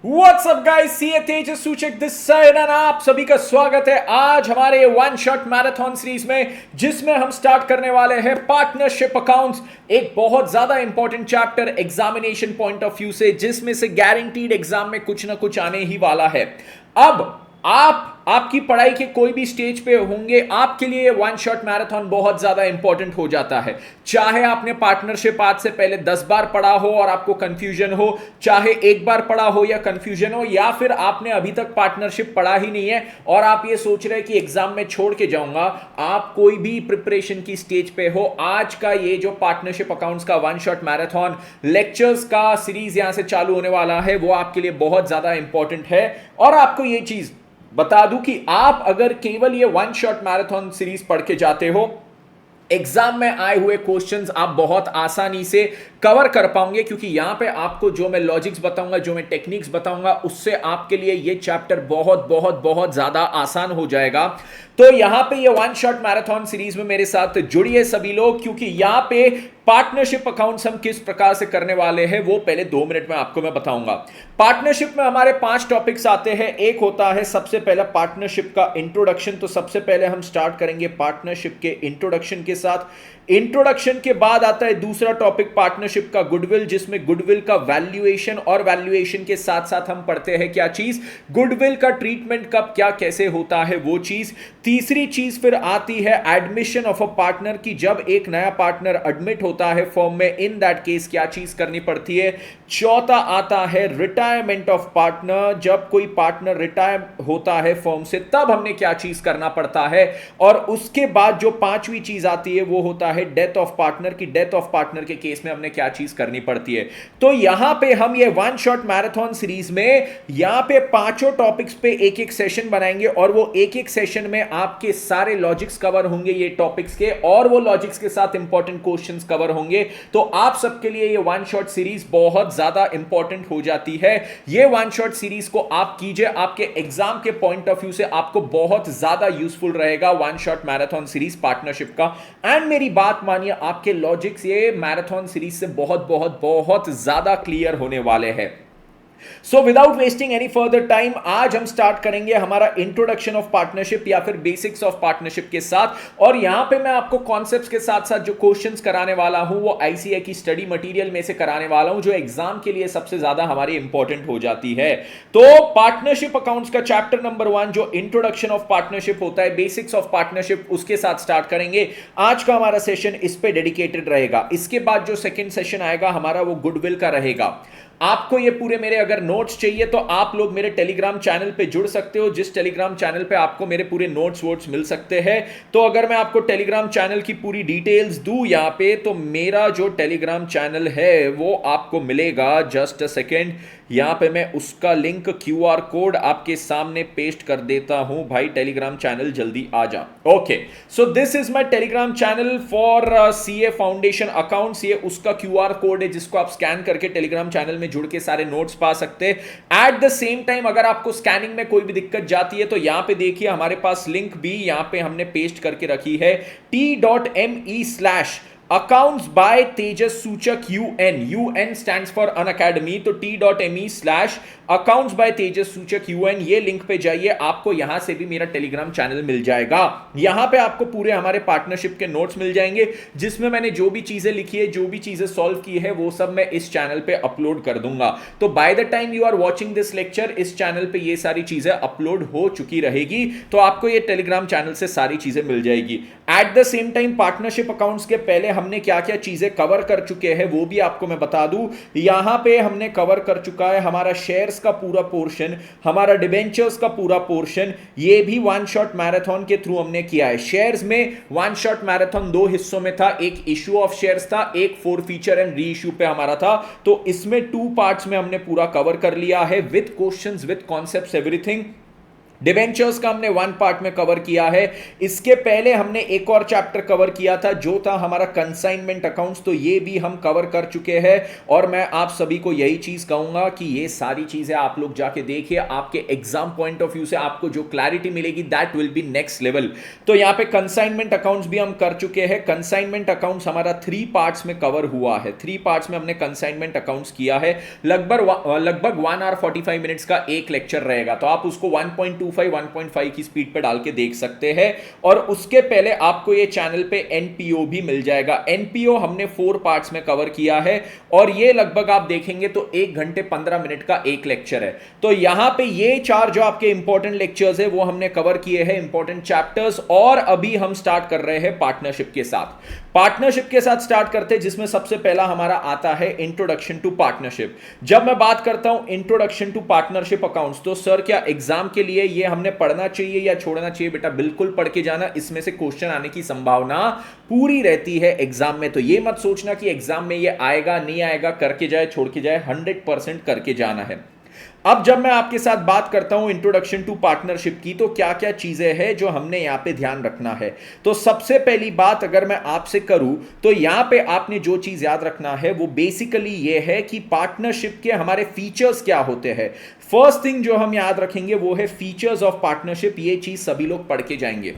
What's up guys, CA तेजस सूचक this side and आप सभी का स्वागत है आज हमारे वन शॉट मैराथन सीरीज में, जिसमें हम स्टार्ट करने वाले हैं पार्टनरशिप अकाउंट्स। एक बहुत ज्यादा important chapter examination point of view से, जिसमें से गारंटीड एग्जाम में कुछ ना कुछ आने ही वाला है। अब आपकी पढ़ाई के कोई भी स्टेज पे होंगे, आपके लिए वन शॉट मैराथन बहुत ज्यादा इंपॉर्टेंट हो जाता है। चाहे आपने पार्टनरशिप आज से पहले 10 बार पढ़ा हो और आपको कंफ्यूजन हो, चाहे एक बार पढ़ा हो या कंफ्यूजन हो, या फिर आपने अभी तक पार्टनरशिप पढ़ा ही नहीं है और आप ये सोच रहे हैं कि एग्जाम में छोड़ के जाऊंगा। आप कोई भी प्रिपरेशन की स्टेज पे हो, आज का ये जो पार्टनरशिप अकाउंट्स का वन शॉट मैराथन लेक्चर्स का सीरीज यहां से चालू होने वाला है, वो आपके लिए बहुत ज्यादा इंपॉर्टेंट है। और आपको ये चीज बता दूं कि आप अगर केवल ये वन शॉट मैराथन सीरीज पढ़ के जाते हो, एग्जाम में आए हुए क्वेश्चंस आप बहुत आसानी से कवर कर पाओगे, क्योंकि यहां पे आपको जो मैं लॉजिक्स बताऊंगा, जो मैं टेक्निक्स बताऊंगा, उससे आपके लिए ये चैप्टर बहुत बहुत बहुत ज्यादा आसान हो जाएगा। तो यहां पे ये वन शॉट मैराथन सीरीज में मेरे साथ जुड़िए सभी लोग, क्योंकि यहां पे पार्टनरशिप अकाउंट्स हम किस प्रकार से करने वाले हैं वो पहले 2 मिनट में आपको मैं बताऊंगा। पार्टनरशिप में हमारे 5 टॉपिक्स आते हैं। एक होता है सबसे पहला पार्टनरशिप का इंट्रोडक्शन। तो सबसे पहले हम स्टार्ट करेंगे पार्टनरशिप के इंट्रोडक्शन के साथ। इंट्रोडक्शन के बाद आता है दूसरा टॉपिक पार्टनरशिप का गुडविल, जिसमें गुडविल का वैल्यूएशन, और वैल्यूएशन के साथ साथ हम पढ़ते हैं क्या चीज, गुडविल का ट्रीटमेंट कब क्या कैसे होता है वो चीज। तीसरी चीज फिर आती है एडमिशन ऑफ अ पार्टनर की, जब एक नया पार्टनर एडमिट होता है फॉर्म में, इन दैट केस क्या चीज करनी पड़ती है। चौथा आता है रिटायरमेंट ऑफ पार्टनर, जब कोई पार्टनर रिटायर होता है फॉर्म से, तब हमने क्या चीज करना पड़ता है। और उसके बाद जो 5वीं चीज आती है वो होता है डेथ ऑफ पार्टनर की, डेथ ऑफ पार्टनर के केस में हमने क्या चीज करनी पड़ती है। तो यहां पे हम ये वन शॉट मैराथन सीरीज में यहां पे 5 टॉपिक्स पे एक एक सेशन बनाएंगे, और वो एक एक सेशन में आपके सारे लॉजिक्स कवर होंगे ये टॉपिक्स के, और वो लॉजिक्स के साथ इंपॉर्टेंट क्वेश्चंस कवर होंगे। तो आप सबके लिए ये वन शॉट सीरीज बहुत ज्यादा इंपॉर्टेंट हो जाती है। ये वन शॉट सीरीज को आप कीजिए, आपके एग्जाम के पॉइंट ऑफ व्यू से आपको बहुत ज्यादा यूजफुल रहेगा one shot marathon series partnership का। एंड मेरी बात मानिए, आपके लॉजिक्स ये मैराथन सीरीज से बहुत बहुत बहुत ज्यादा क्लियर होने वाले हैं। So without wasting any further time, आज हम स्टार्ट करेंगे हमारा इंट्रोडक्शन ऑफ पार्टनरशिप या फिर बेसिक्स ऑफ पार्टनरशिप के साथ। और यहां पे मैं आपको कॉन्सेप्ट्स के साथ साथ जो क्वेश्चंस कराने वाला हूं वो आईसीए की स्टडी मटेरियल में से कराने वाला हूं, जो एग्जाम के लिए सबसे ज्यादा हमारी इंपॉर्टेंट हो जाती है। तो पार्टनरशिप अकाउंट्स का चैप्टर नंबर 1 जो इंट्रोडक्शन ऑफ पार्टनरशिप होता है, बेसिक्स ऑफ पार्टनरशिप, उसके साथ स्टार्ट करेंगे। आज का हमारा सेशन इस पे डेडिकेटेड रहेगा। इसके बाद जो सेकंड सेशन आएगा हमारा वो गुडविल का रहेगा। आपको ये पूरे मेरे अगर नोट्स चाहिए तो आप लोग मेरे टेलीग्राम चैनल पे जुड़ सकते हो, जिस टेलीग्राम चैनल पे आपको मेरे पूरे नोट्स वोट्स मिल सकते हैं। तो अगर मैं आपको टेलीग्राम चैनल की पूरी डिटेल्स दूं यहाँ पे, तो मेरा जो टेलीग्राम चैनल है वो आपको मिलेगा, जस्ट अ सेकेंड, यहां पे मैं उसका लिंक क्यूआर कोड आपके सामने पेस्ट कर देता हूं। भाई टेलीग्राम चैनल जल्दी आ जा। Okay, so this is my Telegram channel for CA foundation accounts. ये उसका क्यूआर कोड है जिसको आप स्कैन करके टेलीग्राम चैनल में जुड़ के सारे नोट्स पा सकते हैं। एट द सेम टाइम अगर आपको स्कैनिंग में कोई भी दिक्कत जाती है तो यहां पे देखिए हमारे पास लिंक भी यहां पे हमने पेस्ट करके रखी है, t.me/ अकाउंट्स बाय तेजस सूचक UN स्टैंड्स फॉर अनअकैडमी। तो t.me/ अकाउंट्स बाय तेजस सूचक UN, ये लिंक पे जाइए, आपको यहां से भी मेरा टेलीग्राम चैनल मिल जाएगा। यहां पे आपको पूरे हमारे पार्टनरशिप के नोट्स मिल जाएंगे, जिसमें मैंने जो भी चीजें लिखी है, जो भी चीजें सॉल्व की है, वो सब मैं इस चैनल पे अपलोड कर दूंगा। तो by the time you are watching this lecture, इस चैनल पे ये सारी चीजें अपलोड हो चुकी रहेगी, तो आपको ये टेलीग्राम चैनल से सारी चीजें मिल जाएगी। At the same time partnership accounts के पहले हमने क्या क्या चीजें कवर कर चुके हैं वो भी आपको मैं बता दूं। यहां पे हमने कवर कर चुका है हमारा शेयर्स का पूरा पोर्शन, हमारा डिबेंचर्स का पूरा पोर्शन, ये भी वन शॉट मैराथन के थ्रू हमने किया है। शेयर्स में वन शॉट मैराथन 2 हिस्सों में था, एक इश्यू ऑफ शेयर्स था, एक four feature and re issue पे हमारा था। तो इसमें 2 पार्ट्स में हमने पूरा कवर कर लिया है, with questions, with concepts, everything. Debentures का हमने वन पार्ट में कवर किया है। इसके पहले हमने एक और चैप्टर कवर किया था जो था हमारा कंसाइनमेंट अकाउंट्स, तो ये भी हम कवर कर चुके हैं। और मैं आप सभी को यही चीज कहूंगा कि ये सारी चीजें आप लोग जाके देखिए, आपके एग्जाम पॉइंट ऑफ व्यू से आपको जो क्लैरिटी मिलेगी that will be next level. तो यहां पे कंसाइनमेंट अकाउंट्स भी हम कर चुके हैं। कंसाइनमेंट अकाउंट्स हमारा 3 पार्ट्स में कवर हुआ है। 3 पार्ट्स में हमने कंसाइनमेंट अकाउंट्स किया है। लगभग 1 आवर 45 मिनट्स का एक लेक्चर रहेगा, तो आप उसको 1.5 की स्पीड पे डाल के देख सकते हैं। और उसके पहले आपको ये चैनल पे एनपीओ भी मिल जाएगा। एनपीओ हमने 4 पार्ट्स में कवर किया है और ये लगभग आप देखेंगे तो 1 घंटे 15 मिनट का एक लेक्चर है। तो यहां पे ये 4 जो आपके इंपॉर्टेंट लेक्चर्स है वो हमने कवर किए हैं, इंपॉर्टेंट चैप्टर्स। और अभी हम स्टार्ट कर रहे हैं पार्टनरशिप के साथ। पार्टनरशिप के साथ स्टार्ट करते हैं, जिसमें सबसे पहला हमारा आता है इंट्रोडक्शन टू पार्टनरशिप। जब मैं बात करता हूं इंट्रोडक्शन टू पार्टनरशिप अकाउंट्स, तो सर क्या एग्जाम के लिए ये हमने पढ़ना चाहिए या छोड़ना चाहिए? बेटा बिल्कुल पढ़ के जाना, इसमें से क्वेश्चन आने की संभावना पूरी रहती है एग्जाम में। तो ये मत सोचना कि एग्जाम में ये आएगा नहीं आएगा, करके जाए छोड़ के जाए, 100% करके जाना है। अब जब मैं आपके साथ बात करता हूं इंट्रोडक्शन टू पार्टनरशिप की, तो क्या क्या चीजें हैं जो हमने यहां पे ध्यान रखना है। तो सबसे पहली बात अगर मैं आपसे करूं तो यहां पे आपने जो चीज याद रखना है वो बेसिकली ये है कि पार्टनरशिप के हमारे फीचर्स क्या होते हैं। फर्स्ट थिंग जो हम याद रखेंगे वो है फीचर्स ऑफ पार्टनरशिप। ये चीज सभी लोग पढ़ के जाएंगे।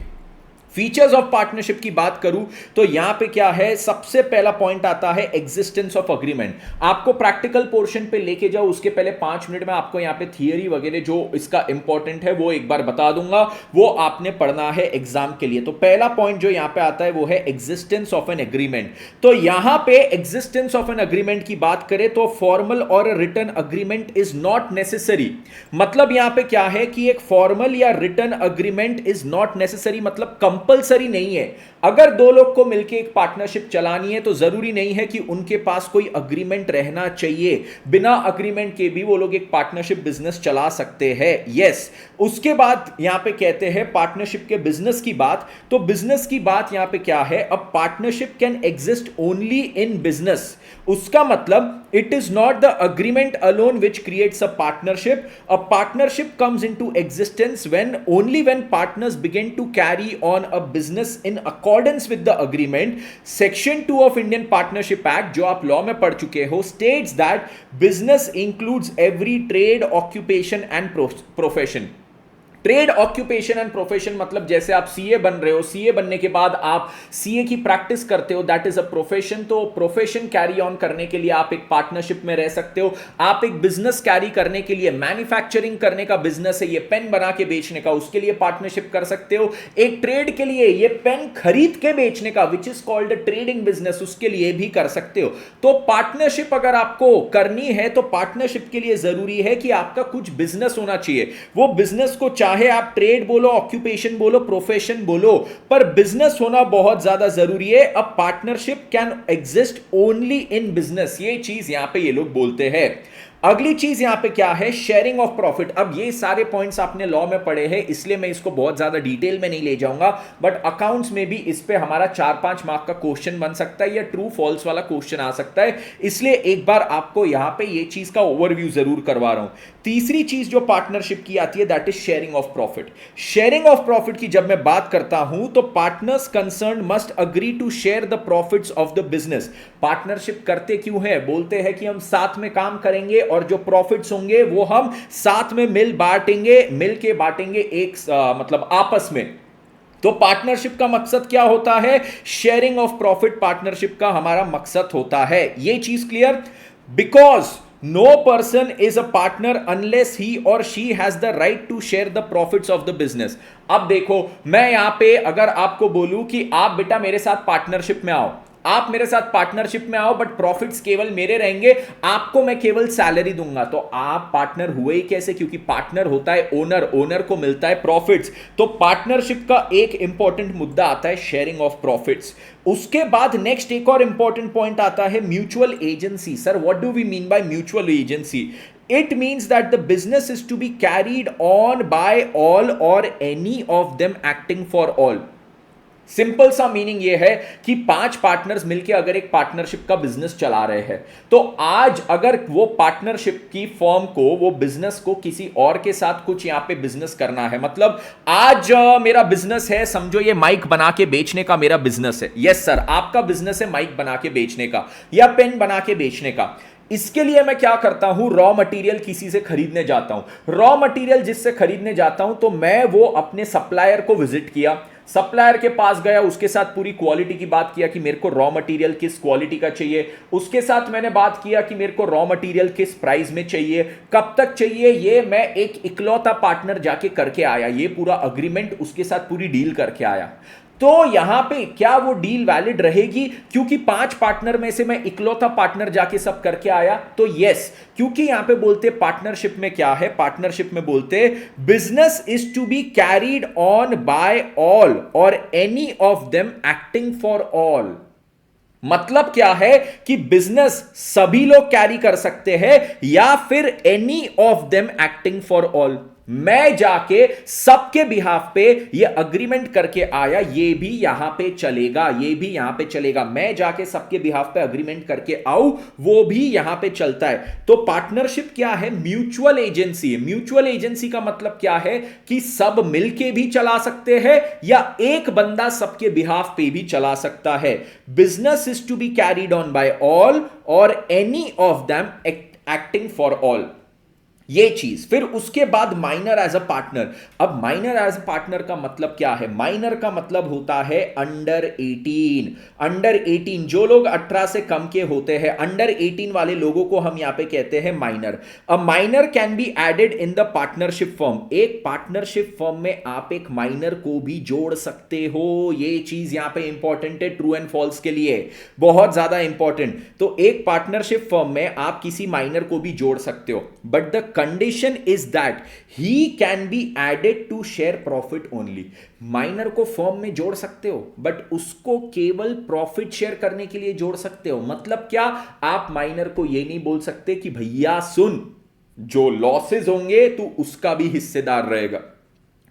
फीचर्स ऑफ पार्टनरशिप की बात करूं तो यहां पे क्या है, सबसे पहला पॉइंट आता है एग्जिस्टेंस ऑफ अग्रीमेंट। आपको प्रैक्टिकल पोर्शन पे लेके जाओ, उसके पहले 5 मिनट में आपको यहां पे थियरी वगैरह जो इसका इंपॉर्टेंट है वो एक बार बता दूंगा, वो आपने पढ़ना है एग्जाम के लिए। तो पहला पॉइंट जो यहां पे आता है वो है एग्जिस्टेंस ऑफ एन एग्रीमेंट। तो यहां पे एग्जिस्टेंस ऑफ एन अग्रीमेंट की बात करें तो फॉर्मल और written agreement is not necessary. मतलब यहां पे क्या है कि एक फॉर्मल या written agreement is not necessary, मतलब कंपलसरी नहीं है। अगर 2 लोग को मिलकर एक पार्टनरशिप चलानी है तो जरूरी नहीं है कि उनके पास कोई अग्रीमेंट रहना चाहिए। बिना अग्रीमेंट के भी वो लोग एक पार्टनरशिप बिजनेस चला सकते हैं। यस, उसके बाद यहां पे कहते हैं पार्टनरशिप के बिजनेस की बात। तो बिजनेस की बात यहां पे क्या है, अब partnership can exist only in business. उसका मतलब it is not the agreement alone which creates a partnership. A partnership comes into existence when only when partners begin to carry on a business in accordance with the agreement. Section 2 of Indian Partnership Act जो आप law में पढ़ चुके हो states that business includes every trade, occupation and profession. Trade, occupation and profession मतलब जैसे आप CA बन रहे हो, सीए बनने के बाद आप सीए की प्रैक्टिस करते हो, दैट इज अ प्रोफेशन। तो प्रोफेशन कैरी ऑन करने के लिए आप एक पार्टनरशिप में रह सकते हो। आप एक बिजनेस कैरी करने के लिए, मैन्युफैक्चरिंग करने का बिजनेस है, ये पेन बना के बेचने का, उसके लिए पार्टनरशिप कर सकते हो। एक ट्रेड के लिए, ये पेन खरीद के बेचने का, which is called trading business, उसके लिए भी कर सकते हो। तो पार्टनरशिप अगर आपको करनी है तो पार्टनरशिप के लिए जरूरी है कि आपका कुछ बिजनेस होना चाहिए। वो बिजनेस को चाहे आप ट्रेड बोलो, ऑक्यूपेशन बोलो, प्रोफेशन बोलो, पर बिजनेस होना बहुत ज्यादा जरूरी है। अब partnership can exist only in business, ये चीज यहां पे ये लोग बोलते हैं। अगली चीज यहां पे क्या है, शेयरिंग ऑफ प्रॉफिट। अब ये सारे पॉइंट्स आपने लॉ में पढ़े हैं, इसलिए मैं इसको बहुत ज्यादा डिटेल में नहीं ले जाऊंगा, बट अकाउंट्स में भी इस पे हमारा 4-5 मार्क का क्वेश्चन बन सकता है या ट्रू फॉल्स वाला क्वेश्चन आ सकता है, इसलिए एक बार आपको यहां पे ये चीज का ओवरव्यू जरूर करवा रहा हूं। तीसरी चीज जो पार्टनरशिप की आती है that is sharing of profit. Sharing of profit की जब मैं बात करता हूं तो partners concern must agree to share the profits of the business. Partnership करते क्यों है, बोलते हैं कि हम साथ में काम करेंगे और जो प्रॉफिट्स होंगे वो हम साथ में मिल के बांटेंगे एक मतलब आपस में। तो पार्टनरशिप का मकसद क्या होता है, शेयरिंग ऑफ प्रॉफिट पार्टनरशिप का हमारा मकसद होता है। ये चीज clear, because no person is a partner unless he or she has the right to share the profits of the business. अब देखो, मैं यहां पे अगर आपको बोलूं कि आप बेटा मेरे साथ पार्टनरशिप में आओ, आप मेरे साथ पार्टनरशिप में आओ, बट प्रॉफिट्स केवल मेरे रहेंगे, आपको मैं केवल सैलरी दूंगा, तो आप पार्टनर हुए ही कैसे? क्योंकि पार्टनर होता है ओनर, ओनर को मिलता है प्रॉफिट्स। तो पार्टनरशिप का एक इंपॉर्टेंट मुद्दा आता है शेयरिंग ऑफ प्रॉफिट्स। उसके बाद नेक्स्ट एक और इंपॉर्टेंट पॉइंट आता है mutual agency. Sir what do we mean by mutual agency? It means that the business is to be carried on by all or any of them acting for all. Simple सा meaning यह है कि 5 partners मिलकर अगर एक partnership का business चला रहे हैं, तो आज अगर वो पार्टनरशिप की फर्म को, वो बिजनेस को किसी और के साथ कुछ यहां पे बिजनेस करना है, मतलब आज मेरा बिजनेस है, समझो ये माइक बना के बेचने का मेरा बिजनेस है। यस सर, आपका बिजनेस है माइक बना के बेचने का या पेन बना के बेचने का। इसके लिए मैं क्या करता हूं, रॉ मटेरियल किसी से खरीदने जाता हूं। रॉ मटेरियल जिससे खरीदने जाता हूं, तो मैं वो अपने सप्लायर को विजिट किया, सप्लायर के पास गया, उसके साथ पूरी क्वालिटी की बात किया कि मेरे को रॉ मटेरियल किस क्वालिटी का चाहिए, उसके साथ मैंने बात किया कि मेरे को रॉ मटेरियल किस प्राइस में चाहिए, कब तक चाहिए, ये मैं एक इकलौता पार्टनर जाके करके आया, ये पूरा अग्रीमेंट उसके साथ पूरी डील करके आया। तो यहां पे क्या वो डील वैलिड रहेगी क्योंकि 5 पार्टनर में से मैं इकलौता पार्टनर जाके सब करके आया? तो यस, क्योंकि यहां पे बोलते पार्टनरशिप में क्या है, पार्टनरशिप में बोलते business is to be carried on by all or any of them acting for all. मतलब क्या है कि बिजनेस सभी लोग कैरी कर सकते हैं या फिर any of them acting for all. मैं जाके सबके बिहाफ पे ये अग्रीमेंट करके आया, ये भी यहां पे चलेगा, ये भी यहां पे चलेगा। मैं जाके सबके बिहाफ पे अग्रीमेंट करके आऊं, वो भी यहां पे चलता है। तो पार्टनरशिप क्या है? म्यूचुअल एजेंसी है। म्यूचुअल एजेंसी का मतलब क्या है कि सब मिलके भी चला सकते हैं या एक बंदा सबके बिहाफ पे भी चला सकता है। Business is to be carried on by all or any of them acting for all, ये चीज। फिर उसके बाद माइनर एज अ पार्टनर। अब माइनर एज अ पार्टनर का मतलब क्या है? माइनर का मतलब होता है अंडर 18। अंडर 18 जो लोग 18 से कम के होते हैं, अंडर 18 वाले लोगों को हम यहां पे कहते हैं minor. A minor can be added in the partnership firm. एक पार्टनरशिप फर्म में आप एक माइनर को भी जोड़ सकते हो, ये चीज यहां पे इंपॉर्टेंट है ट्रू एंड फॉल्स के लिए, बहुत ज्यादा इंपॉर्टेंट। तो एक पार्टनरशिप फर्म में आप किसी माइनर को भी जोड़ सकते हो, but the condition is that he can be added to share profit only. Minor को फर्म में जोड़ सकते हो बट उसको केवल प्रॉफिट शेयर करने के लिए जोड़ सकते हो। मतलब क्या? आप माइनर को यह नहीं बोल सकते कि भैया सुन, जो लॉसेस होंगे तू उसका भी हिस्सेदार रहेगा।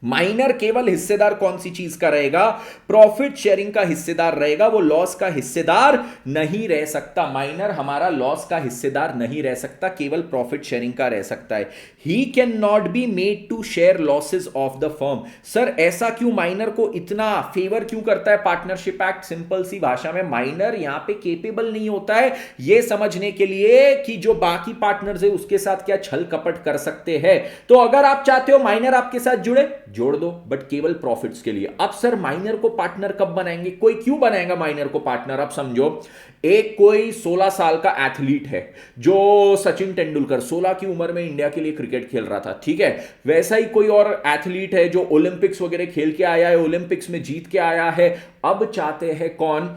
माइनर केवल हिस्सेदार कौन सी चीज का रहेगा? प्रॉफिट शेयरिंग का हिस्सेदार रहेगा, वो लॉस का हिस्सेदार नहीं रह सकता। माइनर हमारा लॉस का हिस्सेदार नहीं रह सकता, केवल प्रॉफिट शेयरिंग का रह सकता है। He can not be made to share losses of the firm. Sir ऐसा क्यों? माइनर को इतना फेवर क्यों करता है पार्टनरशिप एक्ट? सिंपल सी भाषा में, माइनर यहां पे केपेबल नहीं होता है यह समझने के लिए कि जो बाकी पार्टनर्स है उसके साथ क्या छल कपट कर सकते हैं। तो अगर आप चाहते हो माइनर आपके साथ जुड़े, जोड़ दो, बट केवल प्रॉफिट्स के लिए। अब सर माइनर को पार्टनर कब बनाएंगे? कोई क्यों बनाएगा माइनर को पार्टनर? अब समझो, एक कोई 16 साल का एथलीट है, जो सचिन तेंदुलकर 16 की उम्र में इंडिया के लिए क्रिकेट खेल रहा था, ठीक है। वैसा ही कोई और एथलीट है जो ओलंपिक्स वगैरह खेल के आया है, ओलंपिक्स में जीत के आया है। अब चाहते हैं कौन?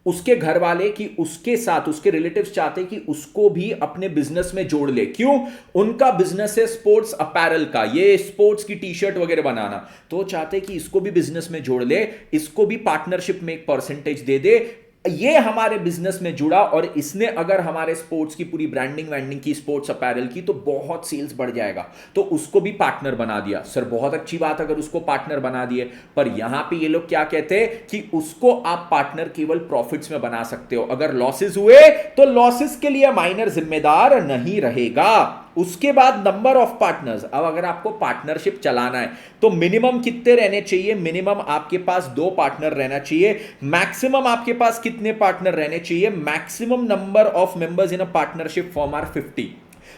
उसके घर वाले कि उसके साथ, उसके रिलेटिव्स चाहते कि उसको भी अपने बिजनेस में जोड़ ले। क्यों? उनका बिजनेस है स्पोर्ट्स अपैरल का, ये स्पोर्ट्स की टी शर्ट वगैरह बनाना, तो चाहते कि इसको भी बिजनेस में जोड़ ले, इसको भी पार्टनरशिप में एक परसेंटेज दे दे। ये हमारे बिजनेस में जुड़ा और इसने अगर हमारे स्पोर्ट्स की पूरी ब्रांडिंग वैंडिंग की, स्पोर्ट्स अपैरल की, तो बहुत सेल्स बढ़ जाएगा, तो उसको भी पार्टनर बना दिया। सर बहुत अच्छी बात अगर उसको पार्टनर बना दिए, पर यहां पे ये लोग क्या कहते हैं कि उसको आप पार्टनर केवल प्रॉफिट्स में बना सकते हो, अगर लॉसेस हुए तो लॉसेस के लिए माइनर जिम्मेदार नहीं रहेगा। उसके बाद नंबर ऑफ पार्टनर्स। अब अगर आपको पार्टनरशिप चलाना है तो मिनिमम कितने रहने चाहिए? मिनिमम आपके पास 2 पार्टनर रहना चाहिए। मैक्सिमम आपके पास कितने पार्टनर रहने चाहिए? Maximum number of members in a partnership form are 50।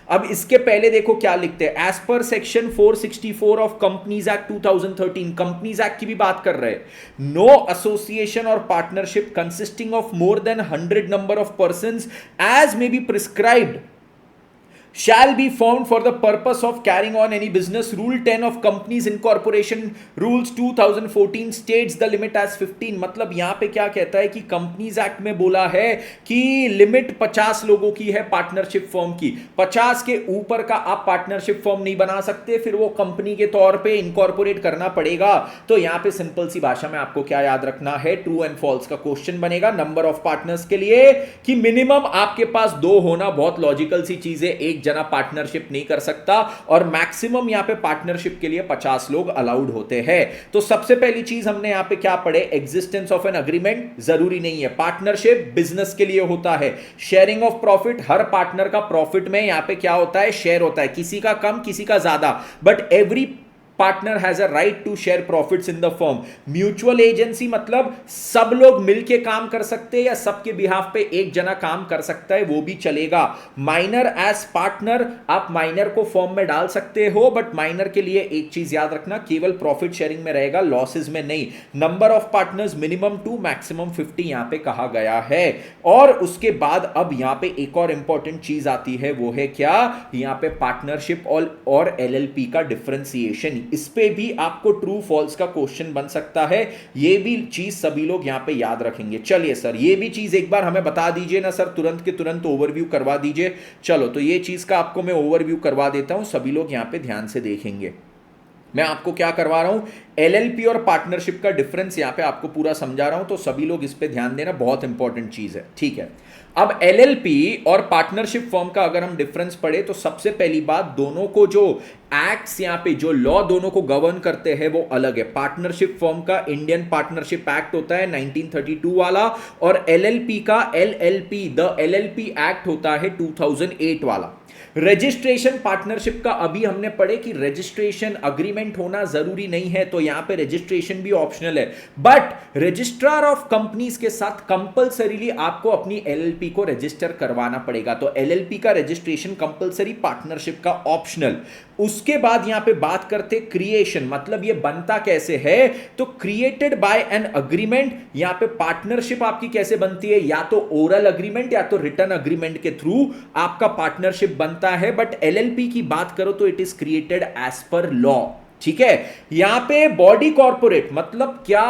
अब इसके पहले देखो क्या लिखते हैं, as per section 464 of companies act 2013, companies act की भी बात कर रहे हैं। No association or partnership consisting of more than 100 number of persons as may be prescribed shall be formed for the purpose of carrying on any business. Rule 10 of Companies Incorporation Rules 2014 states the limit as 15। मतलब यहां पे क्या कहता है कि companies act में बोला है कि लिमिट 50 लोगों की है पार्टनरशिप फर्म की, 50 के ऊपर का आप पार्टनरशिप फर्म नहीं बना सकते, फिर वो कंपनी के तौर पे इनकॉर्पोरेट करना पड़ेगा। तो यहां पे सिंपल सी भाषा में आपको क्या याद रखना है? ट्रू एंड फॉल्स का क्वेश्चन बनेगा नंबर ऑफ पार्टनर्स के लिए कि मिनिमम आपके पास 2 होना बहुत लॉजिकल सी चीज है। एक एक जना पार्टनरशिप नहीं कर सकता, और मैक्सिमम यहां पे पार्टनरशिप के लिए 50 लोग अलाउड होते हैं। तो सबसे पहली चीज हमने यहां पे क्या पढ़े, एग्जिस्टेंस ऑफ एन अग्रीमेंट जरूरी नहीं है। पार्टनरशिप बिजनेस के लिए होता है। Sharing of profit, her partner का प्रॉफिट में यहां पे क्या होता है, शेयर होता है, किसी का कम किसी का ज्यादा, but every partner has a right to share profits in the firm. Mutual agency मतलब सब लोग मिलके काम कर सकते हैं या सबके बिहाफ पे एक जना काम कर सकता है, वो भी चलेगा। माइनर एज पार्टनर, आप माइनर को फर्म में डाल सकते हो, बट माइनर के लिए एक चीज याद रखना, केवल प्रॉफिट शेयरिंग में रहेगा, लॉसेज में नहीं। Number of partners minimum 2 maximum 50 यहां पे कहा गया है। और उसके बाद अब यहां पे एक और इंपॉर्टेंट चीज आती है, वो है क्या, यहां पे पार्टनरशिप और एलएलपी का डिफरेंशिएशन। इस पे भी आपको ट्रू फॉल्स का क्वेश्चन बन सकता है, ये भी चीज सभी लोग यहां पे याद रखेंगे। चलिए सर, ये भी चीज एक बार हमें बता दीजिए ना सर, तुरंत के तुरंत ओवरव्यू करवा दीजिए। चलो, तो ये चीज का आपको मैं ओवरव्यू करवा देता हूं, सभी लोग यहां पे ध्यान से देखेंगे। मैं आपको क्या करवा रहा हूं, एलएलपी और पार्टनरशिप का डिफरेंस यहां पे आपको पूरा समझा रहा हूं, तो सभी लोग इस पे ध्यान देना, बहुत इंपॉर्टेंट चीज है, ठीक है। अब एलएलपी और पार्टनरशिप फर्म का अगर हम डिफरेंस पढ़े, तो सबसे पहली बात, दोनों को जो एक्ट्स यहां पे जो लॉ दोनों को गवर्न करते हैं वो अलग है। पार्टनरशिप फर्म का इंडियन पार्टनरशिप एक्ट होता है 1932 वाला, और एलएलपी का द एलएलपी एक्ट होता है 2008 वाला। रजिस्ट्रेशन पार्टनरशिप का अभी हमने पढ़े कि रजिस्ट्रेशन अग्रीमेंट होना जरूरी नहीं है, तो यहां पे रजिस्ट्रेशन भी ऑप्शनल है, बट रजिस्ट्रार ऑफ कंपनीज के साथ कंपलसरीली आपको अपनी एलएलपी को रजिस्टर करवाना पड़ेगा। तो एलएलपी का रजिस्ट्रेशन कंपलसरी, पार्टनरशिप का ऑप्शनल। उसके बाद यहां पे बात करते क्रिएशन, मतलब ये बनता कैसे है, तो क्रिएटेड बाय एन अग्रीमेंट। यहां पे पार्टनरशिप आपकी कैसे बनती है, या तो ओरल अग्रीमेंट या तो रिटन अग्रीमेंट के थ्रू आपका पार्टनरशिप बनता है, बट एलएलपी की बात करो तो it is created as per law, ठीक है। यहां पे बॉडी कॉर्पोरेट मतलब क्या,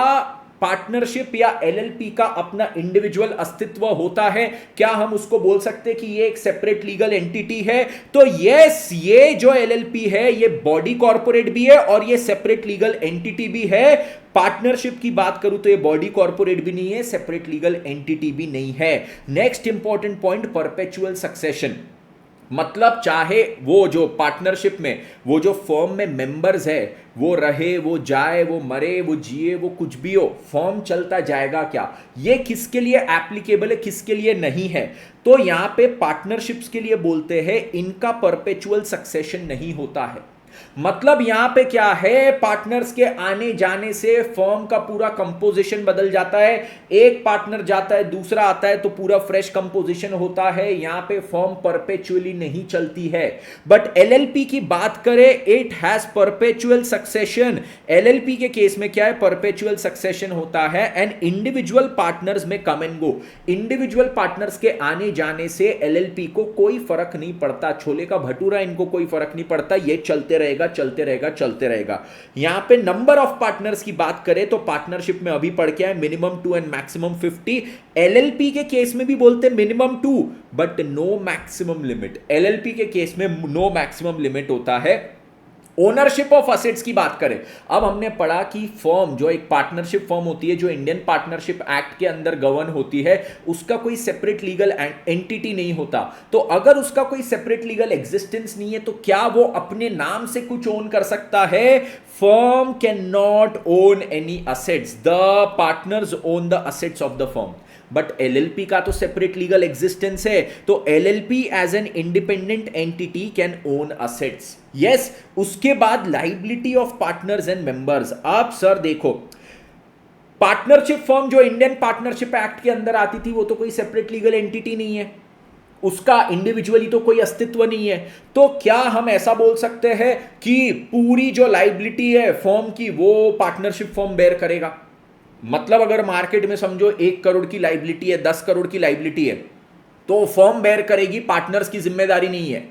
पार्टनरशिप या एलएलपी का अपना इंडिविजुअल अस्तित्व होता है, क्या हम उसको बोल सकते हैं कि ये एक सेपरेट लीगल एंटिटी है, तो यस, ये जो एलएलपी है ये बॉडी कॉर्पोरेट भी है और ये सेपरेट लीगल एंटिटी भी है। पार्टनरशिप की बात करूं तो ये बॉडी कॉर्पोरेट भी नहीं है, सेपरेट लीगल एंटिटी भी नहीं है। Next important point, perpetual succession, मतलब चाहे वो जो पार्टनरशिप में वो जो फर्म में मेंबर्स है वो रहे, वो जाए, वो मरे, वो जिए, वो कुछ भी हो, फर्म चलता जाएगा क्या, ये किसके लिए एप्लीकेबल है, किसके लिए नहीं है। तो यहां पे पार्टनरशिप्स के लिए बोलते हैं इनका परपेचुअल सक्सेशन नहीं होता है। मतलब यहां पे क्या है, पार्टनर्स के आने जाने से फर्म का पूरा कंपोजिशन बदल जाता है, एक पार्टनर जाता है दूसरा आता है तो पूरा फ्रेश कंपोजिशन होता है, यहां पे फर्म परपेचुअली नहीं चलती है। बट एलएलपी की बात करें, it has perpetual succession. LLP के केस में क्या है, परपेचुअल सक्सेशन होता है, एंड इंडिविजुअल पार्टनर्स में come and go, individual partners के आने जाने से एलएलपी को कोई फर्क नहीं पड़ता, छोले का भटूरा इनको कोई फर्क नहीं पड़ता, ये चलते रहेगा चलते रहेगा चलते रहेगा। यहां पे नंबर ऑफ पार्टनर्स की बात करें तो पार्टनरशिप में अभी पढ़ के आए मिनिमम 2 एंड मैक्सिमम 50। एलएलपी के केस में भी बोलते हैं minimum 2 but no maximum limit, LLP के केस में नो मैक्सिमम लिमिट होता है। ओनरशिप ऑफ असेट्स की बात करें, अब हमने पढ़ा कि फर्म जो एक पार्टनरशिप फर्म होती है जो इंडियन पार्टनरशिप एक्ट के अंदर गवर्न होती है, उसका कोई सेपरेट लीगल एंटिटी नहीं होता। तो अगर उसका कोई सेपरेट लीगल एग्जिस्टेंस नहीं है तो क्या वो अपने नाम से कुछ ओन कर सकता है? Firm can not own any assets, the partners own the assets of the firm. But LLP का तो सेपरेट लीगल एग्जिस्टेंस है, तो LLP as an independent entity can own assets. Yes, उसके बाद liability of partners and members. आप sir देखो, partnership firm जो Indian partnership act के अंदर आती थी वो तो कोई सेपरेट लीगल एंटिटी नहीं है, उसका इंडिविजुअली तो कोई अस्तित्व नहीं है। तो क्या हम ऐसा बोल सकते हैं कि पूरी जो लाइबिलिटी है फर्म की वो पार्टनरशिप फर्म बेयर करेगा? मतलब अगर मार्केट में समझो 1 करोड़ की लाइबिलिटी है, 10 करोड़ की लाइबिलिटी है, तो फर्म बेयर करेगी, पार्टनर्स की जिम्मेदारी नहीं है।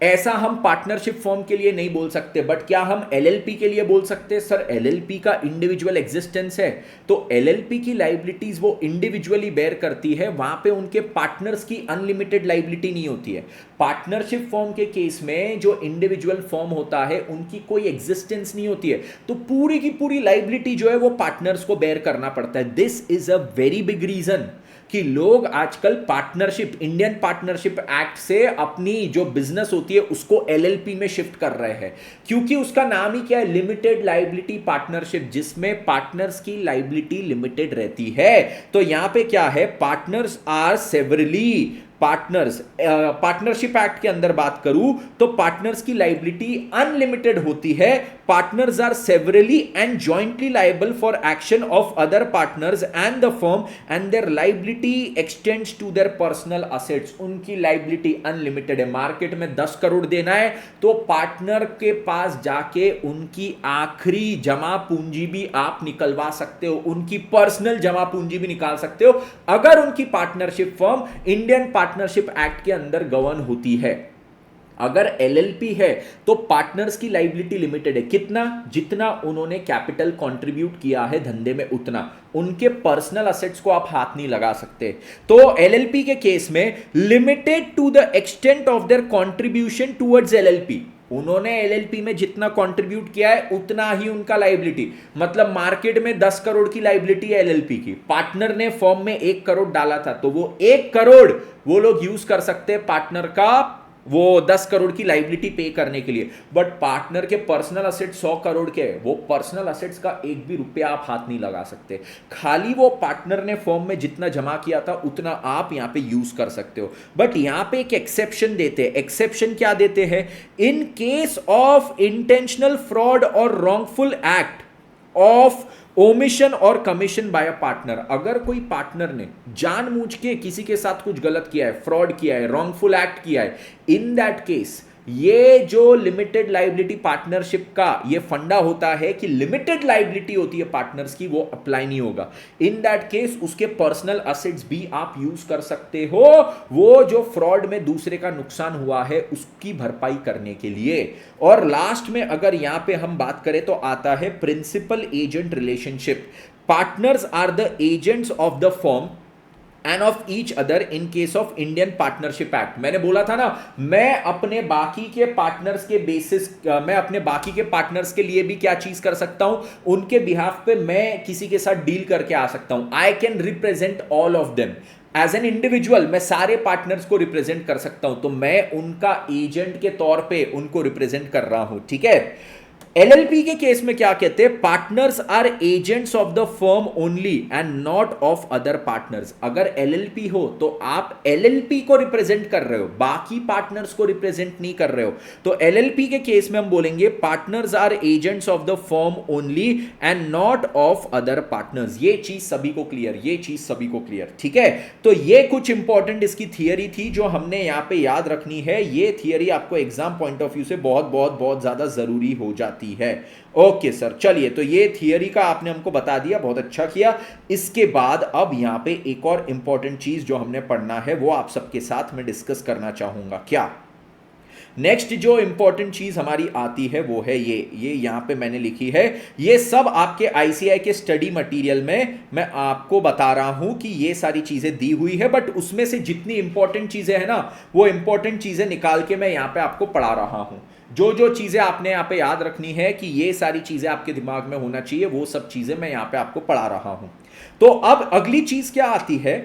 ऐसा हम पार्टनरशिप फर्म के लिए नहीं बोल सकते, बट क्या हम एलएलपी के लिए बोल सकते हैं? सर एलएलपी का इंडिविजुअल एग्जिस्टेंस है, तो एलएलपी की लाइबिलिटीज वो इंडिविजुअली बेयर करती है, वहां पे उनके पार्टनर्स की अनलिमिटेड लाइबिलिटी नहीं होती है। पार्टनरशिप फर्म के केस में जो इंडिविजुअल फर्म होता है उनकी कोई एग्जिस्टेंस नहीं होती है, तो पूरी की पूरी लाइबिलिटी जो है वो पार्टनर्स को बेयर करना पड़ता है। This is a very big reason कि लोग आजकल पार्टनरशिप, इंडियन पार्टनरशिप एक्ट से अपनी जो बिजनेस होती है उसको एलएलपी में शिफ्ट कर रहे हैं, क्योंकि उसका नाम ही क्या है, लिमिटेड लाइबिलिटी पार्टनरशिप, जिसमें पार्टनर्स की लाइबिलिटी लिमिटेड रहती है। तो यहां पे क्या है, partners are severally partners, partnership act के अंदर बात करूं तो पार्टनर्स की लाइबिलिटी अनलिमिटेड होती है। Partners are severally and jointly liable for action of other partners and the firm and their liability extends to their personal assets. उनकी liability unlimited है। मार्केट में 10 करोड़ देना है तो पार्टनर के पास जाके उनकी आखिरी जमा पूंजी भी आप निकलवा सकते हो, उनकी पर्सनल जमा पूंजी भी निकाल सकते हो, अगर उनकी partnership firm Indian partnership act के अंदर गवर्न होती है। अगर एलएलपी है तो पार्टनर्स की लाइबिलिटी लिमिटेड है, कितना, जितना उन्होंने कैपिटल कंट्रीब्यूट किया है धंधे में उतना, उनके पर्सनल असेट्स को आप हाथ नहीं लगा सकते। तो एलएलपी के केस में limited to the extent of their contribution towards LLP, उन्होंने एलएलपी में जितना कंट्रीब्यूट किया है उतना ही उनका लाइबिलिटी, मतलब मार्केट में 10 करोड़ की लाइबिलिटी है एलएलपी की, पार्टनर ने फॉर्म में 1 करोड़ डाला था तो वो 1 करोड़ वो लोग यूज कर सकते हैं पार्टनर का वो 10 करोड़ की लाइबिलिटी पे करने के लिए। बट पार्टनर के पर्सनल असेट 100 करोड़ के है, वो पर्सनल असेट्स का एक भी रुपया आप हाथ नहीं लगा सकते, खाली वो पार्टनर ने फॉर्म में जितना जमा किया था उतना आप यहां पे यूज कर सकते हो। बट यहां पे एक एक्सेप्शन देते हैं। एक्सेप्शन क्या देते हैं, इन केस ऑफ इंटेंशनल फ्रॉड और रॉन्गफुल एक्ट ऑफ ओमिशन और कमीशन बाय अ पार्टनर, अगर कोई पार्टनर ने जानबूझ के किसी के साथ कुछ गलत किया है, फ्रॉड किया है, रॉन्गफुल एक्ट किया है, इन दैट केस ये जो लिमिटेड लाइबिलिटी पार्टनरशिप का ये फंडा होता है कि लिमिटेड लाइबिलिटी होती है पार्टनर्स की, वो अप्लाई नहीं होगा। इन दैट केस उसके पर्सनल असेट्स भी आप यूज कर सकते हो, वो जो फ्रॉड में दूसरे का नुकसान हुआ है उसकी भरपाई करने के लिए। और लास्ट में अगर यहां पे हम बात करें तो आता है principal agent relationship. Partners are the agents of the firm and of each other in case of Indian partnership act. मैंने बोला था ना, मैं अपने बाकी के पार्टनर्स के बेसिस, मैं अपने बाकी के पार्टनर्स के लिए भी क्या चीज कर सकता हूं, उनके बिहाफ पे मैं किसी के साथ डील करके आ सकता हूं। I can represent all of them as an individual, मैं सारे पार्टनर्स को रिप्रेजेंट कर सकता हूं, तो मैं उनका एजेंट के तौर पे उनको रिप्रेजेंट कर रहा हूं, ठीक है। एलएलपी के केस में क्या कहते हैं, partners are agents of the firm only and not of other partners. अगर एलएलपी हो तो आप एलएलपी को रिप्रेजेंट कर रहे हो, बाकी पार्टनर्स को रिप्रेजेंट नहीं कर रहे हो। तो एलएलपी के केस में हम बोलेंगे partners are agents of the firm only and not of other partners. ये चीज सभी को क्लियर, ये चीज सभी को क्लियर, ठीक है। तो ये कुछ इंपॉर्टेंट इसकी थियरी थी जो हमने यहां पे याद रखनी है। ये थियरी आपको एग्जाम पॉइंट ऑफ व्यू से बहुत बहुत बहुत ज्यादा जरूरी हो जाती है। ओके सर, चलिए, तो ये थियरी का आपने हमको बता दिया, बहुत अच्छा किया। इसके बाद अब यहां पे एक और इंपॉर्टेंट चीज जो हमने पढ़ना है वो आप सबके साथ में डिस्कस करना चाहूंगा। क्या नेक्स्ट जो इंपॉर्टेंट चीज हमारी आती है वो है ये यहां पे मैंने लिखी है। ये सब आपके आईसीआई के स्टडी मटेरियल में मैं आपको बता रहा हूं कि ये सारी चीजें दी हुई है, बट उसमें से जितनी इंपॉर्टेंट चीजें हैं ना, वो इंपॉर्टेंट चीजें निकाल के मैं यहां पे आपको पढ़ा रहा हूं। जो जो चीजें आपने यहाँ पे याद रखनी है कि ये सारी चीजें आपके दिमाग में होना चाहिए, वो सब चीजें मैं यहाँ पे आपको पढ़ा रहा हूं। तो अब अगली चीज क्या आती है,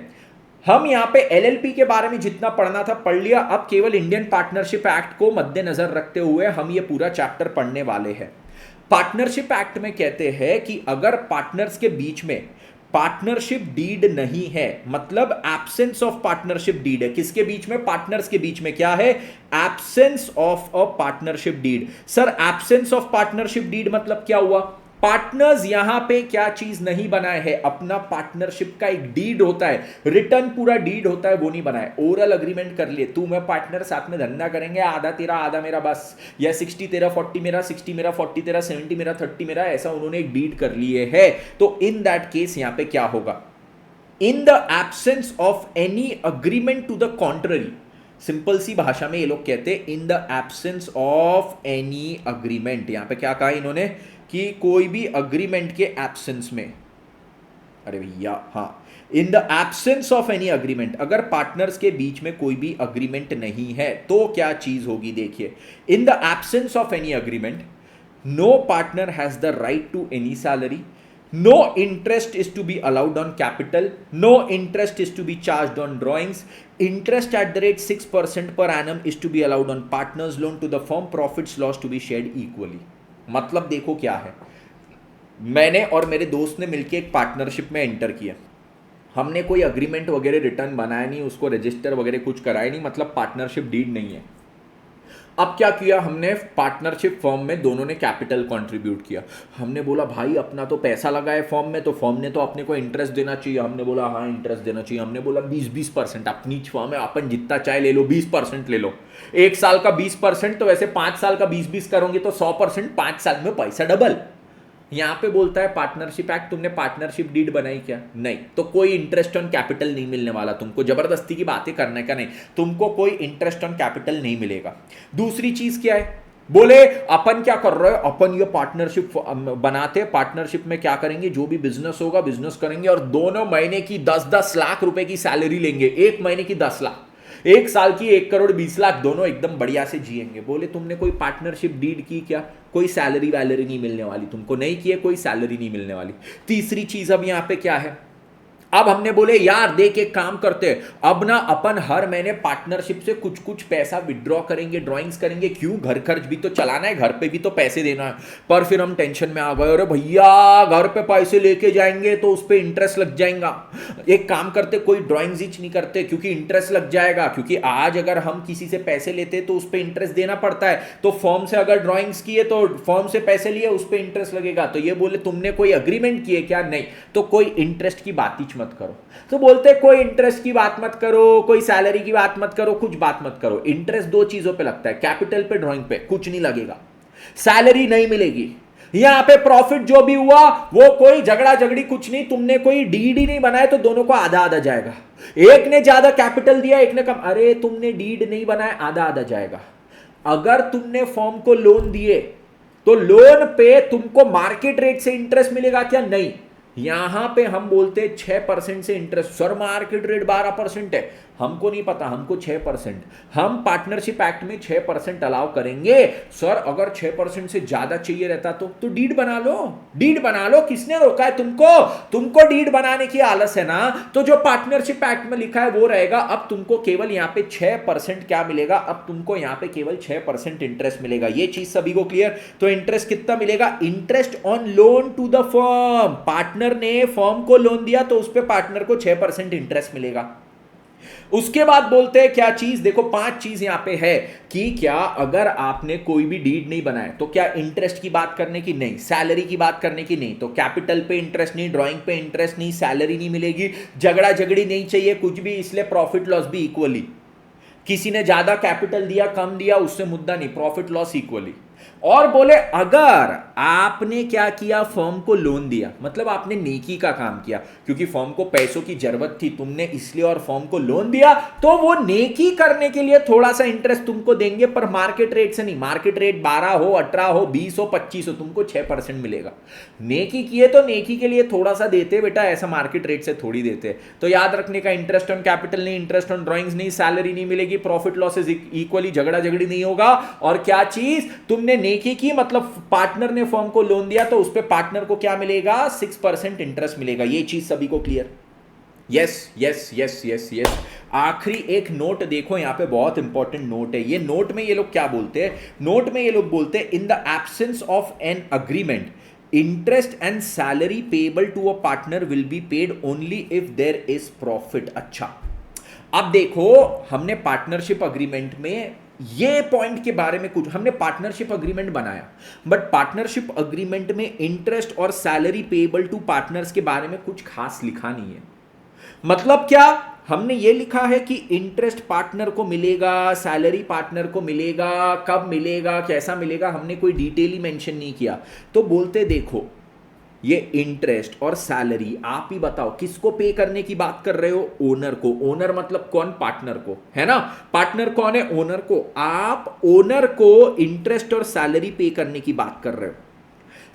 हम यहाँ पे एलएलपी के बारे में जितना पढ़ना था पढ़ लिया। अब केवल इंडियन पार्टनरशिप एक्ट को मद्देनजर रखते हुए हम ये पूरा चैप्टर पढ़ने वाले हैं। पार्टनरशिप एक्ट में कहते हैं कि अगर पार्टनर्स के बीच में पार्टनरशिप डीड नहीं है, मतलब एब्सेंस ऑफ पार्टनरशिप डीड है, किसके बीच में, पार्टनर्स के बीच में क्या है, absence of a partnership deed. Sir absence of partnership deed मतलब क्या हुआ, पार्टनर्स यहां पे क्या चीज नहीं बनाए हैं, अपना पार्टनरशिप का एक डीड होता है, रिटर्न पूरा डीड होता है, वो नहीं बनाए। ओरल अग्रीमेंट कर लिए, तू मैं पार्टनर साथ में धंधा करेंगे, आधा तेरा आधा मेरा, बस, या 60 तेरा 40 मेरा, 60 मेरा 40 तेरा, 70 मेरा 30 मेरा, ऐसा उन्होंने एक डीड कर लिए है। तो इन दैट केस यहां पे क्या होगा, in the absence of any agreement to the contrary. Simple सी भाषा में ये लोग कहते हैं in the absence of any agreement. यहां पे क्या कहा इन्होंने कि कोई भी अग्रीमेंट के एब्सेंस में, अरे भैया हाँ, इन the absence of any agreement, अगर पार्टनर्स के बीच में कोई भी अग्रीमेंट नहीं है तो क्या चीज होगी, देखिए, in the absence of any agreement no partner has the right to any salary, No interest is to be allowed on capital. No interest is to be charged on drawings. Interest at the rate 6% per annum is to be allowed on partners loan to the firm. Profits loss to be shared equally. मतलब देखो क्या है, मैंने और मेरे दोस्त ने मिलकर एक पार्टनरशिप में एंटर किया। हमने कोई अग्रीमेंट वगैरह रिटर्न बनाया नहीं, उसको रजिस्टर वगैरह कुछ कराया नहीं, मतलब पार्टनरशिप डीड नहीं है। अब क्या किया हमने, पार्टनरशिप फर्म में दोनों ने कैपिटल कंट्रीब्यूट किया। हमने बोला भाई अपना तो पैसा लगा है फर्म में, तो फर्म ने तो अपने को इंटरेस्ट देना चाहिए। हमने बोला हाँ इंटरेस्ट देना चाहिए। हमने बोला 20% अपनी फर्म है, अपन जितना चाहे ले लो, 20% ले लो। 1 साल का 20%, तो वैसे 5 साल का 20-20 करोगे तो 100%, 5 साल में पैसा डबल। यहां पे बोलता है पार्टनरशिप एक्ट, तुमने पार्टनरशिप डीड बनाई क्या? नहीं, तो कोई इंटरेस्ट ऑन कैपिटल नहीं मिलने वाला तुमको। जबरदस्ती की बातें करने का नहीं, तुमको कोई इंटरेस्ट ऑन कैपिटल नहीं मिलेगा। दूसरी चीज क्या है, बोले अपन क्या कर रहे हो, अपन ये पार्टनरशिप बनाते हैं, पार्टनरशिप में क्या करेंगे, जो भी बिजनेस होगा बिजनेस करेंगे और दोनों महीने की 10-10 लाख रुपए की सैलरी लेंगे। एक महीने की 10 लाख, 1 साल की 1 करोड़ 20 लाख, दोनों एकदम बढ़िया से जिएंगे। बोले तुमने कोई पार्टनरशिप डीड की क्या? कोई सैलरी वैलरी नहीं मिलने वाली तुमको, नहीं किए कोई सैलरी नहीं मिलने वाली। तीसरी चीज अब यहां पे क्या है, अब हमने बोले यार देख एक काम करते हैं, अब ना अपन हर महीने पार्टनरशिप से कुछ कुछ पैसा विड्रॉ करेंगे, ड्राइंग्स करेंगे। क्यों, घर खर्च भी तो चलाना है, घर पे भी तो पैसे देना है। पर फिर हम टेंशन में आ गए, अरे भैया घर पे पैसे लेके जाएंगे तो उस पर इंटरेस्ट लग जाएगा। एक काम करते, कोई ड्राइंग्स ही नहीं करते क्योंकि इंटरेस्ट लग जाएगा। क्योंकि आज अगर हम किसी से पैसे लेते तो उस पर इंटरेस्ट देना पड़ता है, तो फॉर्म से अगर ड्राइंग्स किए तो फॉर्म से पैसे लिए उस पर इंटरेस्ट लगेगा। तो ये बोले तुमने कोई अग्रीमेंट किए क्या? नहीं, तो कोई इंटरेस्ट की बात ही मत करो। तो बोलते कोई इंटरेस्ट की बात मत करो, कोई सैलरी की बात मत करो, कुछ बात मत करो। इंटरेस्ट 2 चीजों पे लगता है, कैपिटल पे, ड्राइंग पे, कुछ नहीं लगेगा, सैलरी नहीं मिलेगी। यहां पे प्रॉफिट जो भी हुआ वो कोई झगड़ा झगड़ी कुछ नहीं, तुमने कोई डीड ही नहीं बनाया तो दोनों को आधा आधा जाएगा। एक ने ज्यादा कैपिटल दिया, एक ने कम, अरे तुमने डीड नहीं बनाया, आधा आधा जाएगा। अगर तुमने फॉर्म को लोन दिए तो लोन पे तुमको मार्केट रेट से इंटरेस्ट मिलेगा क्या? नहीं, यहां पे हम बोलते हैं 6% से इंटरेस्ट। सर मार्केट रेट 12% है, हमको नहीं पता, हमको 6%। हम पार्टनरशिप एक्ट में 6% अलाउ करेंगे। सर अगर 6% से ज्यादा चाहिए रहता तो डीड बना लो, डीड बना लो, किसने रोका है तुमको? तुमको डीड बनाने की आलस है ना, तो जो पार्टनरशिप एक्ट में लिखा है वो रहेगा। अब तुमको केवल यहां पे 6% क्या मिलेगा, अब तुमको यहां पे केवल 6% इंटरेस्ट मिलेगा। ये चीज सभी को क्लियर? तो इंटरेस्ट कितना मिलेगा? Interest on loan to the firm. Partner ने फर्म को लोन दिया तो उस पर पार्टनर को 6% इंटरेस्ट मिलेगा। उसके बाद बोलते हैं क्या चीज, देखो 5 चीज यहां पे है कि क्या अगर आपने कोई भी डीड नहीं बनाया तो क्या इंटरेस्ट की बात करने की नहीं, सैलरी की बात करने की नहीं, तो कैपिटल पे इंटरेस्ट नहीं, ड्राइंग पे इंटरेस्ट नहीं, सैलरी नहीं मिलेगी, झगड़ा झगड़ी नहीं चाहिए कुछ भी, इसलिए प्रॉफिट लॉस भी इक्वली। किसी ने ज्यादा कैपिटल दिया कम दिया उससे मुद्दा नहीं, प्रॉफिट लॉस इक्वली। और बोले अगर आपने क्या किया, फर्म को लोन दिया, मतलब आपने नेकी का काम किया, क्योंकि फर्म को पैसों की जरूरत थी तुमने इसलिए और फर्म को लोन दिया, तो वो नेकी करने के लिए थोड़ा सा इंटरेस्ट तुमको देंगे, पर मार्केट रेट से नहीं। मार्केट रेट 12 हो, 18 हो, 20 हो, 25 हो, तुमको 6% मिलेगा। नेकी किए तो नेकी के लिए थोड़ा सा देते बेटा, ऐसा मार्केट रेट से थोड़ी देते। तो याद रखने का, इंटरेस्ट ऑन कैपिटल नहीं, इंटरेस्ट ऑन ड्राइंग्स नहीं, सैलरी नहीं मिलेगी, प्रॉफिट लॉसेज इक्वली, झगड़ा झगड़ी नहीं होगा। और क्या चीज, तुमने नेकी की, मतलब पार्टनर ने फर्म को लोन दिया तो उस पे पार्टनर को क्या मिलेगा? 6% इंटरेस्ट मिलेगा। ये चीज सभी को clear? Yes yes yes yes yes. आखिरी एक नोट देखो, यहां पे बहुत इंपॉर्टेंट नोट है। ये नोट में ये लोग क्या बोलते हैं, नोट में ये लोग बोलते हैं in the absence of an agreement interest and salary payable to a partner will be paid only if there is profit. अच्छा, अब देखो हमने पार्टनरशिप अग्रीमेंट में ये पॉइंट के बारे में कुछ, हमने पार्टनरशिप अग्रीमेंट बनाया, बट पार्टनरशिप अग्रीमेंट में इंटरेस्ट और सैलरी पेएबल टू पार्टनर्स के बारे में कुछ खास लिखा नहीं है। मतलब क्या, हमने ये लिखा है कि इंटरेस्ट पार्टनर को मिलेगा, सैलरी पार्टनर को मिलेगा, कब मिलेगा, कैसा मिलेगा, हमने कोई डिटेल ही मेंशन नहीं किया। तो बोलते देखो ये इंटरेस्ट और सैलरी आप ही बताओ किसको पे करने की बात कर रहे हो? ओनर को। ओनर मतलब कौन? पार्टनर को, है ना? पार्टनर कौन है? ओनर को। आप ओनर को इंटरेस्ट और सैलरी पे करने की बात कर रहे हो।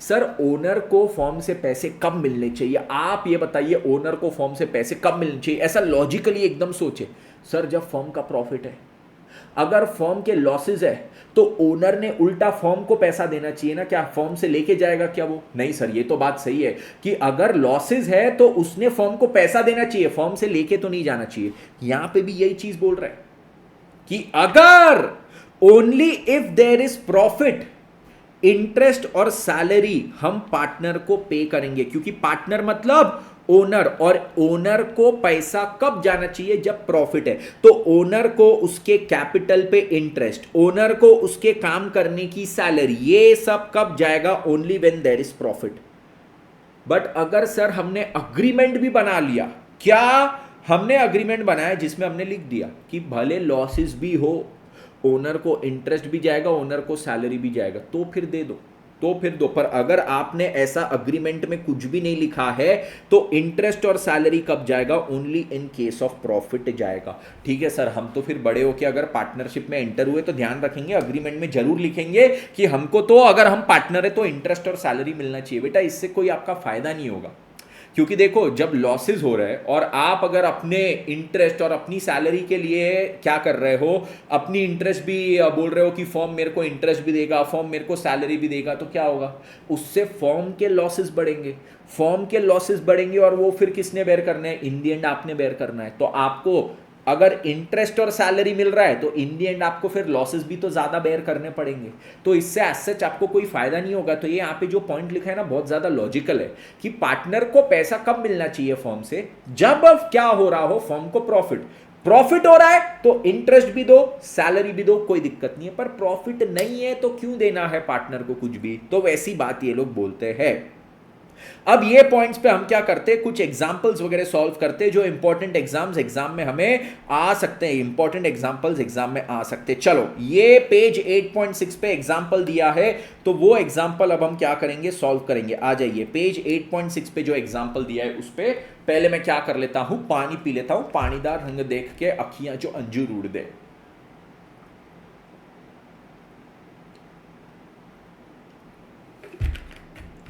सर ओनर को फॉर्म से पैसे कब मिलने चाहिए? आप ये बताइए, ओनर को फॉर्म से पैसे कब मिलने चाहिए? ऐसा लॉजिकली एकदम सोचे। सर जब फॉर्म का प्रॉफिट है। अगर फर्म के लॉसेज है तो ओनर ने उल्टा फर्म को पैसा देना चाहिए ना, क्या फर्म से लेके जाएगा क्या वो? नहीं सर, ये तो बात सही है कि अगर लॉसेज है तो उसने फर्म को पैसा देना चाहिए, फर्म से लेके तो नहीं जाना चाहिए। यहां पे भी यही चीज बोल रहा है कि अगर only if there is profit, interest और सैलरी हम पार्टनर को पे करेंगे, क्योंकि पार्टनर मतलब ओनर, और ओनर को पैसा कब जाना चाहिए? जब प्रॉफिट है। तो ओनर को उसके कैपिटल पे इंटरेस्ट, ओनर को उसके काम करने की सैलरी, ये सब कब जाएगा? Only when there is profit. But अगर सर हमने अग्रीमेंट भी बना लिया, क्या हमने अग्रीमेंट बनाया जिसमें हमने लिख दिया कि भले लॉसेस भी हो, ओनर को इंटरेस्ट भी जाएगा, ओनर को सैलरी भी जाएगा, तो फिर दे दो, तो फिर दो। पर अगर आपने ऐसा अग्रीमेंट में कुछ भी नहीं लिखा है तो इंटरेस्ट और सैलरी कब जाएगा? Only in case of profit जाएगा। ठीक है सर, हम तो फिर बड़े होके अगर पार्टनरशिप में एंटर हुए तो ध्यान रखेंगे, अग्रीमेंट में जरूर लिखेंगे कि हमको तो अगर हम पार्टनर है तो इंटरेस्ट और सैलरी मिलना चाहिए। बेटा इससे कोई आपका फायदा नहीं होगा, क्योंकि देखो जब लॉसेस हो रहे हैं और आप अगर अपने इंटरेस्ट और अपनी सैलरी के लिए क्या कर रहे हो, अपनी इंटरेस्ट भी बोल रहे हो कि फर्म मेरे को इंटरेस्ट भी देगा, फर्म मेरे को सैलरी भी देगा, तो क्या होगा? उससे फर्म के लॉसेस बढ़ेंगे, फर्म के लॉसेस बढ़ेंगे और वो फिर किसने बेयर करने हैं? इन दी एंड आपने बेयर करना है। तो आपको अगर इंटरेस्ट और सैलरी मिल रहा है तो इन दी एंड आपको फिर लॉसेस भी तो ज्यादा बेयर करने पड़ेंगे, तो इससे एज सच आपको कोई फायदा नहीं होगा। तो ये यहाँ पे जो पॉइंट लिखा है ना, बहुत ज्यादा लॉजिकल है कि पार्टनर को पैसा कब मिलना चाहिए फर्म से? जब क्या हो रहा हो, फर्म को प्रॉफिट हो रहा है तो इंटरेस्ट भी दो, सैलरी भी दो, कोई दिक्कत नहीं है। पर प्रॉफिट नहीं है तो क्यों देना है पार्टनर को कुछ भी? तो वैसी बात ये लोग बोलते हैं। अब ये पॉइंट्स पे हम क्या करते हैं, कुछ एग्जांपल्स वगैरह सॉल्व करते हैं जो इंपॉर्टेंट एग्जाम में हमें आ सकते हैं, इंपॉर्टेंट एग्जांपल्स एग्जाम में आ सकते हैं। चलो ये पेज 8.6 पे एग्जांपल दिया है, तो वो एग्जांपल अब हम क्या करेंगे, सॉल्व करेंगे। आ जाइए पेज 8.6 पे जो एग्जांपल दिया है उस पे पहले मैं क्या कर लेता हूं, पानी पी लेता हूं, पानीदार रंग देख के अखियां जो अंजूर उड़ दे।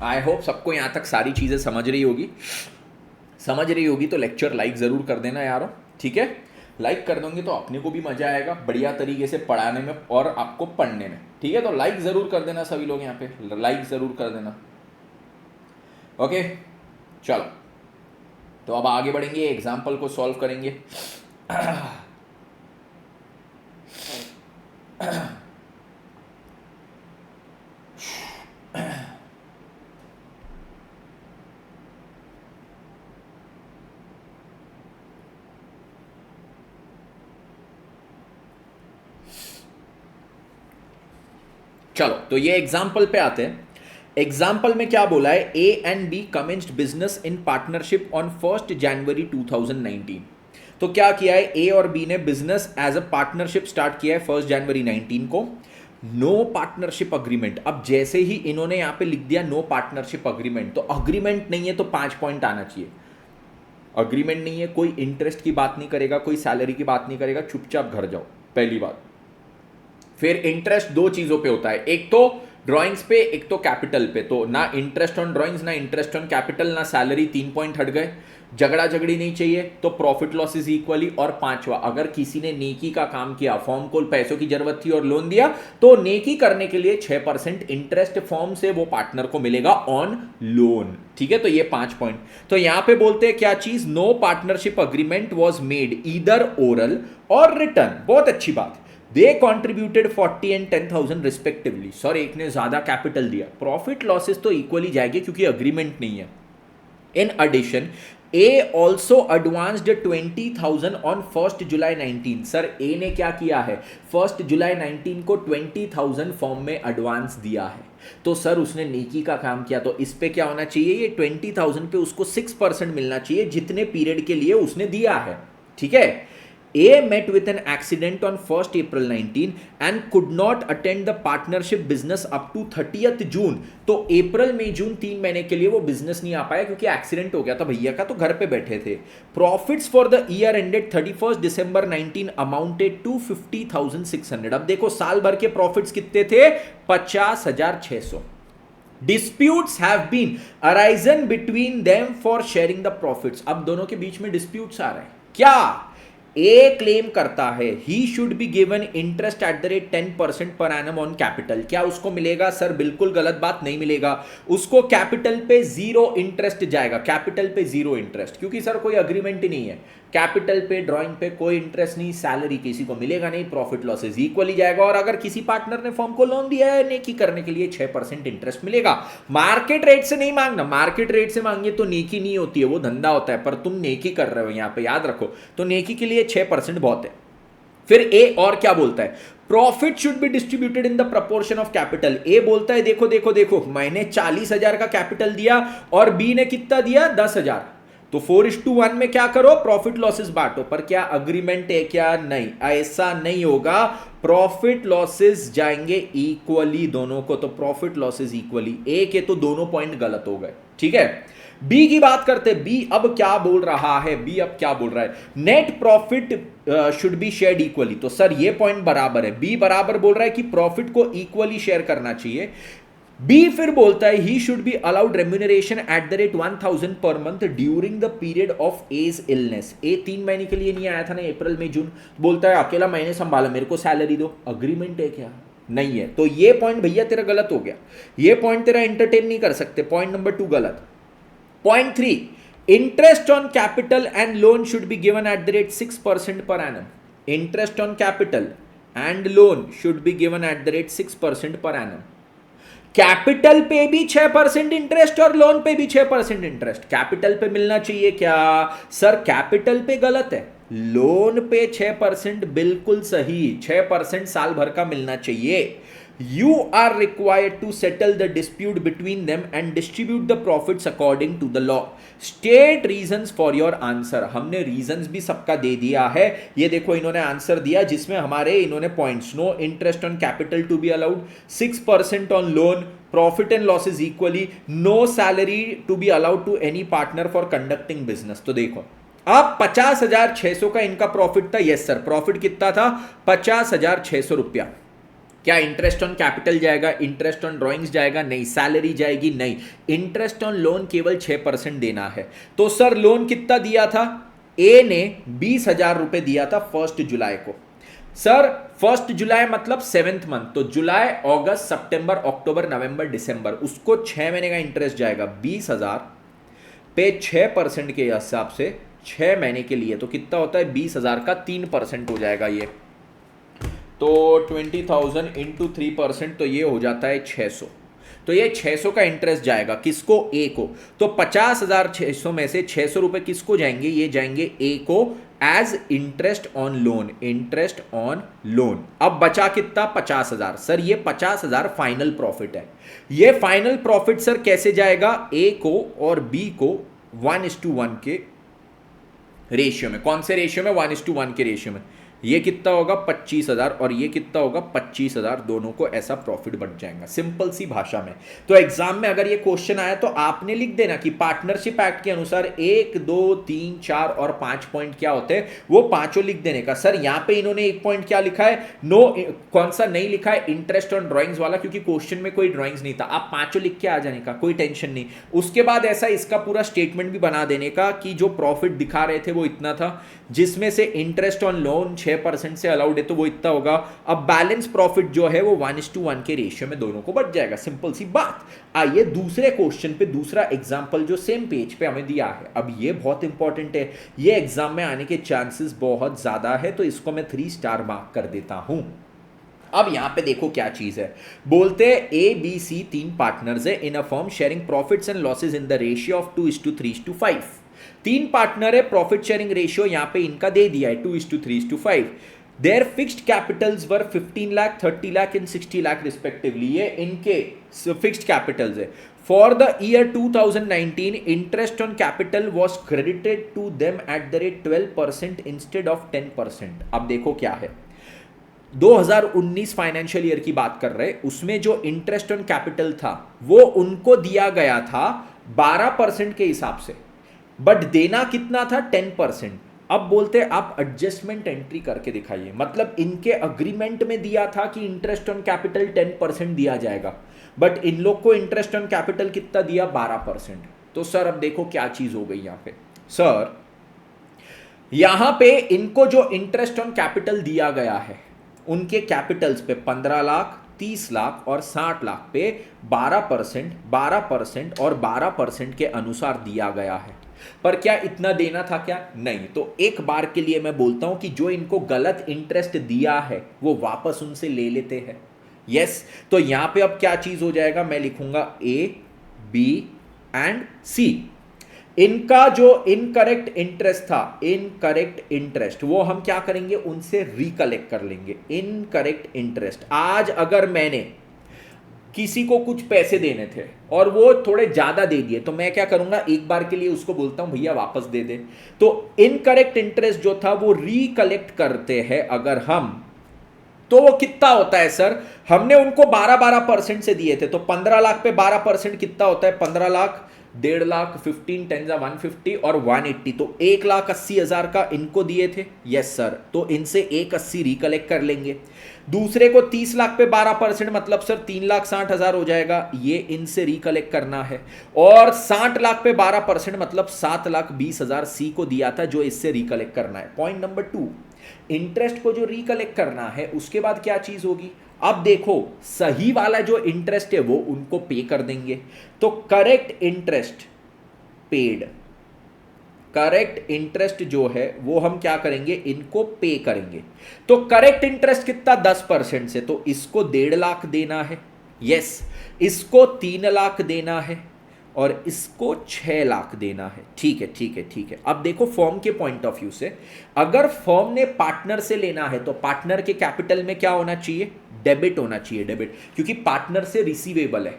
आई होप सबको यहां तक सारी चीजें समझ रही होगी तो लेक्चर लाइक जरूर कर देना यारो, ठीक है? लाइक कर दोगे तो अपने को भी मजा आएगा बढ़िया तरीके से पढ़ाने में और आपको पढ़ने में, ठीक है? तो लाइक जरूर कर देना सभी लोग, यहाँ पे लाइक जरूर कर देना। ओके चलो, तो अब आगे बढ़ेंगे, एग्जाम्पल को सॉल्व करेंगे। चलो तो ये एग्जाम्पल पे आते हैं। एग्जाम्पल में क्या बोला है, A and B commenced business in partnership on 1 January 2019। तो क्या किया है, ए और बी ने business as a partnership start किया है 1 जनवरी 19 को। नो पार्टनरशिप अग्रीमेंट, अब जैसे ही इन्होंने यहां पे लिख दिया नो पार्टनरशिप अग्रीमेंट, तो अग्रीमेंट नहीं है तो 5 पॉइंट आना चाहिए। अग्रीमेंट नहीं है, कोई इंटरेस्ट की बात नहीं करेगा, कोई सैलरी की बात नहीं करेगा, चुपचाप घर जाओ, पहली बात। फिर इंटरेस्ट दो चीजों पे होता है, एक तो ड्राइंग्स पे, एक तो कैपिटल पे। तो ना इंटरेस्ट ऑन ड्राइंग्स, ना इंटरेस्ट ऑन कैपिटल, ना सैलरी, 3 पॉइंट हट गए। झगड़ा झगड़ी नहीं चाहिए, तो प्रॉफिट लॉस इज इक्वली। और पांचवा, अगर किसी ने नेकी का काम किया, फॉर्म को पैसों की जरूरत थी और लोन दिया, तो नेकी करने के लिए 6% इंटरेस्ट फॉर्म से वो पार्टनर को मिलेगा ऑन लोन, ठीक है? तो ये 5 पॉइंट। तो यहां पे बोलते हैं क्या चीज, no partnership agreement was made either oral or written. बहुत अच्छी बात, they contributed 40 and 10,000 respectively. Sir एक ने ज्यादा कैपिटल दिया, प्रॉफिट लॉसेस तो इक्वली जाएंगे क्योंकि अग्रीमेंट नहीं है। In addition A also advanced 20,000 on 1 July 19। Sir A ने क्या किया है, 1 जुलाई 19 को 20,000 फॉर्म में एडवांस दिया है। तो सर उसने नेकी का काम किया, तो इस पे क्या होना चाहिए, ये 20,000 पे उसको 6% मिलना चाहिए जितने पीरियड के लिए उसने दिया है, ठीक है? A met with an accident on 1st April 19 and could not attend the partnership business up to 30th June। तो अप्रैल मई जून 3 महीने के लिए वो बिजनेस नहीं आ पाया क्योंकि एक्सीडेंट हो गया था भैया का, तो घर पे बैठे थे। Profits for the year ended 31 December 19 amounted to 50,600। अब देखो साल भर के प्रॉफिट्स कितने थे, 50,600। Disputes have been arisen between them for sharing the profits। अब दोनों के बीच में डिस्प्यूट्स आ रहे हैं, क्या ए क्लेम करता है he should be given interest eight the rate 10% per annum on capital, क्या उसको मिलेगा? सर बिल्कुल गलत बात, नहीं मिलेगा। उसको कैपिटल पे जीरो इंटरेस्ट जाएगा, कैपिटल पे जीरो इंटरेस्ट, क्योंकि सर कोई अग्रीमेंट ही नहीं है। कैपिटल पे, ड्राइंग पे कोई इंटरेस्ट नहीं, सैलरी किसी को मिलेगा नहीं, प्रॉफिट लॉसेज इक्वली जाएगा। और अगर किसी पार्टनर ने फर्म को लोन दिया है नेकी करने के लिए 6% इंटरेस्ट मिलेगा। मार्केट रेट से नहीं मांगना, मार्केट रेट से मांगे तो नेकी नहीं होती है, वो धंधा होता है। पर तुम नेकी कर रहे हो यहां पे, याद रखो। तो नेकी के लिए 6% बहुत है। फिर ए और क्या बोलता है? Profit should be distributed in the proportion of capital. A बोलता है देखो देखो देखो, मैंने 40,000 का कैपिटल दिया और बी ने कितना दिया? 10,000। तो 4:1 में क्या करो? प्रॉफिट लॉसेस बांटो। पर क्या अग्रीमेंट है क्या? नहीं, ऐसा नहीं होगा। प्रॉफिट लॉसेस जाएंगे इक्वली दोनों को, तो प्रॉफिट लॉसेस इक्वली। ए के तो दोनों पॉइंट गलत हो गए, ठीक है। बी की बात करते, बी अब क्या बोल रहा है? बी अब क्या बोल रहा है? Net profit should be shared equally. तो सर ये पॉइंट बराबर है, बी बराबर बोल रहा है कि प्रॉफिट को इक्वली शेयर करना चाहिए। बी फिर बोलता है he should be allowed remuneration at the rate 1,000 per month during the period of his illness. A 3 महीने के लिए नहीं आया था ना, अप्रैल मई जून, बोलता है अकेला महीने संभाला, मेरे को सैलरी दो। अग्रीमेंट है क्या? नहीं है। तो ये पॉइंट भैया तेरा गलत हो गया, ये पॉइंट तेरा एंटरटेन नहीं कर सकते। पॉइंट नंबर 2 गलत। Point 3, interest on capital and loan should be given at the rate 6% per annum. Interest on capital and loan should be given at the rate 6% per annum. Capital पे भी 6% interest और loan पे भी 6% interest. Capital पे मिलना चाहिए क्या? Sir capital पे गलत है, लोन पे 6% बिल्कुल सही, 6% साल भर का मिलना चाहिए। You are required to settle the dispute between them and distribute the profits according to the law. State reasons for your answer. हमने reasons भी सबका दे दिया है। ये देखो इन्होंने आंसर दिया जिसमें हमारे इन्होंने points, no interest on capital to be allowed, 6% on loan, profit and losses equally, no salary to be allowed to any partner for conducting business. तो देखो अब 50,600 का इनका प्रॉफिट था। यस सर, प्रॉफिट कितना था? 50,600 रुपया। क्या इंटरेस्ट ऑन कैपिटल जाएगा? इंटरेस्ट ऑन ड्राइंग्स जाएगा? नहीं। सैलरी जाएगी? नहीं। इंटरेस्ट ऑन लोन केवल 6% देना है। तो सर लोन कितना दिया था? ए ने 20,000 रुपए दिया था 1 जुलाई को। सर 1 जुलाई मतलब 7th मंथ, तो जुलाई, अगस्त, सितंबर, अक्टूबर, नवंबर, दिसंबर, उसको 6 महीने का इंटरेस्ट जाएगा 20,000 पे 6% के हिसाब से 6 महीने के लिए। तो कितना होता है? 20,000 का 3% हो जाएगा ये, तो 20,000 इंटू 3%, तो ये हो जाता है 600। तो ये 600 का इंटरेस्ट जाएगा किसको? ए को। तो 50,600 में से 600 रुपए किसको जाएंगे? ये जाएंगे ए को as interest on loan, interest on loan. अब बचा कितना? 50,000। सर ये 50,000 फाइनल प्रॉफिट है। ये फाइनल प्रॉफिट सर कैसे जाएगा? ए को और बी को 1:1 के रेशियो में। कौन से रेशियो में? 1:1 के रेशियो में। ये कितना होगा? 25,000 और ये कितना होगा? 25,000। दोनों को ऐसा प्रॉफिट बढ़ जाएगा, सिंपल सी भाषा में। तो एग्जाम में अगर ये क्वेश्चन आया तो आपने लिख देना कि पार्टनरशिप एक्ट के अनुसार 1, 2, 3, 4 और 5 पॉइंट क्या होते हैं, वो पांचों लिख देने का। सर यहां पे इन्होंने एक पॉइंट क्या लिखा है? नो, कौन सा नहीं लिखा है? इंटरेस्ट ऑन ड्राइंग्स वाला, क्योंकि क्वेश्चन में कोई ड्राइंग्स नहीं था। आप पांचों लिख के आ जाने का, कोई टेंशन नहीं। उसके बाद ऐसा इसका पूरा स्टेटमेंट भी बना देने का कि जो प्रॉफिट दिखा रहे थे वो इतना था, जिसमें से इंटरेस्ट ऑन लोन 6% से अलाउड है तो वो इतना होगा। अब बैलेंस प्रॉफिट जो है वो 1:1 के रेशियो में दोनों को बढ़ जाएगा, सिंपल सी बात। आइए दूसरे क्वेश्चन पे, दूसरा एग्जांपल जो सेम पेज पे हमें दिया है। अब ये बहुत इंपॉर्टेंट है, ये एग्जाम में आने के चांसेस बहुत ज्यादा है, तो इसको मैं 3 स्टार मार्क कर देता हूं। अब यहां पे देखो क्या चीज है। बोलते हैं ए बी सी 3 पार्टनर्स है in a firm sharing profits and losses in the ratio of 2:3:5। 3 partner है, प्रॉफिट शेयरिंग रेशियो यहां पे इनका दे दिया है 2:3:5। Their fixed capitals were 15 lakh, 30 lakh and 60 lakh respectively. ये इनके फिक्स्ड कैपिटल्स है। For the year 2019 interest on capital was credited to them at the rate 12% instead of 10%। अब देखो क्या है, 2019 फाइनेंशियल ईयर की बात कर रहे, उसमें जो इंटरेस्ट ऑन कैपिटल था वो उनको दिया गया था 12% के हिसाब से, बट देना कितना था? 10%। अब बोलते आप एडजस्टमेंट एंट्री करके दिखाइए, मतलब इनके अग्रीमेंट में दिया था कि इंटरेस्ट ऑन कैपिटल 10% दिया जाएगा, बट इन लोग को इंटरेस्ट ऑन कैपिटल कितना दिया? 12%। तो सर अब देखो क्या चीज हो गई यहां पे। सर यहां पे इनको जो इंटरेस्ट ऑन कैपिटल दिया गया है उनके कैपिटल्स पे 15 लाख, 30 लाख और 60 लाख पे 12%, 12% और 12% के अनुसार दिया गया है। पर क्या इतना देना था क्या? नहीं। तो एक बार के लिए मैं बोलता हूं कि जो इनको गलत इंटरेस्ट दिया है वो वापस उनसे ले लेते हैं। यस, तो यहां पे अब क्या चीज हो जाएगा, मैं लिखूंगा ए, बी एंड सी। इनका जो इनकरेक्ट इंटरेस्ट था, इनकरेक्ट इंटरेस्ट, वो हम क्या करेंगे, उनसे रिकलेक्ट कर लेंगे। इनकरेक्ट इंटरेस्ट, आज अगर मैंने किसी को कुछ पैसे देने थे और वो थोड़े ज्यादा दे दिए तो मैं क्या करूंगा, एक बार के लिए उसको बोलता हूं भैया वापस दे दे। तो इनकरेक्ट इंटरेस्ट जो था वो रिकलेक्ट करते हैं अगर हम, तो वो कितना होता है सर, हमने उनको 12% से दिए थे तो 15 लाख पे 12% कितना होता है, 15 लाख, 1.5 लाख, 15 10 150 और 180, तो 1,80,000 का इनको दिए थे। यस सर, तो इनसे 180 रिकलेक्ट कर लेंगे। दूसरे को 30 लाख पे 12% मतलब सर 3,60,000 हो जाएगा, ये इनसे रिकलेक्ट करना है। और 60 लाख पे 12% मतलब 7,20,000 सी को दिया था जो इससे रिकलेक्ट करना है। पॉइंट नंबर 2, इंटरेस्ट को जो रिकलेक्ट करना है उसके बाद क्या चीज होगी, अब देखो सही वाला जो इंटरेस्ट है वो उनको पे कर देंगे। तो correct interest paid, correct interest जो है वो हम क्या करेंगे, इनको पे करेंगे। तो करेक्ट इंटरेस्ट कितना, 10% से, तो इसको 1.5 लाख देना है। यस, इसको 3 लाख देना है और इसको 6 लाख देना है। ठीक है ठीक है ठीक है। अब देखो फर्म के पॉइंट ऑफ व्यू से, अगर फर्म ने पार्टनर से लेना है तो पार्टनर के कैपिटल में क्या होना चाहिए, डेबिट होना चाहिए, डेबिट, क्योंकि पार्टनर से रिसीवेबल है।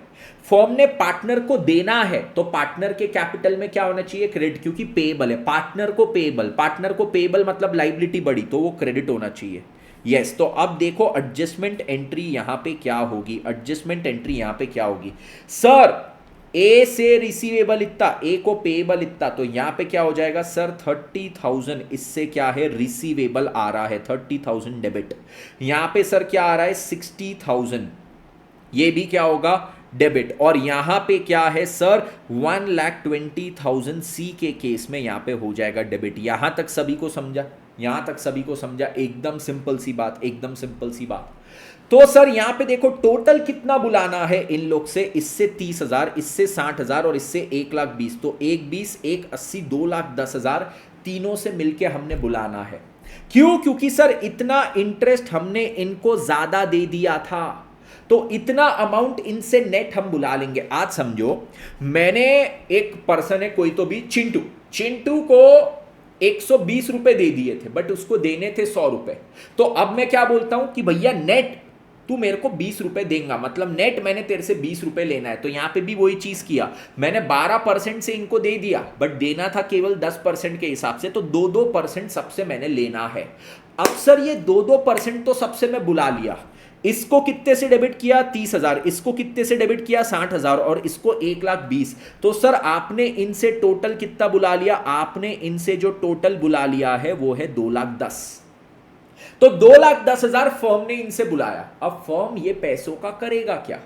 फर्म ने पार्टनर को देना है तो पार्टनर के कैपिटल में क्या होना चाहिए, क्रेडिट, क्योंकि पेएबल है। पार्टनर को पेएबल, पार्टनर को पेएबल मतलब लायबिलिटी बढ़ी तो वो क्रेडिट होना चाहिए। यस, तो अब देखो एडजस्टमेंट एंट्री यहां पे क्या होगी, एडजस्टमेंट एंट्री यहां पे क्या होगी, सर ए से रिसीवेबल इतना, ए को पेएबल इतना, तो यहां पे क्या हो जाएगा सर 30,000, इससे क्या है रिसीवेबल आ रहा है 30,000 डेबिट। यहां पे सर क्या आ रहा है 60,000, ये भी क्या होगा डेबिट। और यहां पे क्या है सर 1,20,000 सी के केस में यहां पे हो जाएगा डेबिट। यहां तक सभी को समझा, यहां तक सभी को समझा, एकदम सिंपल सी बात, एकदम सिंपल सी बात। तो सर यहां पे देखो टोटल कितना बुलाना है इन लोग से, इससे 30,000, इससे 60,000 और इससे 1,20,000, तो 1,20,000, 1,80,000, 2,10,000 तीनों से मिलके हमने बुलाना है। क्यों? क्योंकि सर इतना इंटरेस्ट हमने इनको ज्यादा दे दिया था, तो इतना अमाउंट इनसे नेट हम बुला लेंगे। आज समझो मैंने, एक पर्सन है कोई तो भी, चिंटू, चिंटू को 120 रुपए दे दिए थे बट उसको देने थे 100 रुपए। तो अब मैं क्या बोलता हूं कि भैया नेट तू मेरे को 20 रुपए देगा, मतलब नेट मैंने तेरे से 20 रुपए लेना है। तो यहां पे भी वही चीज किया, मैंने 12% से इनको दे दिया बट देना था केवल 10% के हिसाब से, तो 2% सबसे मैंने लेना है। अब सर ये 2% तो सबसे मैं बुला लिया, इसको कितने से डेबिट किया 30,000, इसको कितने से डेबिट किया 60,000 और इसको 1,20,000। तो सर आपने इनसे टोटल कितना बुला लिया, आपने इनसे जो टोटल बुला लिया है वो है 2,10,000। तो 2,10,000 फर्म ने इनसे बुलाया। अब फर्म ये पैसों का करेगा क्या,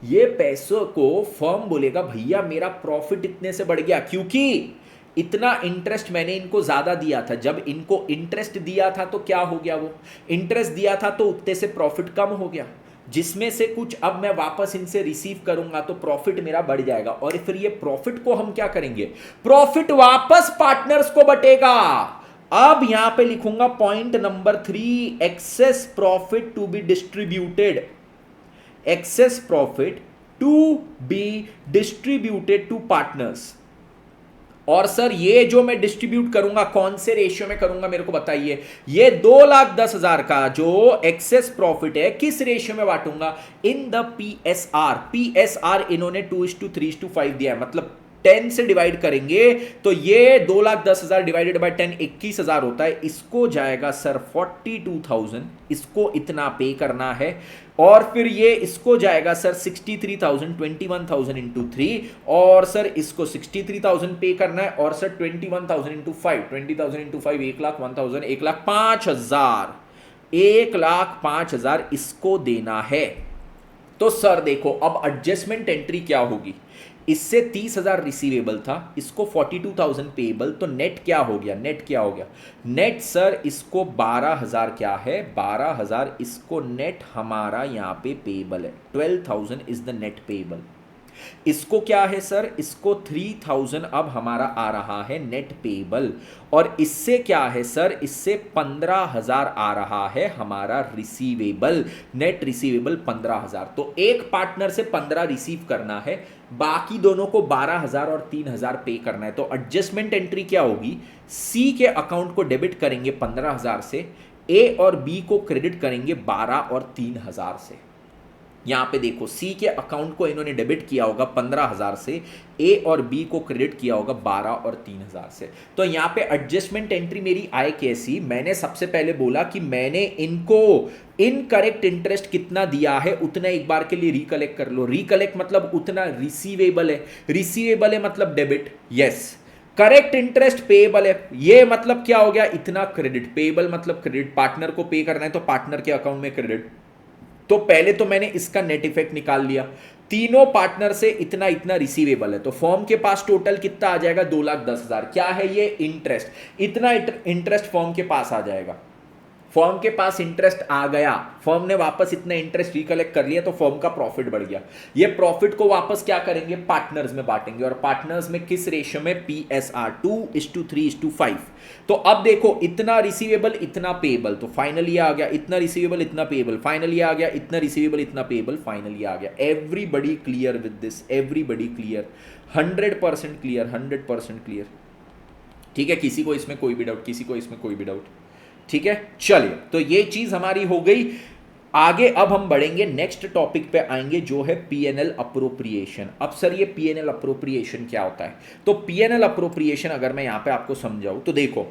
ये पैसों को फर्म बोलेगा भैया मेरा प्रॉफिट इतने से बढ़ गया, क्योंकि इतना इंटरेस्ट मैंने इनको ज्यादा दिया था। जब इनको इंटरेस्ट दिया था तो क्या हो गया, वो इंटरेस्ट दिया था तो उतने से प्रॉफिट कम हो गया, जिसमें से कुछ अब मैं वापस इनसे रिसीव करूंगा तो प्रॉफिट मेरा बढ़ जाएगा। और फिर ये प्रॉफिट को हम क्या करेंगे, प्रॉफिट वापस पार्टनर्स को बटेगा। अब यहां पे लिखूंगा point number 3, excess profit to be distributed, excess profit to be distributed to partners. और सर ये जो मैं डिस्ट्रीब्यूट करूंगा कौन से रेशियो में करूंगा मेरे को बताइए, ये 2,10,000 का जो एक्सेस प्रॉफिट है किस रेशियो में बांटूंगा, इन द पीएसआर। पीएसआर इन्होंने 2:3:5 दिया है, मतलब 10 से डिवाइड करेंगे तो ये 2,10,000 डिवाइडेड बाय 10 21,000 होता है। इसको जाएगा सर 42,000, इसको इतना पे करना है। और फिर ये इसको जाएगा सर 63,000, 21,000 इंटू 3, और सर इसको 63,000 पे करना है। और सर 21,000 इंटू 5, 20,000 इंटू 5 1,01,000, 1,05,000, 1,05,000 इसको देना है। तो सर देखो अब एडजस्टमेंट एंट्री क्या होगी, इससे 30,000 रिसीवेबल था, इसको 42,000 पेएबल, तो नेट क्या हो गया, नेट क्या हो गया, नेट सर इसको 12,000 क्या है, 12,000 इसको नेट हमारा यहाँ पे पेएबल है, 12,000 इज द नेट पेएबल। इसको क्या है सर, इसको 3,000 अब हमारा आ रहा है नेट पेएबल, और इससे क्या है सर, इससे 15,000 आ रहा है हमारा रिसीवेबल, नेट रिसीवेबल 15,000। तो एक पार्टनर से 15 रिसीव करना है, बाकी दोनों को 12,000 और 3,000 पे करना है। तो एडजस्टमेंट एंट्री क्या होगी, सी के अकाउंट को डेबिट करेंगे 15,000 से, ए और बी को क्रेडिट करेंगे 12 और 3,000 से। यहां पे देखो सी के अकाउंट को इन्होंने डेबिट किया होगा 15,000 से, ए और बी को क्रेडिट किया होगा 12 और 3,000 से। तो यहां पे एडजस्टमेंट एंट्री मेरी आए कैसी, मैंने सबसे पहले बोला कि मैंने इनको इनकरेक्ट इंटरेस्ट कितना दिया है उतना एक बार के लिए रिकलेक्ट कर लो। रिकलेक्ट मतलब उतना रिसीवेबल है, रिसीवेबल है मतलब debit, yes. Correct interest payable है, ये मतलब क्या हो गया, इतना क्रेडिट। पेएबल मतलब क्रेडिट, पार्टनर को पे करना है तो पार्टनर के अकाउंट में क्रेडिट। तो पहले तो मैंने इसका नेट इफेक्ट निकाल लिया, तीनों पार्टनर से इतना इतना रिसीवेबल है, तो फॉर्म के पास टोटल कितना आ जाएगा, 2,10,000। क्या है ये, इंटरेस्ट, इतना इंटरेस्ट फॉर्म के पास आ जाएगा। फॉर्म के पास इंटरेस्ट आ गया, फॉर्म ने वापस इतना इंटरेस्ट रिकलेक्ट कर लिया, तो फॉर्म का प्रॉफिट बढ़ गया। ये प्रॉफिट को वापस क्या करेंगे, पार्टनर्स में बांटेंगे, और पार्टनर्स में किस रेशियो में, PSR 2:3:5। तो अब देखो इतना रिसीवेबल इतना पेएबल, तो फाइनली आ गया इतना रिसीवेबल इतना पेएबल, फाइनली आ गया इतना रिसीवेबल इतना पेएबल, फाइनली आ गया। Everybody clear with this, everybody clear, 100% clear, 100% clear. ठीक है, किसी को इसमें कोई भी डाउट, किसी को इसमें कोई भी डाउट, ठीक है। चलिए, तो ये चीज हमारी हो गई। आगे अब हम बढ़ेंगे, नेक्स्ट टॉपिक पे आएंगे जो है पीएनएल अप्रोप्रिएशन। अब सर ये पीएनएल अप्रोप्रिएशन क्या होता है, तो पीएनएल अप्रोप्रिएशन अगर मैं यहां पे आपको समझाऊं तो देखो,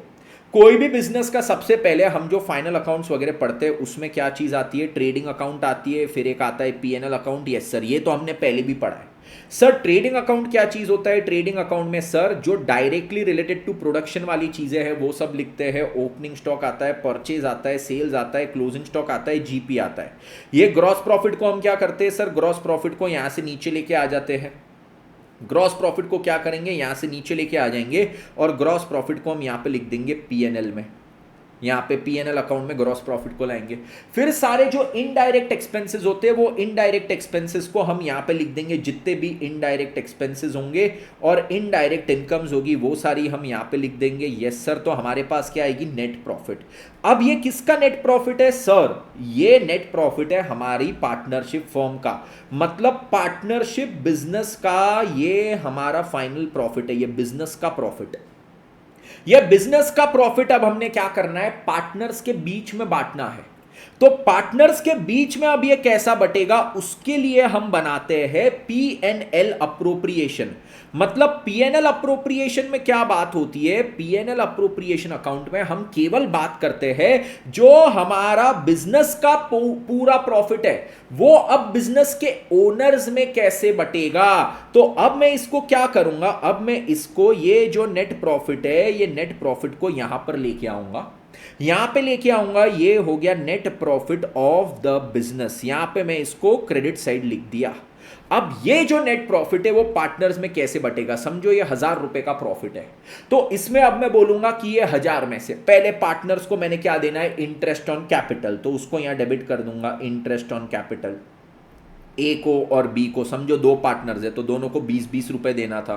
कोई भी बिजनेस का सबसे पहले हम जो फाइनल अकाउंट्स वगैरह पढ़ते हैं उसमें क्या चीज आती है, ट्रेडिंग अकाउंट आती है, फिर एक आता है पीएनएल अकाउंट। यस सर, ये तो हमने पहले भी पढ़ा है। सर ट्रेडिंग अकाउंट क्या चीज होता है, ट्रेडिंग अकाउंट में सर जो डायरेक्टली रिलेटेड टू प्रोडक्शन वाली चीजें हैं वो सब लिखते हैं। ओपनिंग स्टॉक आता है, परचेज आता है, सेल्स आता है, क्लोजिंग स्टॉक आता है, जीपी आता है। ये ग्रॉस प्रॉफिट को हम क्या करते हैं सर, ग्रॉस प्रॉफिट को यहां से नीचे लेके आ जाते हैं। ग्रॉस प्रॉफिट को क्या करेंगे, यहां से नीचे लेके आ जाएंगे, और ग्रॉस प्रॉफिट को हम यहां पे लिख देंगे पीएनएल में। यहाँ पे पीएनएल अकाउंट में ग्रॉस प्रॉफिट को लाएंगे। फिर सारे जो इनडायरेक्ट एक्सपेंसेस होते हैं वो इनडायरेक्ट एक्सपेंसेस को हम यहाँ पे लिख देंगे, जितने भी इनडायरेक्ट एक्सपेंसेस होंगे और इनडायरेक्ट इनकम्स होगी वो सारी हम यहाँ पे लिख देंगे। यस सर, तो हमारे पास क्या आएगी, नेट प्रॉफिट। अब ये किसका नेट प्रॉफिट है सर, ये नेट प्रॉफिट है हमारी पार्टनरशिप फर्म का, मतलब पार्टनरशिप बिजनेस का ये हमारा फाइनल प्रॉफिट है, ये बिजनेस का प्रॉफिट है। यह बिजनेस का प्रॉफिट अब हमने क्या करना है, पार्टनर्स के बीच में बांटना है। तो पार्टनर्स के बीच में अब यह कैसा बटेगा, उसके लिए हम बनाते हैं पीएनएल अप्रोप्रिएशन। मतलब पीएनएल अप्रोप्रिएशन में क्या बात होती है, पीएनएल अप्रोप्रिएशन अकाउंट में हम केवल बात करते हैं जो हमारा बिजनेस का पूरा प्रॉफिट है वो अब बिजनेस के ओनर्स में कैसे बटेगा। तो अब मैं इसको क्या करूंगा, अब मैं इसको ये जो नेट प्रॉफिट है ये नेट प्रॉफिट को यहां पर लेके आऊंगा, यहां पे लेके आऊंगा। ये हो गया net profit of the business, यहां पे मैं इसको क्रेडिट साइड लिख दिया। अब ये जो नेट प्रॉफिट है वो पार्टनर्स में कैसे बटेगा, समझो ये 1,000 रुपए का प्रॉफिट है, तो इसमें अब मैं बोलूंगा कि ये 1,000 में से पहले पार्टनर्स को मैंने क्या देना है, इंटरेस्ट ऑन कैपिटल, तो उसको यहां डेबिट कर दूंगा, इंटरेस्ट ऑन कैपिटल। ए को और बी को, समझो दो पार्टनर्स है तो दोनों को 20-20 रुपए देना था,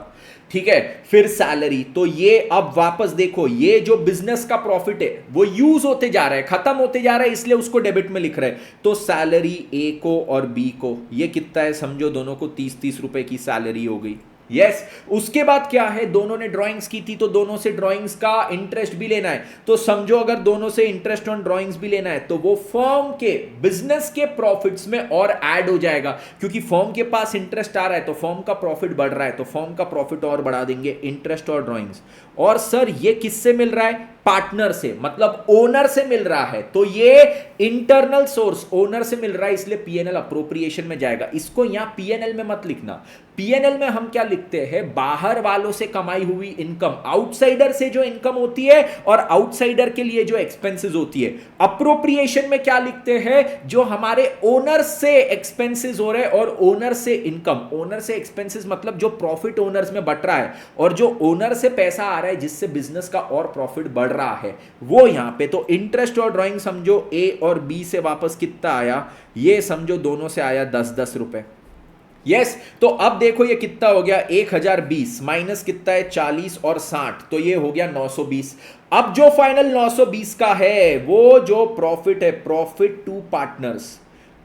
ठीक है। फिर सैलरी, तो ये अब वापस देखो ये जो बिजनेस का प्रॉफिट है वो यूज होते जा रहा है, खत्म होते जा रहा है, इसलिए उसको डेबिट में लिख रहे हैं। तो सैलरी ए को और बी को, ये कितना है, समझो दोनों को 30-30 रुपए की सैलरी हो गई। यस उसके बाद क्या है, दोनों ने ड्राइंग्स की थी तो दोनों से ड्राइंग्स का इंटरेस्ट भी लेना है, तो समझो अगर दोनों से इंटरेस्ट ऑन ड्राइंग्स भी लेना है तो वो फर्म के बिजनेस के प्रॉफिट्स में और ऐड हो जाएगा, क्योंकि फर्म के पास इंटरेस्ट आ रहा है तो फर्म का प्रॉफिट बढ़ रहा है, तो फर्म का प्रॉफिट और बढ़ा देंगे, इंटरेस्ट और ड्राइंग्स। और सर ये किससे मिल रहा है, पार्टनर से, मतलब ओनर से मिल रहा है, तो ये इंटरनल सोर्स ओनर से मिल रहा है, इसलिए पीएनएल अप्रोप्रिएशन में जाएगा। इसको यहां पीएनएल में मत लिखना। पीएनएल में हम क्या लिखते हैं, बाहर वालों से कमाई हुई इनकम, आउटसाइडर से जो इनकम होती है और आउटसाइडर के लिए जो एक्सपेंसेस होती है। अप्रोप्रिएशन में क्या लिखते हैं, जो हमारे ओनर से एक्सपेंसेस हो रहे हैं और ओनर से इनकम। ओनर से एक्सपेंसेस मतलब जो प्रॉफिट ओनर्स में बट रहा है और जो ओनर से पैसा आ रहा है जिससे बिजनेस का और प्रॉफिट बढ़ रहा है, वो यहां पे। तो इंटरेस्ट और ड्राइंग समझो ए और बी से वापस कितना आया, ये समझो दोनों से आया 10-10 रुपए। यस, तो अब देखो ये कितना हो गया, 1020 माइनस कितना है 40 और 60, तो ये हो गया 920। अब जो फाइनल 920 का है वो जो प्रॉफिट है, profit to partners,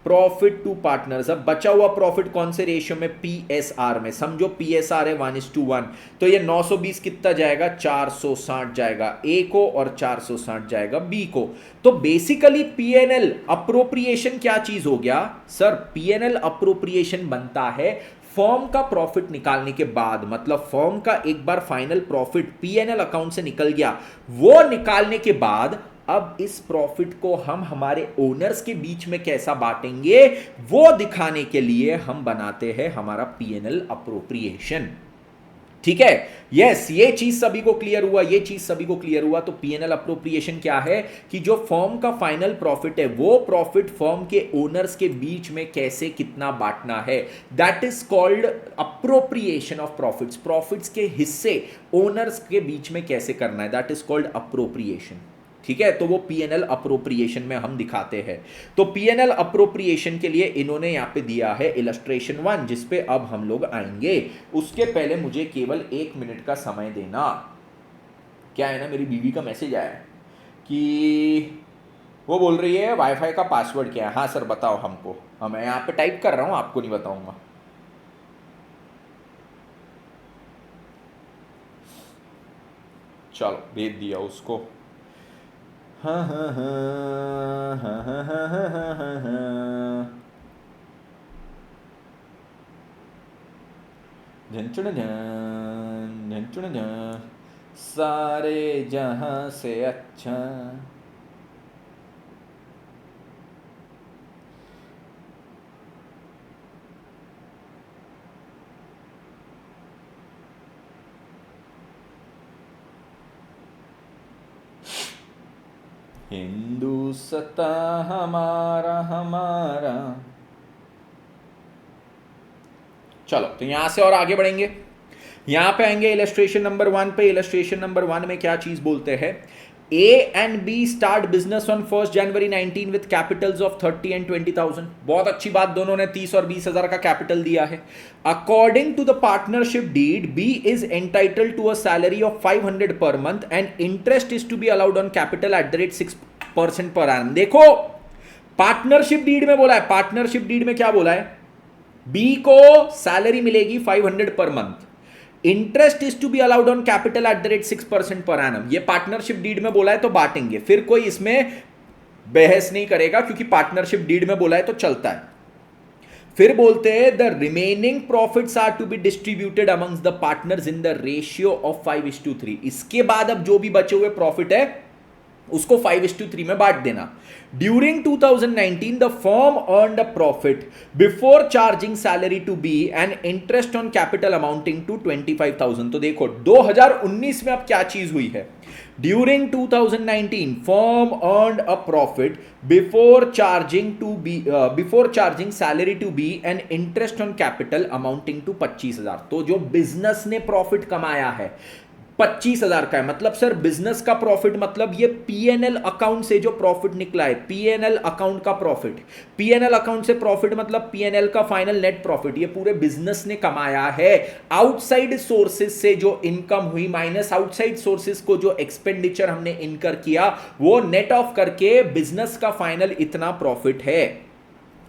profit to partners. अब बचा हुआ प्रॉफिट कौन से रेशियो में, पीएसआर में। समझो पीएसआर है 1:1, तो ये 920 कितना जाएगा, 460 जाएगा ए को और 460 जाएगा बी को। तो बेसिकली पीएनएल अप्रोप्रिएशन क्या चीज हो गया सर, पीएनएल अप्रोप्रिएशन बनता है फर्म का प्रॉफिट निकालने के बाद, मतलब फर्म का एक बार फाइनल प्रॉफिट पीएनएल अकाउंट से निकल गया, वो निकालने के बाद अब इस प्रॉफिट को हम हमारे ओनर्स के बीच में कैसा बांटेंगे, वो दिखाने के लिए हम बनाते हैं हमारा पीएनएल अप्रोप्रिएशन। ठीक है, यस, ये चीज सभी को क्लियर हुआ, ये चीज सभी को क्लियर हुआ। तो पीएनएल अप्रोप्रिएशन क्या है कि जो फर्म का फाइनल प्रॉफिट है वो प्रॉफिट फर्म के ओनर्स के बीच में कैसे कितना बांटना है, that is called appropriation of profits. Profits के हिस्से ओनर्स के बीच में कैसे करना है, दैट इज कॉल्ड अप्रोप्रिएशन। ठीक है, तो वो पीएनएल अप्रोप्रिएशन में हम दिखाते हैं। तो पीएनएल अप्रोप्रिएशन के लिए इन्होंने यहां पे दिया है इलस्ट्रेशन 1, जिस पे अब हम लोग आएंगे। उसके पहले मुझे केवल 1 मिनट का समय देना। क्या है ना, मेरी बीवी का मैसेज आया है कि वो बोल रही है वाईफाई का पासवर्ड क्या है। हाँ सर बताओ हमको। हाँ, मैं यहाँ पे टाइप कर रहा हूँ, आपको नहीं बताऊंगा। चलो भेज दिया उसको। हाँ हाँ हाँ हाँ हाँ हाँ हाँ हाँ हाँ। झंचुन झन झंचुन झन, सारे जहां से अच्छा। हिंदुस्ता हमारा हमारा। चलो तो यहां से और आगे बढ़ेंगे, यहां पे आएंगे इलस्ट्रेशन नंबर 1 पे। इलस्ट्रेशन नंबर 1 में क्या चीज बोलते हैं, A and B start business on 1st January 19 with capitals of 30 and 20,000। बहुत अच्छी बात, दोनों ने 30 और 20,000 का कैपिटल दिया है। According to the partnership deed, B is entitled to a salary of 500 per month and interest is to be allowed on capital at the rate 6% per annum। देखो पार्टनरशिप डीड में बोला है, पार्टनरशिप डीड में क्या बोला है, B को salary मिलेगी 500 per month, interest is to be allowed on capital at the rate 6% per annum. ये पार्टनरशिप डीड में बोला है तो बांटेंगे, फिर कोई इसमें बहस नहीं करेगा क्योंकि पार्टनरशिप डीड में बोला है तो चलता है। फिर बोलते हैं the remaining profits are to be distributed amongst the partners in the ratio of 5:3। इसके बाद अब जो भी बचे हुए प्रॉफिट है उसको 5:3 में बांट देना। During 2019 the firm earned a profit before charging salary to B and interest on capital amounting to 25,000। तो देखो 2019 में अब क्या चीज हुई है, during 2019 firm earned a profit before charging salary to B and interest on capital amounting to 25,000। तो जो बिजनेस ने प्रॉफिट कमाया है 25,000 का है, मतलब सर बिजनेस का प्रॉफिट मतलब ये पीएनएल अकाउंट से जो प्रॉफिट निकला है, पीएनएल अकाउंट का प्रॉफिट, पीएनएल अकाउंट से प्रॉफिट मतलब पीएनएल का फाइनल नेट प्रॉफिट, ये पूरे बिजनेस ने कमाया है। आउटसाइड सोर्सेज से जो इनकम हुई माइनस आउटसाइड सोर्सेज को जो एक्सपेंडिचर हमने इनकर किया वो नेट ऑफ करके बिजनेस का फाइनल इतना प्रॉफिट है।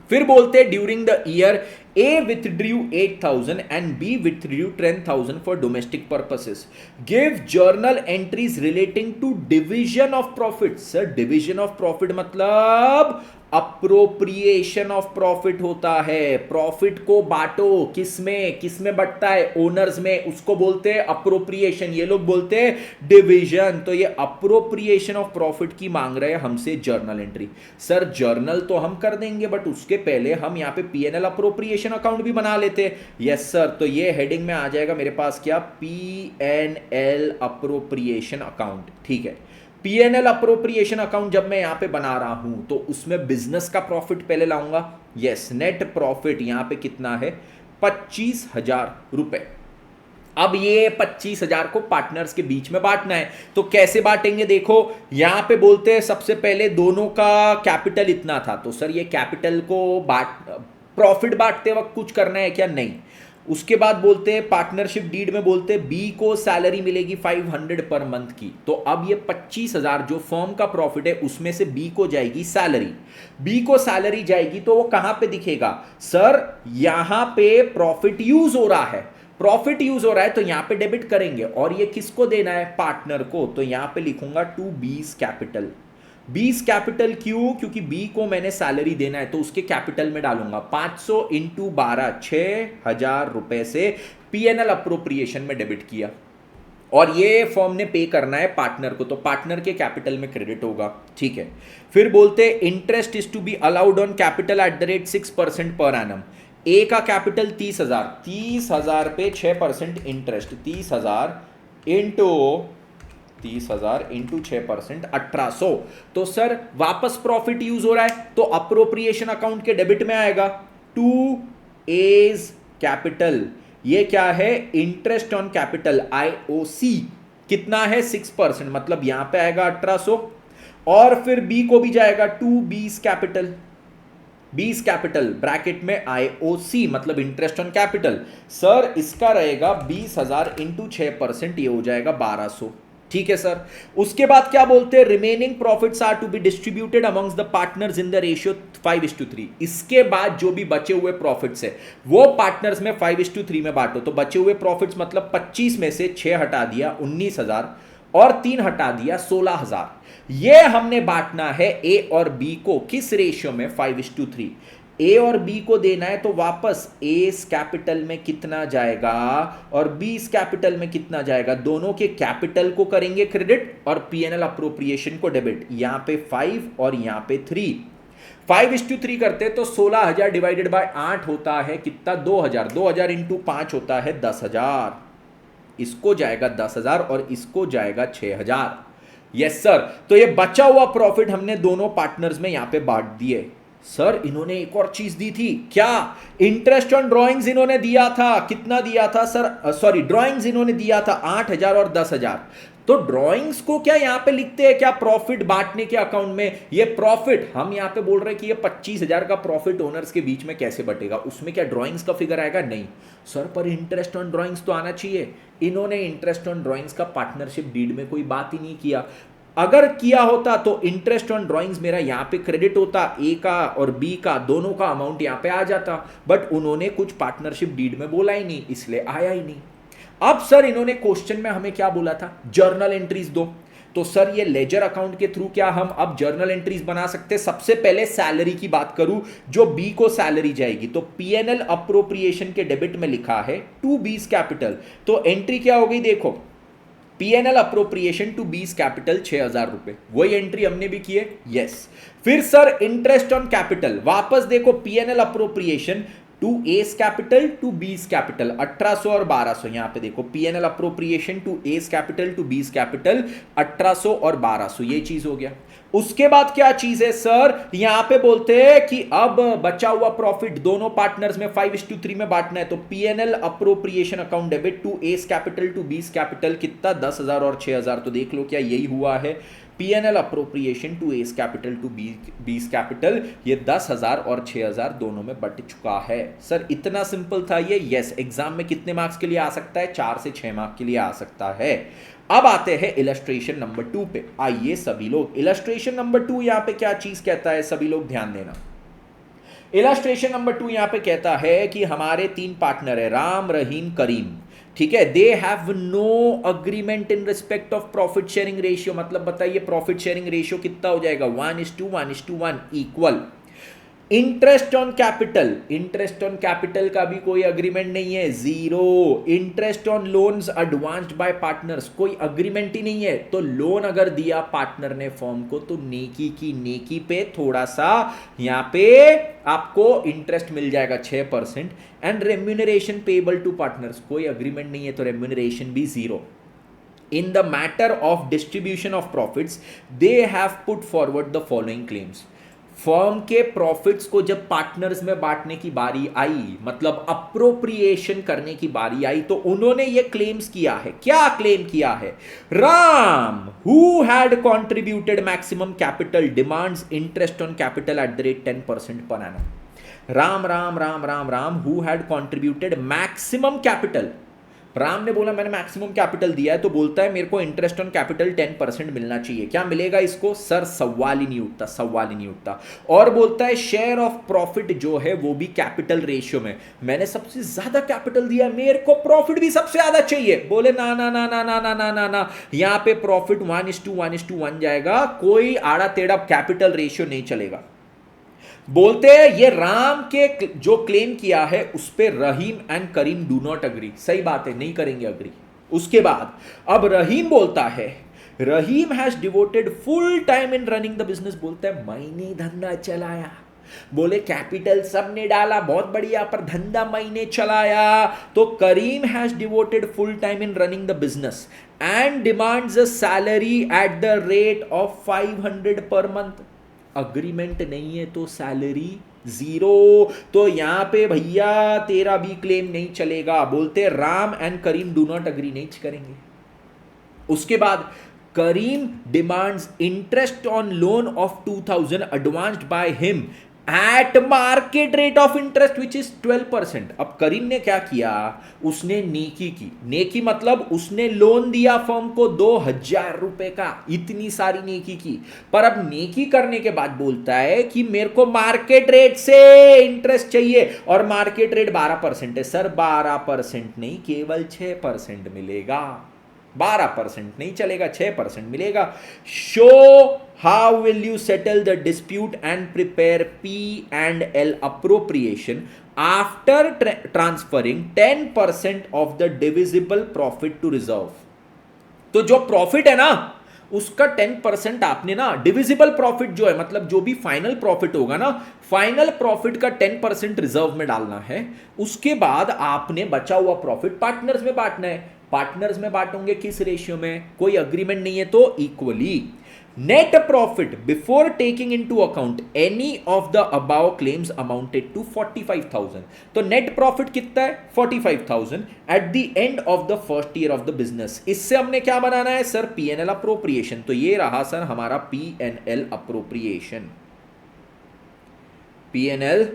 फिर बोलते during the year A withdrew 8,000 and B withdrew 10,000 for domestic purposes. Give journal entries relating to division of profits। Sir division of profit मतलब अप्रोप्रिएशन ऑफ प्रॉफिट होता है। Profit को बांटो, किसमें किसमें बंटता है, ओनर्स में, उसको बोलते हैं अप्रोप्रिएशन, ये लोग बोलते हैं डिवीजन। तो ये अप्रोप्रिएशन ऑफ प्रॉफिट की मांग रहे हैं हमसे जर्नल एंट्री। सर जर्नल तो हम कर देंगे, बट उसके पहले हम यहाँ पे पीएनएल अप्रोप्रिएशन अकाउंट भी बना लेते हैं। यस सर, तो ये हेडिंग में आ जाएगा मेरे पास क्या, पीएनएल अप्रोप्रिएशन अकाउंट। ठीक है, पीएनएल अप्रोप्रिएशन अकाउंट जब मैं यहां पे बना रहा हूं तो उसमें बिजनेस का प्रॉफिट पहले लाऊंगा। यस, नेट प्रॉफिट यहां पे कितना है, 25,000 रुपए। अब ये 25,000 को पार्टनर्स के बीच में बांटना है, तो कैसे बांटेंगे, देखो यहां पे बोलते हैं सबसे पहले दोनों का कैपिटल इतना था, तो सर ये कैपिटल को प्रॉफिट बांटते वक्त कुछ करना है क्या, नहीं। उसके बाद बोलते हैं पार्टनरशिप डीड में बोलते हैं बी को सैलरी मिलेगी 500 पर मंथ की। तो अब ये 25,000 जो फर्म का प्रॉफिट है उसमें से बी को जाएगी सैलरी। बी को सैलरी जाएगी तो वो कहां पे दिखेगा, सर यहां पे प्रॉफिट यूज हो रहा है, प्रॉफिट यूज हो रहा है तो यहां पे डेबिट करेंगे। और ये किसको देना है, पार्टनर को, तो यहां पे लिखूंगा टू बीस कैपिटल। बीस कैपिटल क्यों, क्योंकि बी को मैंने सैलरी देना है तो उसके कैपिटल में डालूंगा 500 इंटू 12, 6,000 रुपए से पीएनएल अप्रोप्रिएशन में डेबिट किया। और ये फर्म ने पे करना है पार्टनर को, तो पार्टनर के कैपिटल में क्रेडिट होगा। ठीक है, फिर बोलते interest is to be allowed on capital at the rate 6% per annum. ए का कैपिटल 30,000 पे 6% इंटरेस्ट, 30,000 इंटू 6%, 1800। तो सर वापस प्रॉफिट यूज हो रहा है तो अप्रोप्रिएशन अकाउंट के डेबिट में आएगा टू एज कैपिटल। ये क्या है, इंटरेस्ट ऑन कैपिटल आईओसी, कितना है 6%, मतलब यहां पे आएगा 1800। और फिर बी को भी जाएगा to B's capital, 20 capital bracket में आईओसी मतलब इंटरेस्ट ऑन कैपिटल। सर इसका रहेगा 20,000 इंटू 6%, ये हो जाएगा 1200। ठीक है सर, उसके बाद क्या बोलते हैं, remaining profits are to be distributed amongst the partners in the ratio 5:3। इसके बाद जो भी बचे हुए प्रॉफिट्स है वो पार्टनर्स में 5:3 में बांटो। तो बचे हुए प्रॉफिट्स मतलब 25 में से 6 हटा दिया 19,000 और 3 हटा दिया 16,000। ये हमने बांटना है ए और बी को किस रेशियो में, 5:3। ए और बी को देना है तो वापस ए कैपिटल में कितना जाएगा और बी कैपिटल में कितना जाएगा, दोनों के कैपिटल को करेंगे क्रेडिट और पीएनएल अप्रोप्रिएशन को डेबिट। यहां पे 5 और यहां पे 3, 5:3 करते तो 16,000 डिवाइडेड बाय 8 होता है कितना, 2,000, 2,000 इंटू 5 होता है 10,000। इसको जाएगा 10,000 और इसको जाएगा 6,000। यस सर, तो ये बचा हुआ प्रॉफिट हमने दोनों पार्टनर्स में यहां पे बांट दिए। सर इन्होंने एक और चीज दी थी, क्या, इंटरेस्ट ऑन ड्राइंग्स इन्होंने दिया था, कितना दिया था सर, सॉरी ड्राइंग्स इन्होंने दिया था 8,000 और 10,000। तो ड्राइंग्स को क्या यहां पे लिखते हैं क्या, प्रॉफिट बांटने के अकाउंट में। ये प्रॉफिट हम यहां पे बोल रहे हैं कि ये 25,000 का प्रॉफिट ओनर्स के बीच में कैसे बटेगा, उसमें क्या ड्राइंग्स का फिगर आएगा, नहीं सर, पर इंटरेस्ट ऑन ड्राइंग्स तो आना चाहिए। इन्होंने इंटरेस्ट ऑन ड्राइंग्स का पार्टनरशिप डीड में कोई बात ही नहीं किया। अगर किया होता तो इंटरेस्ट ऑन ड्राइंग्स मेरा यहां पे क्रेडिट होता, ए का और बी का दोनों का अमाउंट यहां पे आ जाता, बट उन्होंने कुछ पार्टनरशिप डीड में बोला ही नहीं, इसलिए आया ही नहीं। अब सर इन्होंने क्वेश्चन में हमें क्या बोला था, जर्नल एंट्रीज दो। तो सर ये लेजर अकाउंट के थ्रू क्या हम अब जर्नल एंट्रीज बना सकते हैं। सबसे पहले सैलरी की बात करूं, जो बी को सैलरी जाएगी तो पीएनएल अप्रोप्रिएशन के डेबिट में लिखा है टू बीस कैपिटल, तो एंट्री क्या हो गई, देखो PNL appropriation to B's capital 6,000 रुपए, वही एंट्री हमने भी की है। यस, फिर सर इंटरेस्ट ऑन कैपिटल, वापस देखो PNL appropriation to A's capital to B's capital 1800 और 1200। यहां पे देखो PNL appropriation to A's capital to B's capital 1800 और 1200, ये चीज हो गया। उसके बाद क्या चीज है सर, यहां पे बोलते हैं कि अब बचा हुआ प्रॉफिट दोनों पार्टनर्स में 5:3 में बांटना है, तो PNL appropriation account debit to A's capital to B's capital कितना, 10,000 और 6,000। तो देख लो क्या यही हुआ है, PNL appropriation to A's capital to B's capital, ये 10,000 और 6,000 दोनों में बट चुका है। सर इतना सिंपल था ये। यस, एग्जाम में कितने मार्क्स के लिए आ सकता है, 4 से 6 मार्क्स के लिए आ सकता है। अब आते हैं इलस्ट्रेशन नंबर 2 पे। आइए सभी लोग, इलस्ट्रेशन नंबर 2 यहां पे क्या चीज कहता है, सभी लोग ध्यान देना। इलस्ट्रेशन नंबर 2 यहां पे कहता है कि हमारे 3 पार्टनर है, राम, रहीम, करीम, ठीक है। They have no agreement in respect of profit sharing ratio, मतलब बताइए प्रॉफिट शेयरिंग रेशियो कितना हो जाएगा, 1:1:1 equal. Interest on capital, interest on capital का भी कोई अग्रीमेंट नहीं है, जीरो। Interest on loans advanced by partners, कोई अग्रीमेंट ही नहीं है। तो लोन अगर दिया पार्टनर ने फर्म को तो नेकी की नेकी पे थोड़ा सा यहां पे आपको इंटरेस्ट मिल जाएगा 6%। And remuneration payable to partners, कोई अग्रीमेंट नहीं है तो रेम्यूनरेशन भी जीरो। In the matter of distribution of profits, they have put forward the following claims. Firm के प्रॉफिट्स को जब पार्टनर्स में बांटने की बारी आई, मतलब अप्रोप्रिएशन करने की बारी आई, तो उन्होंने ये क्लेम्स किया है। क्या क्लेम किया है? Ram who had contributed maximum capital demands interest on capital at the rate 10% per annum. Ram Ram Ram Ram Ram who had contributed maximum capital, Ram ने बोला मैंने मैक्सिमम कैपिटल दिया है, तो बोलता है मेरे को इंटरेस्ट ऑन कैपिटल 10% मिलना चाहिए। क्या मिलेगा इसको? सर सवाल ही नहीं उठता, सवाल ही नहीं उठता। और बोलता है शेयर ऑफ प्रॉफिट जो है वो भी कैपिटल रेशियो में, मैंने सबसे ज्यादा कैपिटल दिया, मेरे को प्रॉफिट भी सबसे ज्यादा चाहिए। बोले ना ना ना ना ना ना ना ना ना, यहां पे प्रॉफिट 1:1:1 जाएगा, कोई आड़ा टेढ़ा कैपिटल रेशियो नहीं चलेगा। बोलते हैं ये राम के जो क्लेम किया है उस पे Rahim and Karim do not agree. सही बात है, नहीं करेंगे अग्री। उसके बाद अब रहीम बोलता है, Rahim has devoted full time in running the business, बोलता है मैंने धंधा चलाया। बोले कैपिटल सबने डाला, बहुत बढ़िया, पर धंधा मैंने चलाया। तो Karim has devoted full time in running the business and demands a salary at the rate of 500 per month. Agreement नहीं है तो सैलरी जीरो। तो यहां पे भैया तेरा भी क्लेम नहीं चलेगा। बोलते Ram and Karim do not agree, नहीं करेंगे। उसके बाद Karim demands interest on loan of 2000 advanced by him at market rate of interest which is 12%। अब करीम ने क्या किया? उसने नेकी की। नेकी मतलब उसने लोन दिया फर्म को 2000 रुपए का, इतनी सारी नेकी की। पर अब नेकी करने के बाद बोलता है कि मेरे को मार्केट रेट से इंटरेस्ट चाहिए, और मार्केट रेट 12% है। सर 12% नहीं, केवल 6% मिलेगा। 12% नहीं चलेगा, 6% मिलेगा। Show how will you settle the dispute and prepare P&L appropriation after transferring 10% of the divisible profit to reserve। तो जो प्रॉफिट है ना उसका 10% आपने ना, डिविजिबल प्रॉफिट जो है मतलब जो भी फाइनल प्रॉफिट होगा ना, फाइनल प्रॉफिट का 10% रिजर्व में डालना है। उसके बाद आपने बचा हुआ प्रॉफिट पार्टनर्स में बांटना है। पार्टनर्स में बांटोगे किस रेशियो में? कोई अग्रीमेंट नहीं है तो equally. Net profit before taking into account any of the above claims amounted to 45,000। तो नेट प्रॉफिट कितना है? 45,000 at the end of the first year of the business. इससे हमने क्या बनाना है सर? P&L appropriation. तो ये रहा सर हमारा P&L appropriation, P&L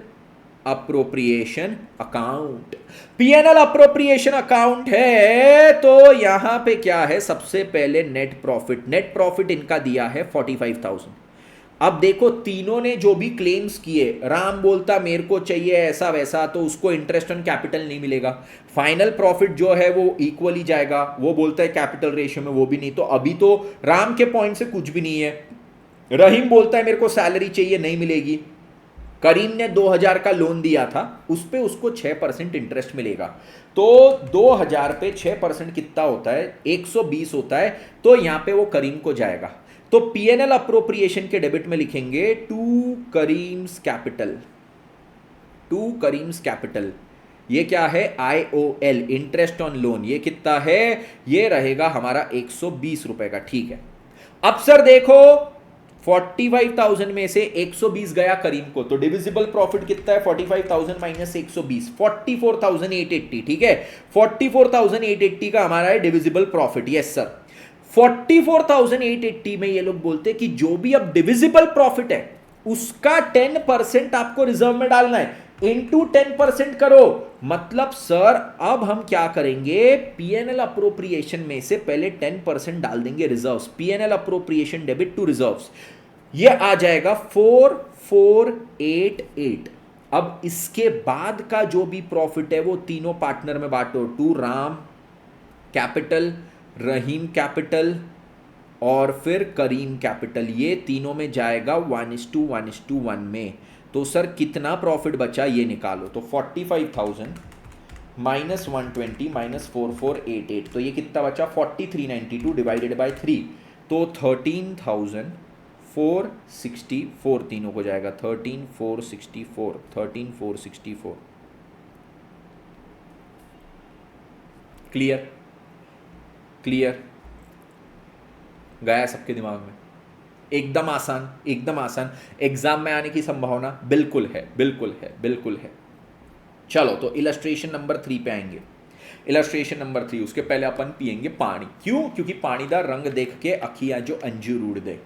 appropriation account. P&L appropriation account है तो यहां पे क्या है? सबसे पहले नेट प्रॉफिट। नेट प्रॉफिट इनका दिया है 45,000। अब देखो तीनों ने जो भी क्लेम्स किए, राम बोलता मेरे को चाहिए ऐसा वैसा, तो उसको इंटरेस्ट ऑन कैपिटल नहीं मिलेगा। फाइनल प्रॉफिट जो है वो इक्वली जाएगा, वो बोलता है कैपिटल रेशियो में, वो भी नहीं। तो अभी तो राम के पॉइंट से कुछ भी नहीं है। रहीम बोलता है मेरे को सैलरी चाहिए, नहीं मिलेगी। करीम ने 2000 का लोन दिया था, उस पे उसको 6% इंटरेस्ट मिलेगा। तो 2000 पे 6% कितना होता है? 120 होता है। तो यहां पे वो करीम को जाएगा। तो P&L अप्रोप्रिएशन के डेबिट में लिखेंगे to Karim's capital, to Karim's capital. ये क्या है? IOL, interest on loan. ये कितना है? ये रहेगा हमारा 120 रुपए का। ठीक है। अब सर देखो 45,000 में से 120 गया करीम को, तो डिविजिबल प्रॉफिट कितना है? 45,000 माइनस 120, 44,880। ठीक है, 44,880 का हमारा है डिविजिबल प्रॉफिट। यस सर, 44,880 में ये लोग बोलते हैं कि जो भी अब डिविजिबल प्रॉफिट है उसका 10% आपको रिजर्व में डालना है, इंटू 10% करो। मतलब सर अब हम क्या करेंगे? P&L अप्रोप्रिएशन में से पहले 10% डाल देंगे reserves. P&L appropriation debit to reserves, ये आ जाएगा 4488। अब इसके बाद का जो भी प्रॉफिट है वो तीनों पार्टनर में बांटो, to Ram capital, Rahim capital और फिर करीम कैपिटल। ये तीनों में जाएगा 1:1:1 में। तो सर कितना प्रॉफिट बचा ये निकालो। तो 45,000 माइनस 120 माइनस 4488, तो ये कितना बचा 4392 डिवाइडेड बाय 3, तो 13,464 तीनों को जाएगा 13,464। क्लियर क्लियर गया सबके दिमाग में? एकदम आसान, एकदम आसान। एग्जाम में आने की संभावना बिल्कुल है, बिल्कुल है, बिल्कुल है। चलो तो इलस्ट्रेशन नंबर 3 पे आएंगे। इलस्ट्रेशन नंबर 3, उसके पहले अपन पिएंगे पानी। क्यों? क्योंकि पानी दा रंग देख के अखियां जो अंजूर उड़ दे।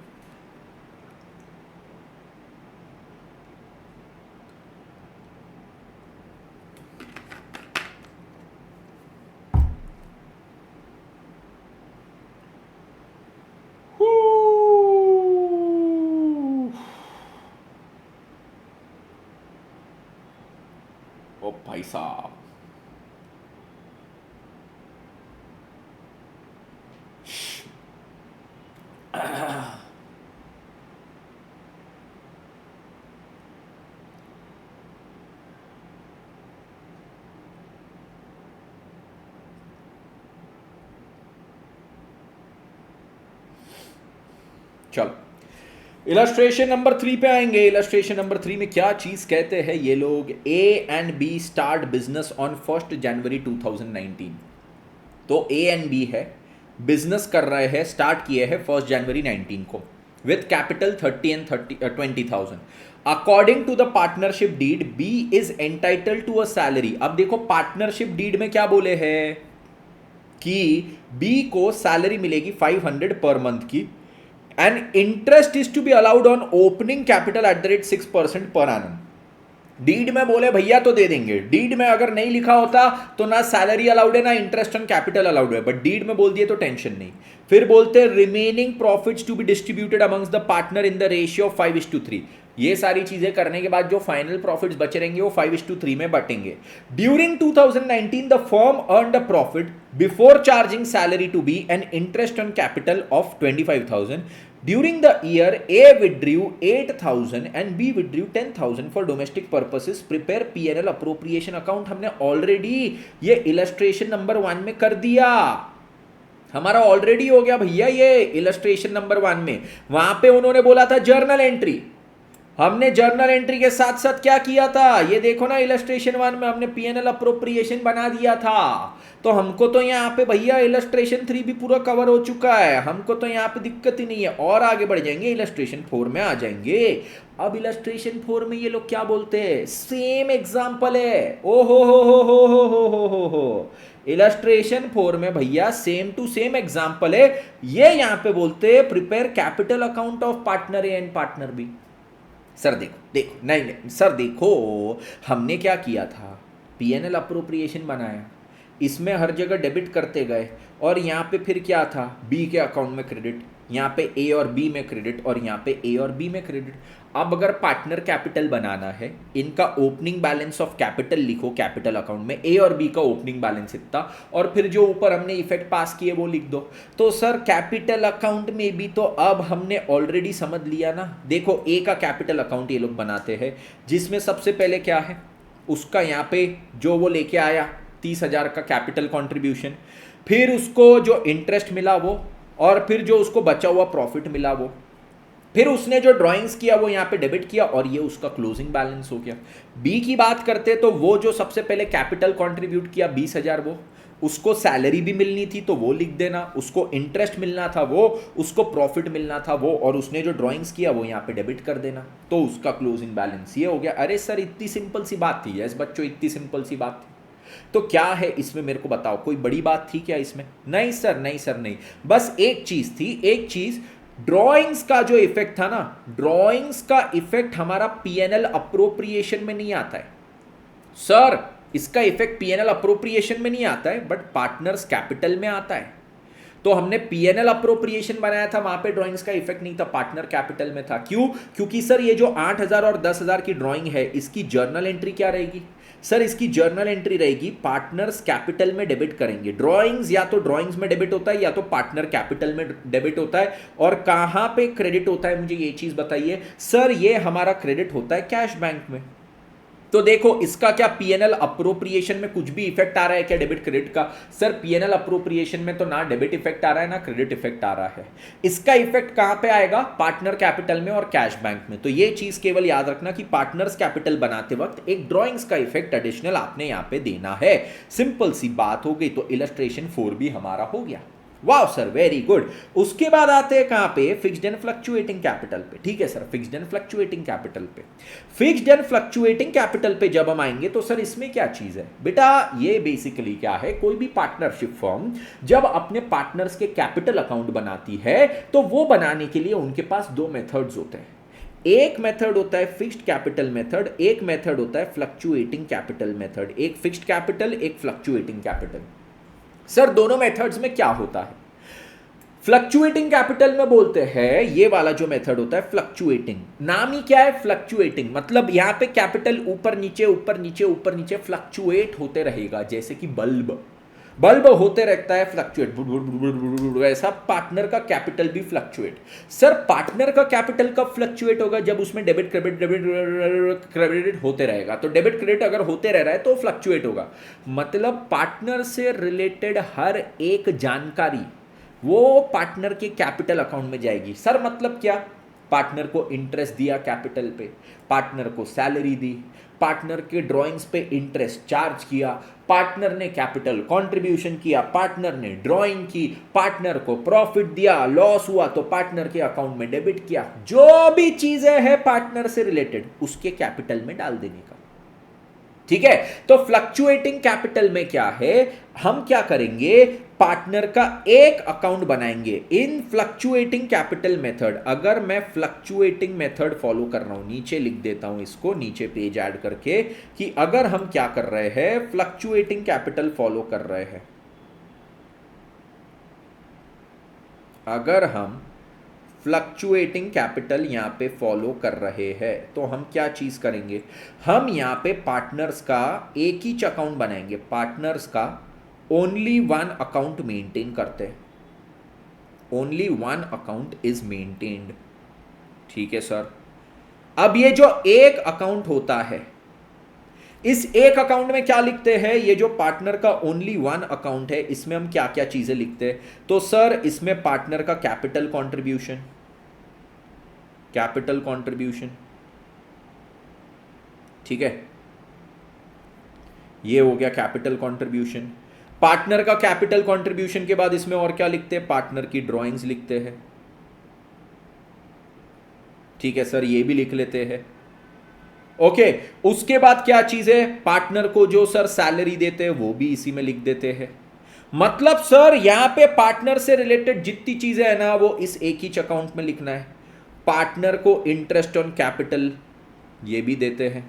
ओ भाई साहब, चलो इलस्ट्रेशन नंबर 3 पे आएंगे। इलस्ट्रेशन नंबर 3 में क्या चीज कहते हैं ये लोग? A and B start business on 1 January 2019। तो ए एंड बी है, बिजनेस कर रहे हैं, स्टार्ट किए हैं 1 जनवरी 19 को with capital 30 and 20,000। According to the partnership deed B is entitled to a salary. अब देखो पार्टनरशिप डीड में क्या बोले हैं कि बी को सैलरी मिलेगी 500 पर मंथ की, and interest is to be allowed on opening capital at the rate 6% per annum. Deed में बोले भैया तो दे देंगे, डीड में अगर नहीं लिखा होता तो ना सैलरी अलाउड है ना इंटरेस्ट ऑन कैपिटल अलाउड है, बट डीड में बोल दिए तो टेंशन नहीं। फिर बोलते remaining profits to be distributed amongst the partner in the ratio of 5:3। ये सारी चीजें करने के बाद जो फाइनल प्रॉफिट्स बचे रहेंगे वो 5:3 में बटेंगे। During 2019 the firm earned a profit before charging salary to B and interest on capital of 25,000। During the year, A withdrew 8,000 and B withdrew 10,000 for domestic purposes. Prepare P&L appropriation account। हमने already ये illustration number 1 में कर दिया, हमारा already हो गया भैया ये इलस्ट्रेशन नंबर 1 में। वहां पे उन्होंने बोला था जर्नल एंट्री, हमने जर्नल एंट्री के साथ साथ क्या किया था ये देखो ना, इलस्ट्रेशन 1 में हमने P&L अप्रोप्रिएशन बना दिया था। तो हमको तो यहाँ पे भैया इलस्ट्रेशन 3 भी पूरा कवर हो चुका है, हमको तो यहाँ पे दिक्कत ही नहीं है। और आगे बढ़ जाएंगे, इलस्ट्रेशन 4 में आ जाएंगे। अब इलस्ट्रेशन 4 में ये लोग क्या बोलते हैं? सेम एग्जाम्पल है। ओ हो इलस्ट्रेशन 4 में भैया सेम टू सेम एग्जाम्पल है। ये यहाँ पे बोलते हैं prepare capital account of partner A and partner B. Sir देखो नहीं सर देखो, हमने क्या किया था, P&L अप्रोप्रिएशन बनाया, इसमें हर जगह डेबिट करते गए, और यहाँ पे फिर क्या था, बी के अकाउंट में क्रेडिट, यहाँ पे ए और बी में क्रेडिट, और यहाँ पे ए और बी में क्रेडिट। अब अगर पार्टनर कैपिटल बनाना है, इनका ओपनिंग बैलेंस ऑफ कैपिटल लिखो कैपिटल अकाउंट में, ए और बी का ओपनिंग बैलेंस इतना, और फिर जो ऊपर हमने इफेक्ट पास किए वो लिख दो। तो सर कैपिटल अकाउंट में भी तो अब हमने ऑलरेडी समझ लिया ना। देखो ए का कैपिटल अकाउंट ये लोग बनाते हैं, जिसमें सबसे पहले क्या है, उसका यहाँ पे जो वो लेके आया 30,000 का कैपिटल कॉन्ट्रीब्यूशन, फिर उसको जो इंटरेस्ट मिला वो, और फिर जो उसको बचा हुआ प्रॉफिट मिला वो, फिर उसने जो ड्राइंग्स किया वो यहाँ पे डेबिट किया, और ये उसका क्लोजिंग बैलेंस हो गया। बी की बात करते तो वो जो सबसे पहले कैपिटल कंट्रीब्यूट किया 20,000, वो उसको सैलरी भी मिलनी थी तो वो लिख देना, उसको इंटरेस्ट मिलना था वो, उसको प्रॉफिट मिलना था वो, और उसने जो ड्राइंग्स किया वो यहाँ पे डेबिट कर देना, तो उसका क्लोजिंग बैलेंस ये हो गया। अरे सर इतनी सिंपल सी बात थी, यस बच्चों इतनी सिंपल सी बात थी। तो क्या है इसमें, मेरे को बताओ, कोई बड़ी बात थी क्या इसमें? नहीं सर नहीं, बस एक चीज थी, एक चीज, ड्राइंग्स का जो इफेक्ट था ना, ड्राइंग्स का इफेक्ट हमारा P&L अप्रोप्रिएशन में नहीं आता है सर, इसका इफेक्ट P&L अप्रोप्रिएशन में नहीं आता है, बट पार्टनर्स कैपिटल में आता है। तो हमने P&L अप्रोप्रिएशन बनाया था, वहां पे ड्राइंग्स का इफेक्ट नहीं था, पार्टनर कैपिटल में था। क्यों? क्योंकि सर ये जो 8,000 और 10,000 की ड्राइंग है, इसकी जर्नल एंट्री क्या रहेगी? सर इसकी जर्नल एंट्री रहेगी, पार्टनर्स कैपिटल में डेबिट करेंगे। ड्रॉइंग्स या तो ड्रॉइंग्स में डेबिट होता है या तो पार्टनर कैपिटल में डेबिट होता है। और कहां पे क्रेडिट होता है, मुझे ये चीज बताइए। सर ये हमारा क्रेडिट होता है कैश बैंक में। तो देखो इसका क्या पीएनएल अप्रोप्रिएशन में कुछ भी इफेक्ट आ रहा है क्या डेबिट क्रेडिट का? सर पीएनएल अप्रोप्रिएशन में तो ना डेबिट इफेक्ट आ रहा है ना क्रेडिट इफेक्ट आ रहा है। इसका इफेक्ट कहां पे आएगा? पार्टनर कैपिटल में और कैश बैंक में। तो ये चीज केवल याद रखना कि पार्टनर्स कैपिटल बनाते वक्त एक ड्रॉइंग्स का इफेक्ट एडिशनल आपने यहां पे देना है। सिंपल सी बात हो गई। तो इलस्ट्रेशन 4 भी हमारा हो गया। वाह सर वेरी गुड। उसके बाद आते हैं कहां पे? फिक्स्ड एंड फ्लक्चुएटिंग कैपिटल पे। ठीक है sir, fixed and fluctuating capital पे। फिक्स्ड एंड फ्लक्चुएटिंग कैपिटल पे जब हम आएंगे तो सर इसमें क्या चीज है बेटा? ये बेसिकली क्या है, कोई भी पार्टनरशिप फर्म जब अपने पार्टनर्स के कैपिटल अकाउंट बनाती है तो वो बनाने के लिए उनके पास दो मेथड्स होते हैं। एक मेथड होता है फिक्स्ड कैपिटल मेथड, एक मेथड होता है फ्लक्चुएटिंग कैपिटल मेथड। एक फिक्स्ड कैपिटल, एक फ्लक्चुएटिंग कैपिटल। सर दोनों मेथड्स में क्या होता है? फ्लक्चुएटिंग कैपिटल में बोलते हैं ये वाला जो मेथड होता है फ्लक्चुएटिंग। नाम ही क्या है? फ्लक्चुएटिंग। मतलब यहां पे कैपिटल ऊपर नीचे ऊपर नीचे ऊपर नीचे फ्लक्चुएट होते रहेगा। जैसे कि बल्ब होते रहता है फ्लक्चुएट, वैसा पार्टनर का कैपिटल भी फ्लक्चुएट। सर पार्टनर का कैपिटल कब फ्लक्चुएट होगा? जब उसमें डेबिट क्रेडिट होते रहेगा। तो डेबिट क्रेडिट अगर होते रह रहा है तो फ्लक्चुएट होगा। मतलब पार्टनर से रिलेटेड हर एक जानकारी वो पार्टनर के कैपिटल अकाउंट में जाएगी। सर मतलब क्या? पार्टनर को इंटरेस्ट दिया कैपिटल पे, पार्टनर को सैलरी दी, पार्टनर के ड्राइंग्स पे इंटरेस्ट चार्ज किया, पार्टनर ने कैपिटल कंट्रीब्यूशन किया, पार्टनर ने ड्राइंग की, पार्टनर को प्रॉफिट दिया, लॉस हुआ तो पार्टनर के अकाउंट में डेबिट किया। जो भी चीजें हैं पार्टनर से रिलेटेड उसके कैपिटल में डाल देने का। ठीक है, तो फ्लक्चुएटिंग कैपिटल में क्या है? हम क्या करेंगे? पार्टनर का एक अकाउंट बनाएंगे। इन फ्लक्चुएटिंग कैपिटल मेथड, अगर मैं फ्लक्चुएटिंग मेथड फॉलो कर रहा हूं, नीचे लिख देता हूं इसको, नीचे पेज ऐड करके, कि अगर हम क्या कर रहे हैं? फ्लक्चुएटिंग कैपिटल फॉलो कर रहे हैं। अगर हम फ्लक्चुएटिंग कैपिटल यहां पे फॉलो कर रहे हैं तो हम क्या चीज करेंगे? हम यहां पे पार्टनर्स का एक ही अकाउंट बनाएंगे। पार्टनर्स का ओनली वन अकाउंट मेंटेन करते हैं। Only one account is maintained. ठीक है सर। अब ये जो एक अकाउंट होता है, इस एक अकाउंट में क्या लिखते हैं? ये जो पार्टनर का ओनली वन अकाउंट है इसमें हम क्या क्या चीजें लिखते हैं? तो सर इसमें पार्टनर का कैपिटल कंट्रीब्यूशन, ठीक है, ये हो गया कैपिटल कंट्रीब्यूशन। पार्टनर का कैपिटल कंट्रीब्यूशन के बाद इसमें और क्या लिखते हैं? पार्टनर की ड्राइंग्स लिखते हैं। ठीक है सर, ये भी लिख लेते हैं। ओके, उसके बाद क्या चीज है? पार्टनर को जो सर सैलरी देते हैं वो भी इसी में लिख देते हैं। मतलब सर यहां पे पार्टनर से रिलेटेड जितनी चीजें है ना वो इस एक ही अकाउंट में लिखना है। पार्टनर को इंटरेस्ट ऑन कैपिटल ये भी देते हैं,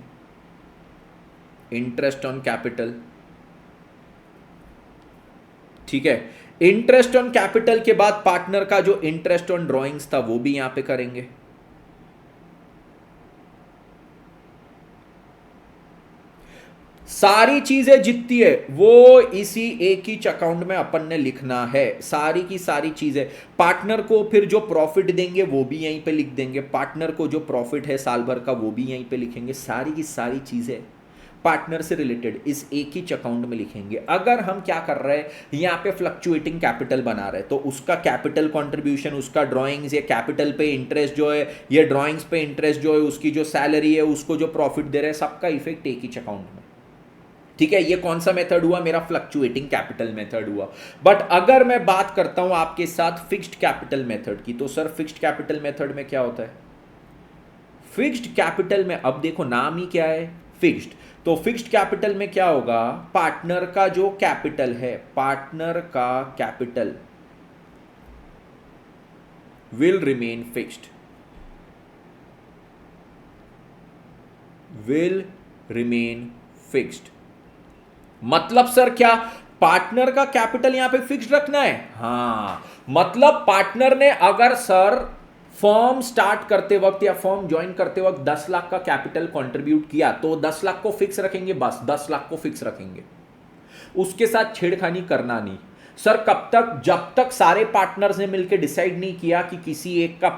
इंटरेस्ट ऑन कैपिटल। ठीक है, इंटरेस्ट ऑन कैपिटल के बाद पार्टनर का जो इंटरेस्ट ऑन ड्राइंग्स था वो भी यहां पे करेंगे। सारी चीजें जितनी है वो इसी एक ही अकाउंट में अपन ने लिखना है। सारी की सारी चीजें। पार्टनर को फिर जो प्रॉफिट देंगे वो भी यहीं पे लिख देंगे। पार्टनर को जो प्रॉफिट है साल भर का वो भी यहीं पे लिखेंगे। सारी की सारी चीजें पार्टनर से रिलेटेड इस एक ही अकाउंट में लिखेंगे। अगर हम क्या कर रहे हैं, यहाँ पे फ्लक्चुएटिंग कैपिटल बना रहे हैं तो उसका कैपिटल कंट्रीब्यूशन, उसका ड्राइंग्स, ये कैपिटल पे इंटरेस्ट जो है, ये ड्राइंग्स पे इंटरेस्ट जो है, उसकी जो सैलरी है, उसको जो प्रॉफिट दे रहे हैं, सबका इफेक्ट एक ही अकाउंट में। ठीक है, ये कौन सा मेथड हुआ? मेरा फ्लक्चुएटिंग कैपिटल मेथड हुआ। बट अगर मैं बात करता हूं आपके साथ फिक्स्ड कैपिटल मेथड की, तो सर फिक्स्ड कैपिटल मेथड में क्या होता है? फिक्स्ड कैपिटल में अब देखो नाम ही क्या है, फिक्स्ड। तो फिक्स्ड कैपिटल में क्या होगा? पार्टनर का जो कैपिटल है, पार्टनर का capital will remain fixed, will remain fixed. मतलब सर क्या पार्टनर का कैपिटल यहां पे फिक्स्ड रखना है? हां, मतलब पार्टनर ने अगर सर फर्म स्टार्ट करते वक्त या फर्म ज्वाइन करते वक्त 10 लाख का कैपिटल कंट्रीब्यूट किया तो 10 लाख को फिक्स रखेंगे, बस 10 लाख को फिक्स रखेंगे, उसके साथ छेड़खानी करना नहीं। सर कब तक? जब तक सारे पार्टनर्स ने मिलकर डिसाइड नहीं किया कि किसी एक का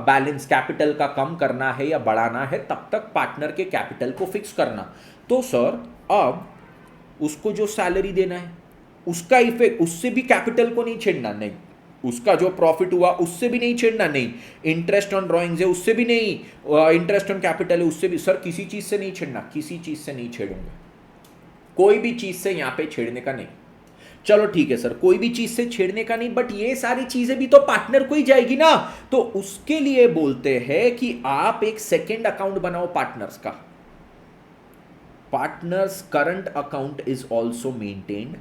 बैलेंस कैपिटल का कम करना है या बढ़ाना है, तब तक पार्टनर के कैपिटल को फिक्स करना। तो सर अब उसको जो सैलरी देना है उसका इफेक्ट, उससे भी कैपिटल को नहीं छेड़ना, नहीं। उसका जो प्रॉफिट हुआ उससे भी नहीं छेड़ना, नहीं। इंटरेस्ट ऑन ड्रॉइंग्स है उससे भी नहीं, इंटरेस्ट ऑन कैपिटल है उससे भी। सर किसी चीज से नहीं छेड़ना, किसी चीज से नहीं छेड़ूंगा, कोई भी चीज से यहां पे छेड़ने का नहीं। चलो ठीक है सर, कोई भी चीज से छेड़ने का नहीं, बट ये सारी चीजें भी तो पार्टनर को ही जाएगी ना। तो उसके लिए बोलते हैं कि आप एक सेकेंड अकाउंट बनाओ पार्टनर्स का। Partners current account is also maintained.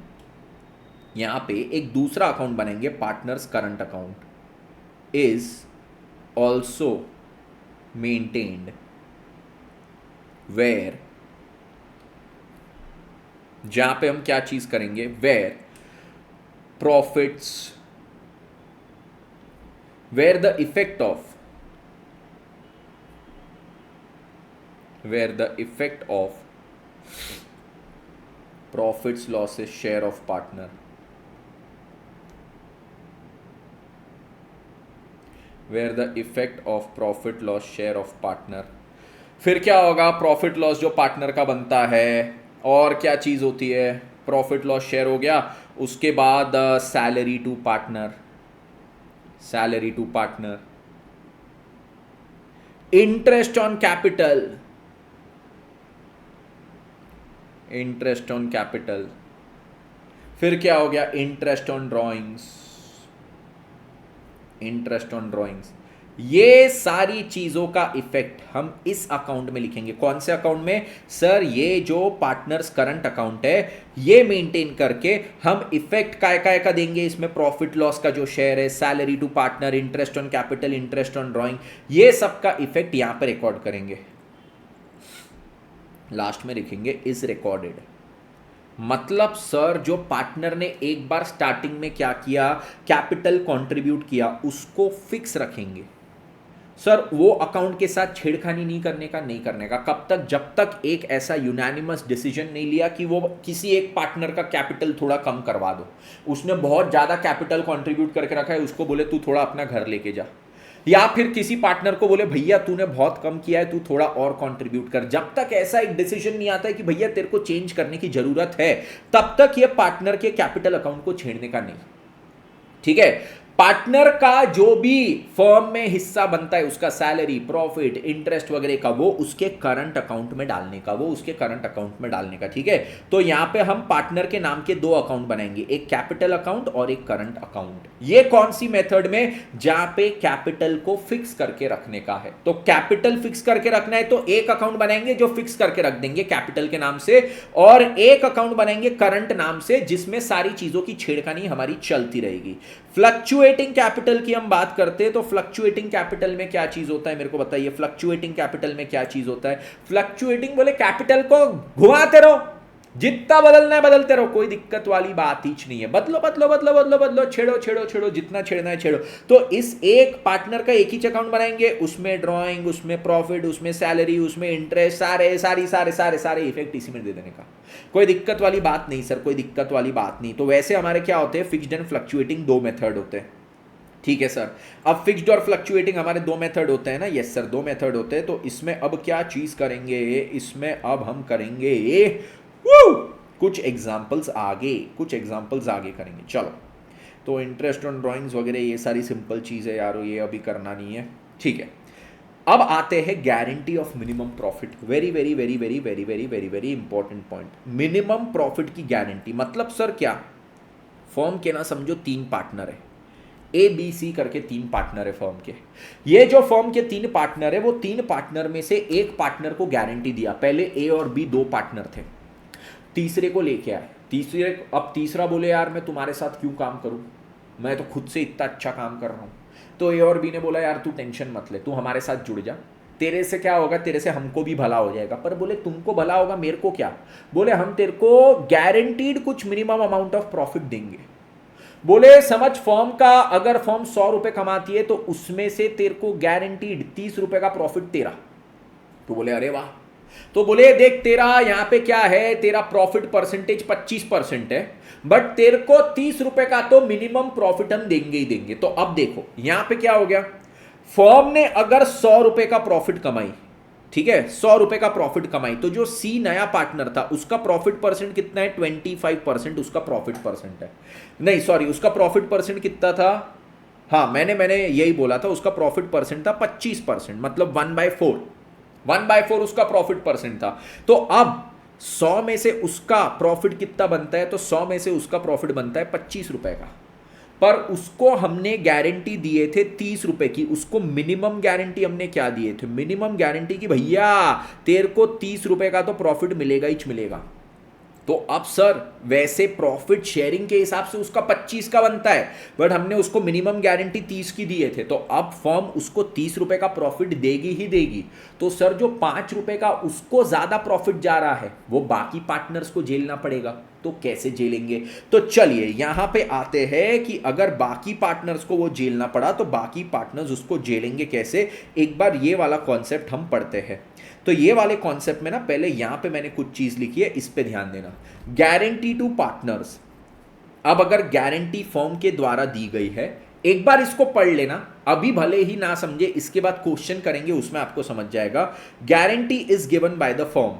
यहां पे एक दूसरा अकाउंट बनेंगे, partners current account is also maintained, where, जहां पे हम क्या चीज करेंगे, where profits, where the effect of, profits losses share of partner, where the effect of profit loss share of partner। फिर क्या होगा, प्रॉफिट लॉस जो पार्टनर का बनता है, और क्या चीज होती है, प्रॉफिट लॉस शेयर हो गया, उसके बाद salary to partner, interest on capital, फिर क्या हो गया, इंटरेस्ट ऑन ड्रॉइंग्स। ये सारी चीजों का इफेक्ट हम इस अकाउंट में लिखेंगे। कौन से अकाउंट में सर? ये जो पार्टनर्स करंट अकाउंट है, ये मेंटेन करके हम इफेक्ट काय का देंगे इसमें, प्रॉफिट लॉस का जो शेयर है, salary to partner, interest on capital, interest on drawing, ये सब का इफेक्ट यहां पर रिकॉर्ड करेंगे। लास्ट में लिखेंगे इज रिकॉर्डेड। मतलब सर जो पार्टनर ने एक बार स्टार्टिंग में क्या किया, कैपिटल कंट्रीब्यूट किया, उसको फिक्स रखेंगे। सर वो अकाउंट के साथ छेड़खानी नहीं करने का। कब तक? जब तक एक ऐसा यूनानिमस डिसीजन नहीं लिया कि वो किसी एक पार्टनर का कैपिटल थोड़ा कम करवा दो। उसने बहुत ज्यादा कैपिटल कंट्रीब्यूट करके रखा है, उसको बोले तू थोड़ा अपना घर लेके जा, या फिर किसी पार्टनर को बोले भैया तूने बहुत कम किया है, तू थोड़ा और कंट्रीब्यूट कर। जब तक ऐसा एक डिसीजन नहीं आता है कि भैया तेरे को चेंज करने की जरूरत है, तब तक ये पार्टनर के कैपिटल अकाउंट को छेड़ने का नहीं। ठीक है? पार्टनर का जो भी फर्म में हिस्सा बनता है, उसका सैलरी, प्रॉफिट, इंटरेस्ट वगैरह का, वो उसके करंट अकाउंट में डालने का। ठीक है? तो यहां पे हम पार्टनर के नाम के दो अकाउंट बनाएंगे, एक कैपिटल अकाउंट और एक करंट अकाउंट। ये कौन सी मेथड में? जहां पे कैपिटल को फिक्स करके रखने का है। तो कैपिटल फिक्स करके रखना है तो एक अकाउंट बनाएंगे जो फिक्स करके रख देंगे कैपिटल के नाम से, और एक अकाउंट बनाएंगे करंट नाम से, जिसमें सारी चीजों की छेड़खानी हमारी चलती रहेगी। फ्लक्चुएटिंग कैपिटल की हम बात करते हैं तो फ्लक्चुएटिंग कैपिटल में क्या चीज होता है, मेरे को बताइए। फ्लक्चुएटिंग कैपिटल में क्या चीज होता है? फ्लक्चुएटिंग बोले कैपिटल को घुमाते रहो, जितना बदलना है बदलते रहो, कोई दिक्कत वाली बात ही नहीं है। बदलो, छेड़ो, जितना छेड़ना है छेड़ो। तो इस एक पार्टनर का एक ही अकाउंट बनाएंगे, उसमें ड्रॉइंग, उसमें प्रॉफिट, उसमें सैलरी, उसमें इंटरेस्ट, सारे इफेक्ट इसी में दे देने का। कोई दिक्कत वाली बात नहीं सर, कोई दिक्कत वाली बात नहीं। तो वैसे हमारे क्या होते हैं, फिक्स्ड एंड फ्लक्चुएटिंग दो मेथड होते हैं। ठीक है सर, अब फिक्स्ड और फ्लक्चुएटिंग हमारे दो मेथड होते हैं ना। यस सर, दो मेथड होते हैं। तो इसमें अब क्या चीज करेंगे, इसमें अब हम करेंगे कुछ एग्जांपल्स आगे करेंगे। चलो, तो इंटरेस्ट ऑन ड्राइंग्स वगैरह ये सारी सिंपल चीज है यारो, ये अभी करना नहीं है। ठीक है, अब आते हैं guarantee of minimum profit. Very very very very very very very very important point, minimum profit की गारंटी। मतलब सर क्या, फर्म के ना समझो तीन पार्टनर है, ए बी सी करके तीन पार्टनर है फर्म के। ये जो फर्म के तीन पार्टनर है, वो तीन पार्टनर में से एक पार्टनर को गारंटी दिया। पहले ए और बी दो पार्टनर थे, तीसरे को लेके आए। अब तीसरा बोले यार मैं तुम्हारे साथ क्यों काम करूं, मैं तो खुद से इतना अच्छा काम कर रहा हूं। तो ए और बी ने बोला यार तू टेंशन मत ले, तू हमारे साथ जुड़ जा, तेरे से क्या होगा, तेरे से हमको भी भला हो जाएगा। पर बोले तुमको भला होगा, मेरे को क्या? बोले हम तेरे को गारंटीड कुछ मिनिमम अमाउंट ऑफ प्रॉफिट देंगे। बोले समझ फर्म का, अगर फर्म 100 रुपए कमाती है तो उसमें से तेरे को गारंटीड 30 रुपए का प्रॉफिट तेरा। तो बोले अरे वाह। तो बोले देख तेरा यहां पे क्या है, तेरा प्रॉफिट परसेंटेज 25% है, बट तेरे को 30 रुपए का तो मिनिमम प्रॉफिट हम देंगे ही देंगे। तो अब देखो यहां पे क्या हो गया, फर्म ने अगर 100 रुपए का प्रॉफिट कमाई, ठीक है, 100 रुपए का प्रॉफिट कमाई, तो जो सी नया पार्टनर था उसका प्रॉफिट परसेंट कितना है, 25% उसका प्रॉफिट परसेंट है। नहीं सॉरी, उसका प्रॉफिट परसेंट कितना था, हाँ मैंने यही बोला था, उसका प्रॉफिट परसेंट था 25%, मतलब 1/4 उसका प्रॉफिट परसेंट था। तो अब 100 में से उसका प्रॉफिट कितना बनता है, तो 100 में से उसका प्रॉफिट बनता है 25 रुपए का, पर उसको हमने गारंटी दिए थे 30 रुपए की। उसको मिनिमम गारंटी हमने क्या दिए थे, मिनिमम गारंटी की भैया तेरे को 30 रुपए का तो प्रॉफिट मिलेगा ही मिलेगा। तो अब सर वैसे प्रॉफिट शेयरिंग के हिसाब से उसका 25 का बनता है, बट हमने उसको मिनिमम गारंटी 30 की दिए थे, तो अब फर्म उसको 30 रुपए का प्रॉफिट देगी ही देगी। तो सर जो 5 रुपए का उसको ज्यादा प्रॉफिट जा रहा है वो बाकी पार्टनर्स को झेलना पड़ेगा। तो कैसे झेलेंगे, तो चलिए यहां पे आते हैं कि अगर बाकी पार्टनर्स को वो झेलना पड़ा तो बाकी पार्टनर्स उसको झेलेंगे कैसे। एक बार ये वाला कॉन्सेप्ट हम पढ़ते हैं। तो ये वाले कॉन्सेप्ट में ना पहले यहां पे मैंने कुछ चीज लिखी है, इस पे ध्यान देना। गारंटी टू पार्टनर्स, अब अगर गारंटी फर्म के द्वारा दी गई है, एक बार इसको पढ़ लेना, अभी भले ही ना समझे, इसके बाद क्वेश्चन करेंगे उसमें आपको समझ जाएगा। Guarantee is given by the firm,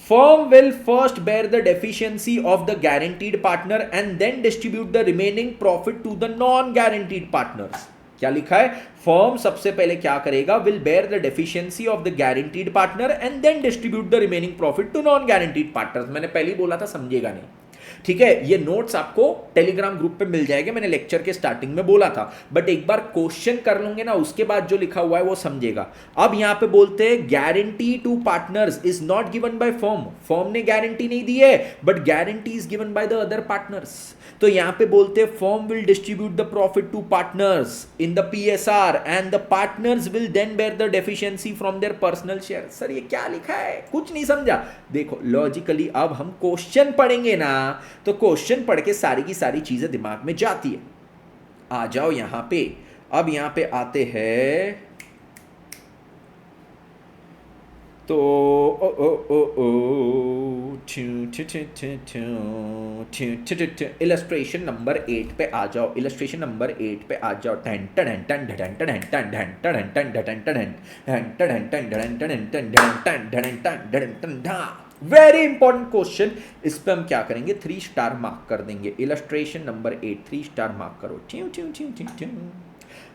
firm will first bear the deficiency of the guaranteed partner and then distribute the remaining profit to the non guaranteed partners। क्या लिखा है, फर्म सबसे पहले क्या करेगा, will bear the deficiency of the guaranteed partner and then distribute the remaining profit to non guaranteed partners. मैंने पहले ही बोला था, समझेगा नहीं, ठीक है। ये नोट्स आपको टेलीग्राम ग्रुप पे मिल जाएंगे, मैंने लेक्चर के स्टार्टिंग में बोला था, बट एक बार क्वेश्चन कर लूंगे ना उसके बाद जो लिखा हुआ है वो समझेगा। अब यहां पे बोलते हैं guarantee to partners is not given by firm, firm ने गारंटी नहीं दी है, but guarantee is given by the other partners. तो यहां पे बोलते हैं firm will distribute the profit to partners in the PSR and the partners will then bear the deficiency from their personal share. Sir ये क्या लिखा है, कुछ नहीं समझा। देखो लॉजिकली अब हम क्वेश्चन पढ़ेंगे ना, तो क्वेश्चन पढ़ के सारी की सारी चीजें दिमाग में जाती है। आ जाओ यहां पे, अब यहां पे आते हैं तो इलस्ट्रेशन नंबर 8 पे आ जाओ, इलस्ट्रेशन नंबर 8 पे आ जाओ। वेरी इंपॉर्टेंट क्वेश्चन, इस पे हम क्या करेंगे, 3 स्टार मार्क कर देंगे। इलस्ट्रेशन नंबर 8 3 स्टार मार्क करो।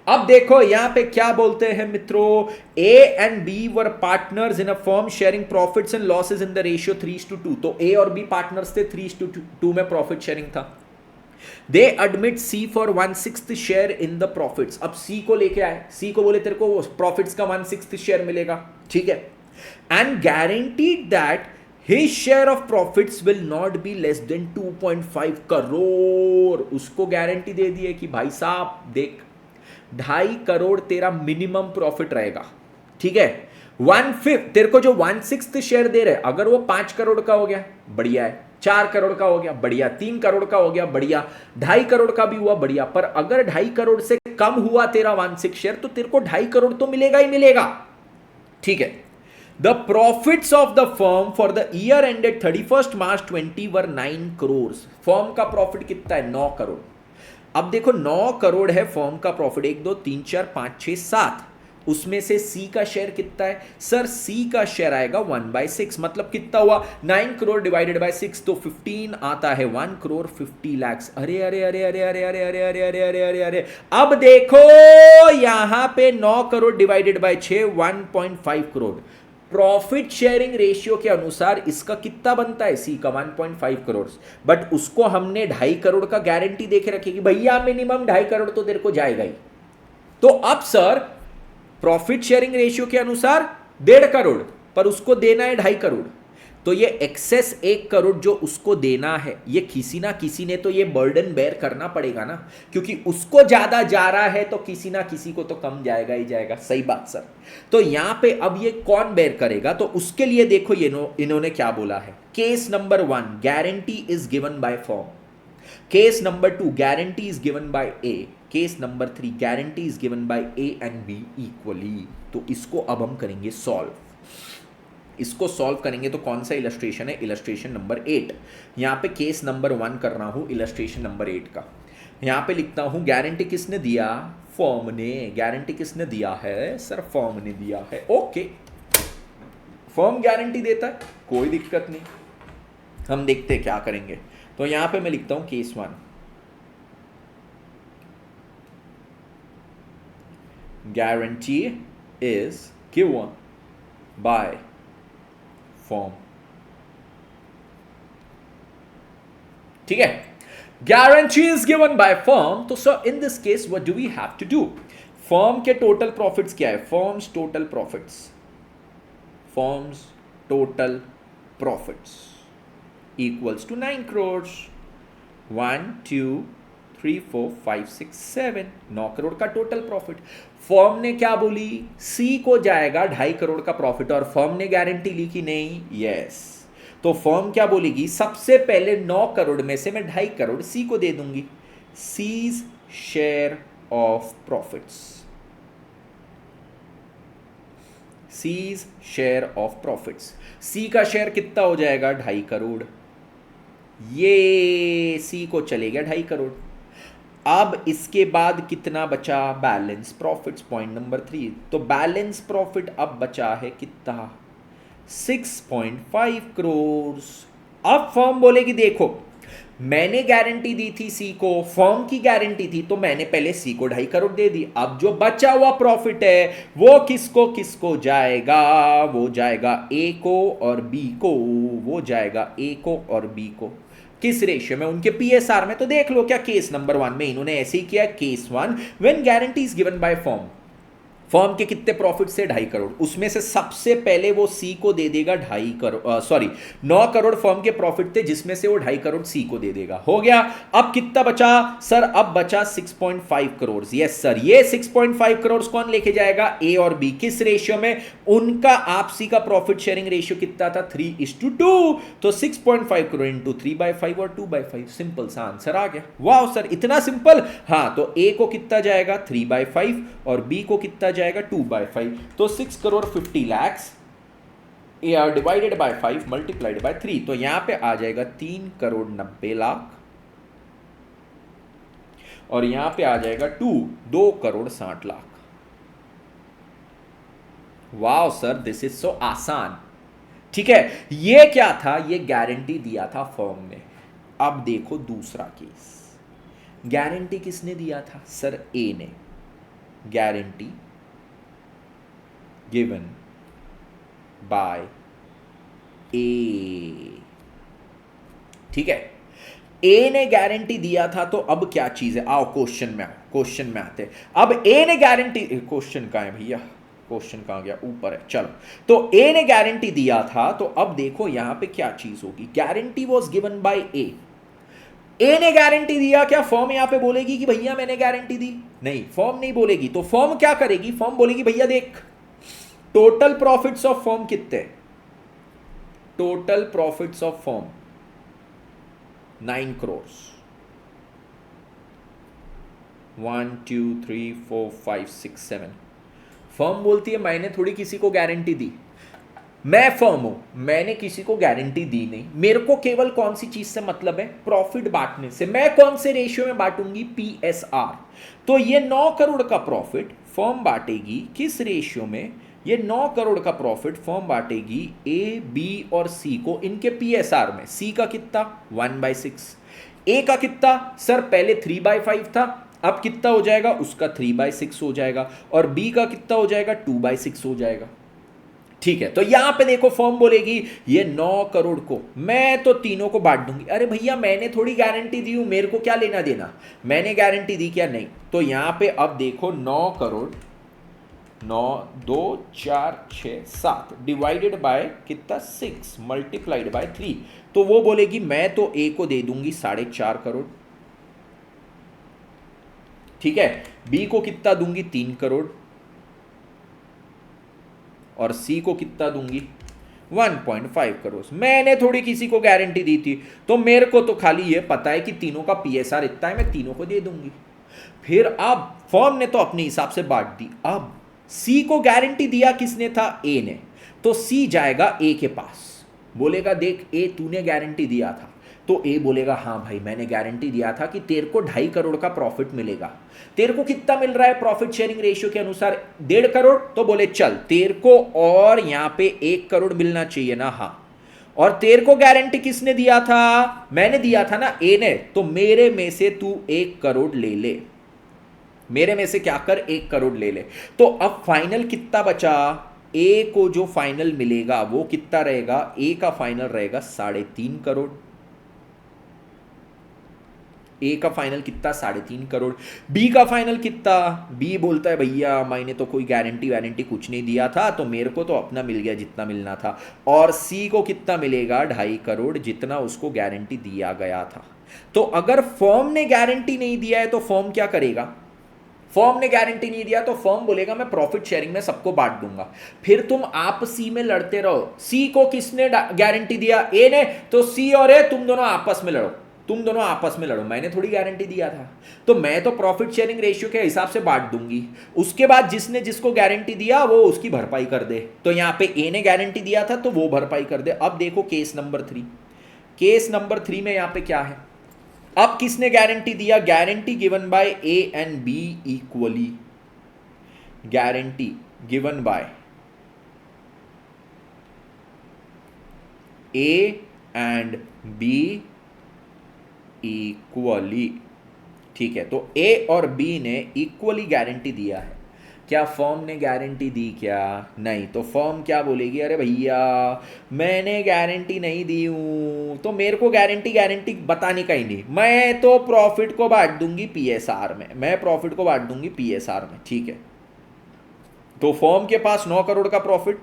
अब देखो यहां पे क्या बोलते हैं मित्रों, A and B were partners in a firm sharing profits and losses in the ratio 3:2। तो ए और बी पार्टनर्स थे, 3:2 में प्रॉफिट शेयरिंग था। They admit C for 1/6 share in the profits. अब सी को लेके आए, सी को बोले तेरे को प्रॉफिट्स का 1/6 शेयर मिलेगा, ठीक है, and guaranteed that his share of profits will not be less than 2.5 crore. उसको गारंटी दे दी है कि भाई साहब देख 2.5 करोड़ तेरा मिनिमम प्रॉफिट रहेगा, ठीक है। 1/5 तेरे को जो 1/6 शेयर दे रहे, अगर वो 5 करोड़ का हो गया बढ़िया है, 4 करोड़ का हो गया बढ़िया, 3 करोड़ का हो गया बढ़िया, 2.5 करोड़ का भी हुआ बढ़िया। पर अगर 2.5 करोड़ से कम हुआ तेरा 1/6 शेयर, तो तेरे को 2.5 करोड़ तो मिलेगा ही मिलेगा, ठीक है। The profits of the firm for the year ended 31st March 20 were 9 crores। Firm का प्रॉफिट कितना है, 9 करोड़। अब देखो 9 करोड़ है फर्म का प्रॉफिट, 1 2 3 4 5 6 7, उसमें से सी का शेयर कितना है, सर सी का शेयर आएगा 1/6, मतलब कितना हुआ 9 करोड़ डिवाइडेड बाय 6, तो 15 आता है 1 करोड़ 50 लाख। अरे अरे अरे अरे अरे अरे अरे अरे अरे अरे अरे अरे, अब देखो यहां पे 9 crore divided by 6 1.5 crore. Profit sharing ratio के अनुसार इसका कितना बनता है, सी का 1.5 करोड़, बट उसको हमने 2.5 करोड़ का गारंटी देके रखी कि भैया मिनिमम 2.5 करोड़ तो तेरे को जाएगा ही। तो अब सर प्रॉफिट शेयरिंग रेशियो के अनुसार 1.5 करोड़, पर उसको देना है 2.5 करोड़, तो ये एक्सेस 1 करोड़ जो उसको देना है, ये किसी ना किसी ने तो ये बर्डन बेयर करना पड़ेगा ना, क्योंकि उसको ज्यादा जा रहा है तो किसी ना किसी को तो कम जाएगा ही जाएगा। सही बात सर। तो यहां पे अब ये कौन बेयर करेगा, तो उसके लिए देखो ये इन्होंने क्या बोला है, case number 1 guarantee is given by firm. Case number 2 guarantee is given bye A, case number 3 guarantee is given bye A and be equally. तो इसको अब हम करेंगे सॉल्व। इसको सॉल्व करेंगे तो कौन सा इलस्ट्रेशन है, इलस्ट्रेशन नंबर 8। यहां पे केस नंबर 1 कर रहा हूं इलस्ट्रेशन नंबर 8 का। यहां पे लिखता हूं गारंटी किसने दिया, फर्म ने। गारंटी किसने दिया है सर, फर्म ने दिया है। ओके, फर्म गारंटी देता है, कोई दिक्कत नहीं। हम देखते हैं क्या करेंगे। तो यहां पे मैं लिखता हूं case 1, guarantee is given by firm. ठीक है, guarantee is given by firm. तो sir in this case what do we have to do, firm के टोटल प्रॉफिट्स क्या है, firm's total profits, firm's total profits equals to 9 crore. 1 2 3 4 5 6 7, 9 crore का total profit. Firm ने क्या बोली, सी को जाएगा 2.5 करोड़ का प्रॉफिट, और फर्म ने गारंटी ली कि नहीं, यस। तो फर्म क्या बोलेगी, सबसे पहले 9 करोड़ में से मैं 2.5 करोड़ सी को दे दूंगी, C's share of profits, C's share of profits. C का शेयर कितना हो जाएगा, 2.5 करोड़। ये सी को चले गया 2.5 करोड़। अब इसके बाद कितना बचा, बैलेंस प्रॉफिट्स, पॉइंट नंबर 3। तो बैलेंस प्रॉफिट अब बचा है कितना, 6.5 करोड़। अब फर्म बोलेगी देखो मैंने गारंटी दी थी सी को, फर्म की गारंटी थी, तो मैंने पहले सी को 2.5 करोड़ दे दी। अब जो बचा हुआ प्रॉफिट है वो किसको किसको जाएगा, वो जाएगा ए को और बी को, वो जाएगा ए को और बी को। किस रेशियो में, उनके पीएसआर में। तो देख लो क्या केस नंबर 1 में इन्होंने ऐसे ही किया, case 1 when guarantee is given by firm, firm के कितने प्रॉफिट से 2.5 करोड़, उसमें से सबसे पहले वो सी को दे देगा 2.5 करोड़, सॉरी 9 करोड़ फर्म के प्रॉफिट थे, जिसमें से वो 2.5 करोड़ सी को दे देगा। हो गया। अब कितना बचा सर, अब बचा 6.5 करोड़। यस सर, ये 6.5 करोड़ कौन लेके जाएगा, ए और बी। किस रेशियो में, उनका आपसी का प्रॉफिट शेयरिंग रेशियो कितना था, 3:2। तो 6.5 करोड़ इंटू 3/5 और 2/5, सिंपल सा आंसर आ गया। वाह सर, इतना सिंपल। हाँ, तो ए को कितना जाएगा 3/5 और बी को कितना जाएगा 2/5। तो 6 crore 50 lakh divided by 5 multiplied by 3, तो यहां पे आ जाएगा 3 करोड़ 90 लाख, और यहां पे आ जाएगा 2 करोड़ 60 लाख। वाह सर, दिस इज सो आसान। ठीक है, ये क्या था, ये गारंटी दिया था फर्म ने। अब देखो दूसरा केस, गारंटी किसने दिया था सर, ए ने। गारंटी गिवन बाय ए। ठीक है, ए ने गारंटी दिया था, तो अब क्या चीज है, आओ क्वेश्चन में आओ, क्वेश्चन में आते। अब ए ने गारंटी, क्वेश्चन कहां है भैया, क्वेश्चन कहां गया, ऊपर है। चलो, तो ए ने गारंटी दिया था, तो अब देखो यहां पे क्या चीज होगी, गारंटी वॉज गिवन बाय ए। ए ने गारंटी दिया, क्या फर्म यहां पे बोलेगी कि भैया मैंने गारंटी दी, नहीं, फर्म नहीं बोलेगी। तो फर्म क्या करेगी, फर्म बोलेगी भैया देख टोटल प्रॉफिट्स ऑफ फर्म कितने, total profits of firm 9 crore. 1 2 3 4 5 6 7। Firm बोलती है मैंने थोड़ी किसी को गारंटी दी, मैं फर्म हूं, मैंने किसी को गारंटी दी नहीं, मेरे को केवल कौन सी चीज से मतलब है, प्रॉफिट बांटने से। मैं कौन से रेशियो में बांटूंगी, पीएसआर। तो ये 9 करोड़ का प्रॉफिट फर्म बांटेगी किस रेशियो में, ये 9 करोड़ का प्रॉफिट फर्म बांटेगी ए बी और सी को इनके पीएसआर में। सी का कितना 1/6, ए का कितना सर, पहले 3/5 था, अब कितना हो जाएगा, उसका 3/6 हो जाएगा, और बी का कितना हो जाएगा 2/6 हो जाएगा। ठीक है, तो यहां पे देखो फर्म बोलेगी ये 9 करोड़ को मैं तो तीनों को बांट दूंगी। अरे भैया मैंने थोड़ी गारंटी दी हूं, मेरे को क्या लेना देना, मैंने गारंटी दी क्या, नहीं। तो यहां पे अब देखो 9 करोड़ 9 2 4 6 7 डिवाइडेड बाय कितना 6 मल्टीप्लाइड बाय 3, तो वो बोलेगी मैं तो ए को दे दूंगी 4.5 करोड़। ठीक है, बी को कितना दूंगी 3 करोड़, और सी को कितना दूंगी 1.5 करोड़। मैंने थोड़ी किसी को गारंटी दी थी, तो मेरे को तो खाली ये पता है कि तीनों का पीएसआर इतना है, मैं तीनों को दे दूंगी। फिर अब फर्म ने तो अपने हिसाब से बांट दी। अब सी को गारंटी दिया किसने था? ए ने। तो सी जाएगा ए के पास, बोलेगा देख ए तूने गारंटी दिया था। तो ए बोलेगा हाँ भाई मैंने गारंटी दिया था कि तेरे को 2.5 करोड़ का प्रॉफिट मिलेगा। तेरे को कितना मिल रहा है प्रॉफिट शेयरिंग रेशियो के अनुसार? 1.5 करोड़। तो बोले चल तेरे को और यहां पे 1 करोड़ मिलना चाहिए ना? हाँ। और तेरे को गारंटी किसने दिया था? मैंने दिया था ना, ए ने। तो मेरे में से तू 1 करोड़ ले ले, मेरे में से क्या कर 1 करोड़ ले ले। तो अब फाइनल कितना बचा? ए को जो फाइनल मिलेगा वो कितना रहेगा? ए का फाइनल रहेगा 3.5 करोड़। ए का फाइनल कितना? 3.5 करोड़। बी का फाइनल कितना? बी बोलता है भैया मैंने तो कोई गारंटी वारंटी कुछ नहीं दिया था, तो मेरे को तो अपना मिल गया जितना मिलना था। और सी को कितना मिलेगा? 2.5 करोड़, जितना उसको गारंटी दिया गया था। तो अगर फर्म ने गारंटी नहीं दिया है तो फर्म क्या करेगा? फर्म ने गारंटी नहीं दिया तो फर्म बोलेगा मैं प्रॉफिट शेयरिंग में सबको बांट दूंगा। फिर तुम आपसी में लड़ते रहो। सी को किसने गारंटी दिया? ए ने। तो सी और ए तुम दोनों आपस में लड़ो, तुम दोनों आपस में लड़ो, मैंने थोड़ी गारंटी दिया था। तो मैं तो प्रॉफिट शेयरिंग रेशियो के हिसाब से बांट दूंगी। उसके बाद जिसने जिसको गारंटी दिया वो उसकी भरपाई कर दे। तो यहां पे ए ने गारंटी दिया था तो वो भरपाई कर दे। अब देखो केस नंबर 3। केस नंबर 3 में यहां पे क्या है? अब किसने गारंटी दिया? Guarantee given by A and be equally. Guarantee given by A and be equally. ठीक है, तो ए और बी ने इक्वली गारंटी दिया है। क्या फर्म ने गारंटी दी क्या? नहीं। तो फर्म क्या बोलेगी? अरे भैया मैंने गारंटी नहीं दी हूं, तो मेरे को गारंटी बताने का ही नहीं, मैं तो प्रॉफिट को बांट दूंगी पीएसआर में, मैं प्रॉफिट को बांट दूंगी पीएसआर में। ठीक है, तो फर्म के पास 9 करोड़ का प्रॉफिट,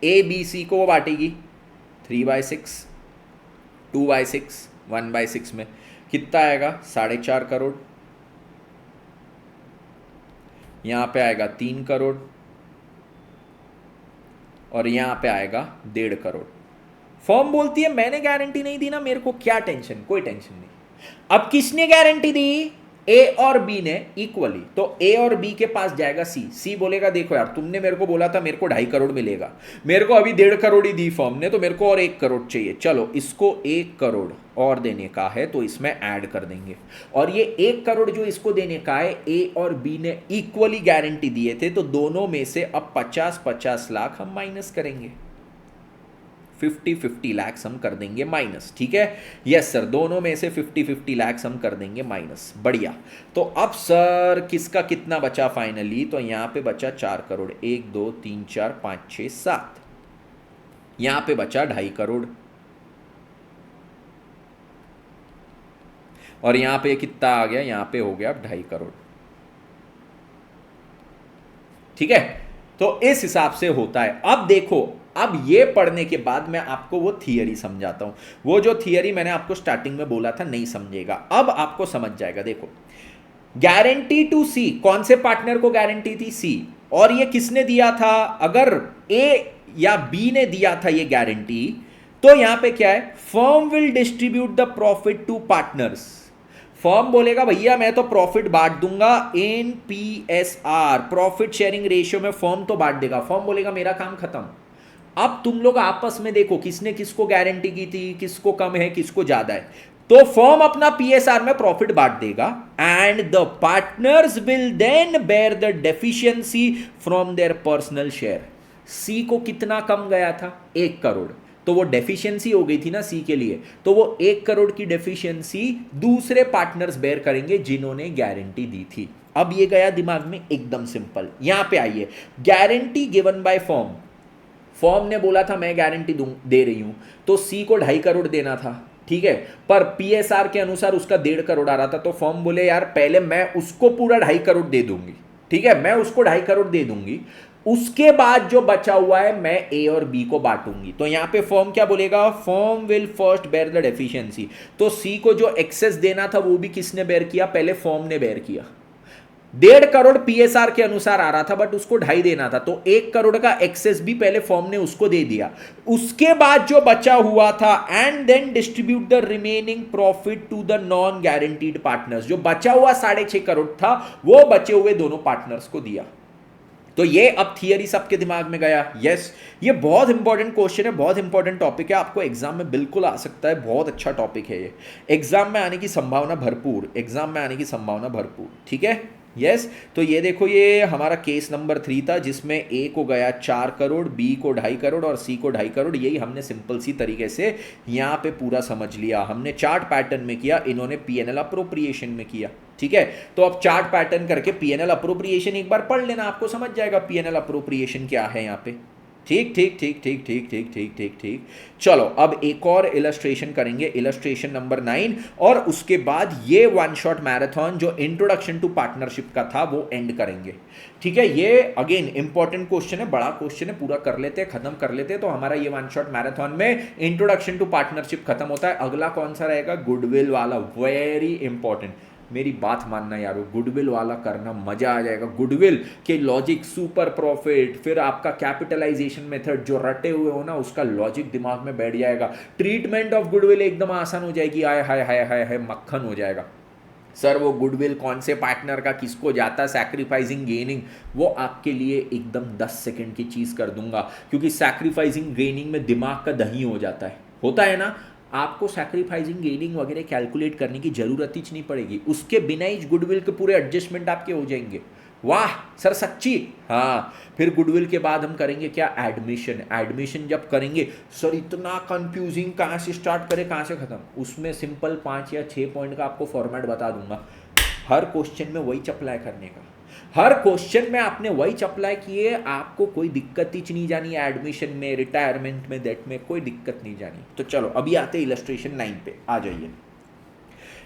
ए बी सी को वो बांटेगी 3/6, 2/6, 1/6 में। कितना आएगा? 4.5 करोड़। यहां पे आएगा 3 करोड़ और यहां पे आएगा 1.5 करोड़। फर्म बोलती है मैंने गारंटी नहीं दी ना, मेरे को क्या टेंशन, कोई टेंशन नहीं। अब किसने गारंटी दी? ए और बी ने इक्वली। तो ए और बी के पास जाएगा सी। सी बोलेगा देखो यार तुमने मेरे को बोला था मेरे को 2.5 करोड़ मिलेगा, मेरे को अभी 1.5 करोड़ ही दी फर्म ने, तो मेरे को और 1 करोड़ चाहिए। चलो इसको 1 करोड़ और देने का है तो इसमें ऐड कर देंगे। और ये 1 करोड़ जो इसको देने का है, ए और बी ने इक्वली गारंटी दिए थे, तो दोनों में से अब 50-50 लाख हम माइनस करेंगे। 50-50 लाख हम कर देंगे माइनस। ठीक है, यस सर, दोनों में से 50-50 लाख हम कर देंगे माइनस। बढ़िया। तो अब सर किसका कितना बचा फाइनली? तो यहां पे बचा 4 करोड़। 1 2 3 4 5 6 7। यहां पे बचा 2.5 करोड़। और यहां पे कितना आ गया? यहां पे हो गया 2.5 करोड़। ठीक है, तो इस हिसाब से होता है। अब देखो, अब ये पढ़ने के बाद मैं आपको वो थियरी समझाता हूं। वो जो थियरी मैंने आपको स्टार्टिंग में बोला था नहीं समझेगा, अब आपको समझ जाएगा। देखो, गारंटी टू सी, कौन से पार्टनर को गारंटी थी? सी। और ये किसने दिया था? अगर ए या बी ने दिया था ये गारंटी, तो यहां पे क्या है? Firm will distribute the profit to partners. Firm बोलेगा भैया मैं तो प्रॉफिट बांट दूंगा in PSR, profit sharing ratio में फर्म तो बांट देगा। फर्म बोलेगा मेरा काम खत्म। अब तुम लोग आपस में देखो किसने किसको गारंटी की थी, किसको कम है किसको ज्यादा है। तो फर्म अपना पीएसआर में प्रॉफिट बांट देगा and the partners will then bear the deficiency from their personal share. C को कितना कम गया था? 1 करोड़। तो वो डेफिशिएंसी हो गई थी ना सी के लिए, तो वो 1 करोड़ की डेफिशिएंसी दूसरे पार्टनर्स बेयर करेंगे जिन्होंने गारंटी दी थी। अब ये गया दिमाग में एकदम सिंपल। यहां पे आइए, guarantee given by firm. Firm ने बोला था मैं गारंटी दे रही हूं, तो सी को 2.5 करोड़ देना था। ठीक है, पर पीएसआर के अनुसार उसका 1.5 करोड़ आ रहा था, तो फर्म बोले यार पहले मैं उसको पूरा 2.5 करोड़ दे दूंगी। ठीक है, मैं उसको 2.5 करोड़ दे दूंगी, उसके बाद जो बचा हुआ है मैं ए और बी को बांटूंगी। तो यहां पे फर्म क्या बोलेगा? Firm will first bear the deficiency. तो सी को जो एक्सेस देना था वो भी किसने बेयर किया? पहले फर्म ने बेयर किया। ₹1.5 करोड़ पीएसआर के अनुसार आ रहा था, बट उसको 2.5 देना था, तो 1 करोड़ का एक्सेस भी पहले फर्म ने उसको दे दिया। उसके बाद जो बचा हुआ था, and then distribute the remaining profit to the non guaranteed partners, जो बचा हुआ 6.5 करोड़ था वो बचे हुए दोनों पार्टनर्स को दिया। तो ये अब थियरी सबके दिमाग में गया। यस, ये बहुत इंपॉर्टेंट क्वेश्चन है, बहुत इंपॉर्टेंट टॉपिक है, आपको एग्जाम में बिल्कुल आ सकता है, बहुत अच्छा टॉपिक है ये, एग्जाम में आने की संभावना भरपूर, एग्जाम में आने की संभावना भरपूर। ठीक है, यस। तो ये देखो, ये हमारा केस नंबर 3 था, जिसमें ए को गया 4 करोड़, बी को 2.5 करोड़ और सी को 2.5 करोड़। यही हमने सिंपल सी तरीके से यहाँ पे पूरा समझ लिया। हमने चार्ट पैटर्न में किया, इन्होंने पीएनएल अप्रोप्रिएशन में किया। ठीक है, तो अब चार्ट पैटर्न करके पीएनएल अप्रोप्रिएशन एक बार पढ़ लेना, आपको समझ जाएगा पीएनएल अप्रोप्रिएशन क्या है यहाँ पे। ठीक ठीक ठीक ठीक ठीक ठीक ठीक ठीक ठीक। चलो अब एक और इलस्ट्रेशन करेंगे, इलस्ट्रेशन नंबर 9, और उसके बाद ये वन शॉट मैराथन जो इंट्रोडक्शन टू पार्टनरशिप का था वो एंड करेंगे। ठीक है, ये अगेन इंपॉर्टेंट क्वेश्चन है, बड़ा क्वेश्चन है, पूरा कर लेते हैं, खत्म कर लेते हैं। तो हमारा ये वन शॉट मैराथन में इंट्रोडक्शन टू पार्टनरशिप खत्म होता है। अगला कौन सा रहेगा? गुडविल वाला, वेरी इंपॉर्टेंट। मेरी बात मानना यारो, गुडविल वाला करना मजा आ जाएगा। गुडविल के लॉजिक, सुपर प्रॉफिट, फिर आपका कैपिटलाइजेशन मेथड जो रटे हुए हो ना, उसका लॉजिक दिमाग में बैठ जाएगा। ट्रीटमेंट ऑफ गुडविल एकदम आसान हो जाएगी, आय हाय हाय हाय हाय, मक्खन हो जाएगा। सर वो गुडविल कौन से पार्टनर का किसको जाता, सैक्रिफाइसिंग गेनिंग, वो आपके लिए एकदम 10 सेकंड की चीज़ कर दूंगा, क्योंकि सैक्रिफाइसिंग गेनिंग में दिमाग का दही हो जाता है, होता है ना। आपको सैक्रिफाइसिंग गेनिंग वगैरह कैलकुलेट करने की जरूरत ही नहीं पड़ेगी, उसके बिना ही गुडविल के पूरे एडजस्टमेंट आपके हो जाएंगे। वाह सर सच्ची। हाँ, फिर गुडविल के बाद हम करेंगे क्या? एडमिशन। एडमिशन जब करेंगे, सर इतना कंफ्यूजिंग, कहाँ से स्टार्ट करें कहाँ से खत्म, उसमें सिंपल 5 या 6 पॉइंट का आपको फॉर्मेट बता दूंगा। हर क्वेश्चन में वही अप्लाई करने का, हर क्वेश्चन में आपने वही अप्लाई किए, आपको कोई दिक्कत ही नहीं जानी, एडमिशन में, रिटायरमेंट में, दैट में कोई दिक्कत नहीं जानी। तो चलो अभी आते हैं इलस्ट्रेशन 9 पे, आ जाइए।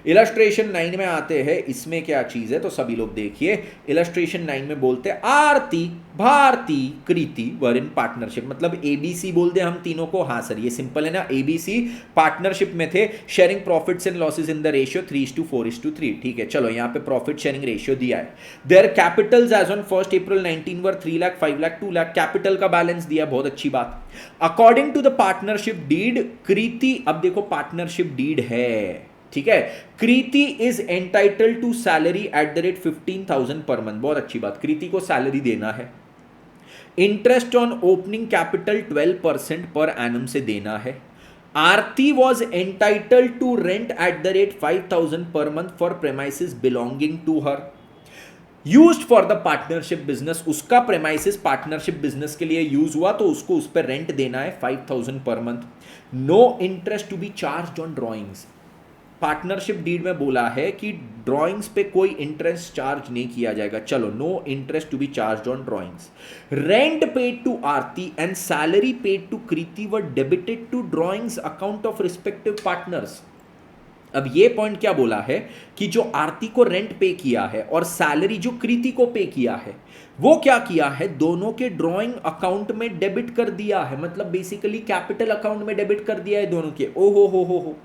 इलस्ट्रेशन 9 में आते हैं, इसमें क्या चीज है तो सभी लोग देखिए। इलस्ट्रेशन 9 में बोलते हैं आरती, भारती, कृति वर इन पार्टनरशिप, मतलब एबीसी बोल दे हम तीनों को। हाँ सर ये सिंपल है ना, एबीसी पार्टनरशिप में थे, sharing profits and losses in the ratio 3:4:3। ठीक है, चलो यहाँ पे प्रॉफिट शेयरिंग रेशियो दिया है। Their capitals as on 1 April 19 were 3 lakh, 5 lakh, 2 lakh, capital का बैलेंस दिया, बहुत अच्छी बात। According to the partnership deed, Kriti, अब देखो पार्टनरशिप डीड है, ठीक है, Kriti is entitled to salary at the rate 15,000 per month, बहुत अच्छी बात, कृति को सैलरी देना है। Interest on opening capital 12% per annum से देना है। Aarti was entitled to rent at the rate 5,000 per month for premises belonging to her, used for the partnership business, उसका प्रेमाइसिस पार्टनरशिप बिजनेस के लिए यूज हुआ तो उसको उस पर रेंट देना है 5,000 per month. No interest to be charge on drawings, partnership deed में बोला है कि ड्राइंग्स पे कोई इंटरेस्ट चार्ज नहीं किया जाएगा। चलो, no interest to be charge on drawings. Rent paid to Aarti and salary paid to Kriti were debited to drawings account of respective partners. अब ये पॉइंट क्या बोला है कि जो आरती को रेंट पे किया है और सैलरी जो कृति को पे किया है, वो क्या किया है, दोनों के ड्राइंग अकाउंट में डेबिट कर दिया है, मतलब बेसिकली कैपिटल अकाउंट में डेबिट कर दिया है दोनों के। ओ हो।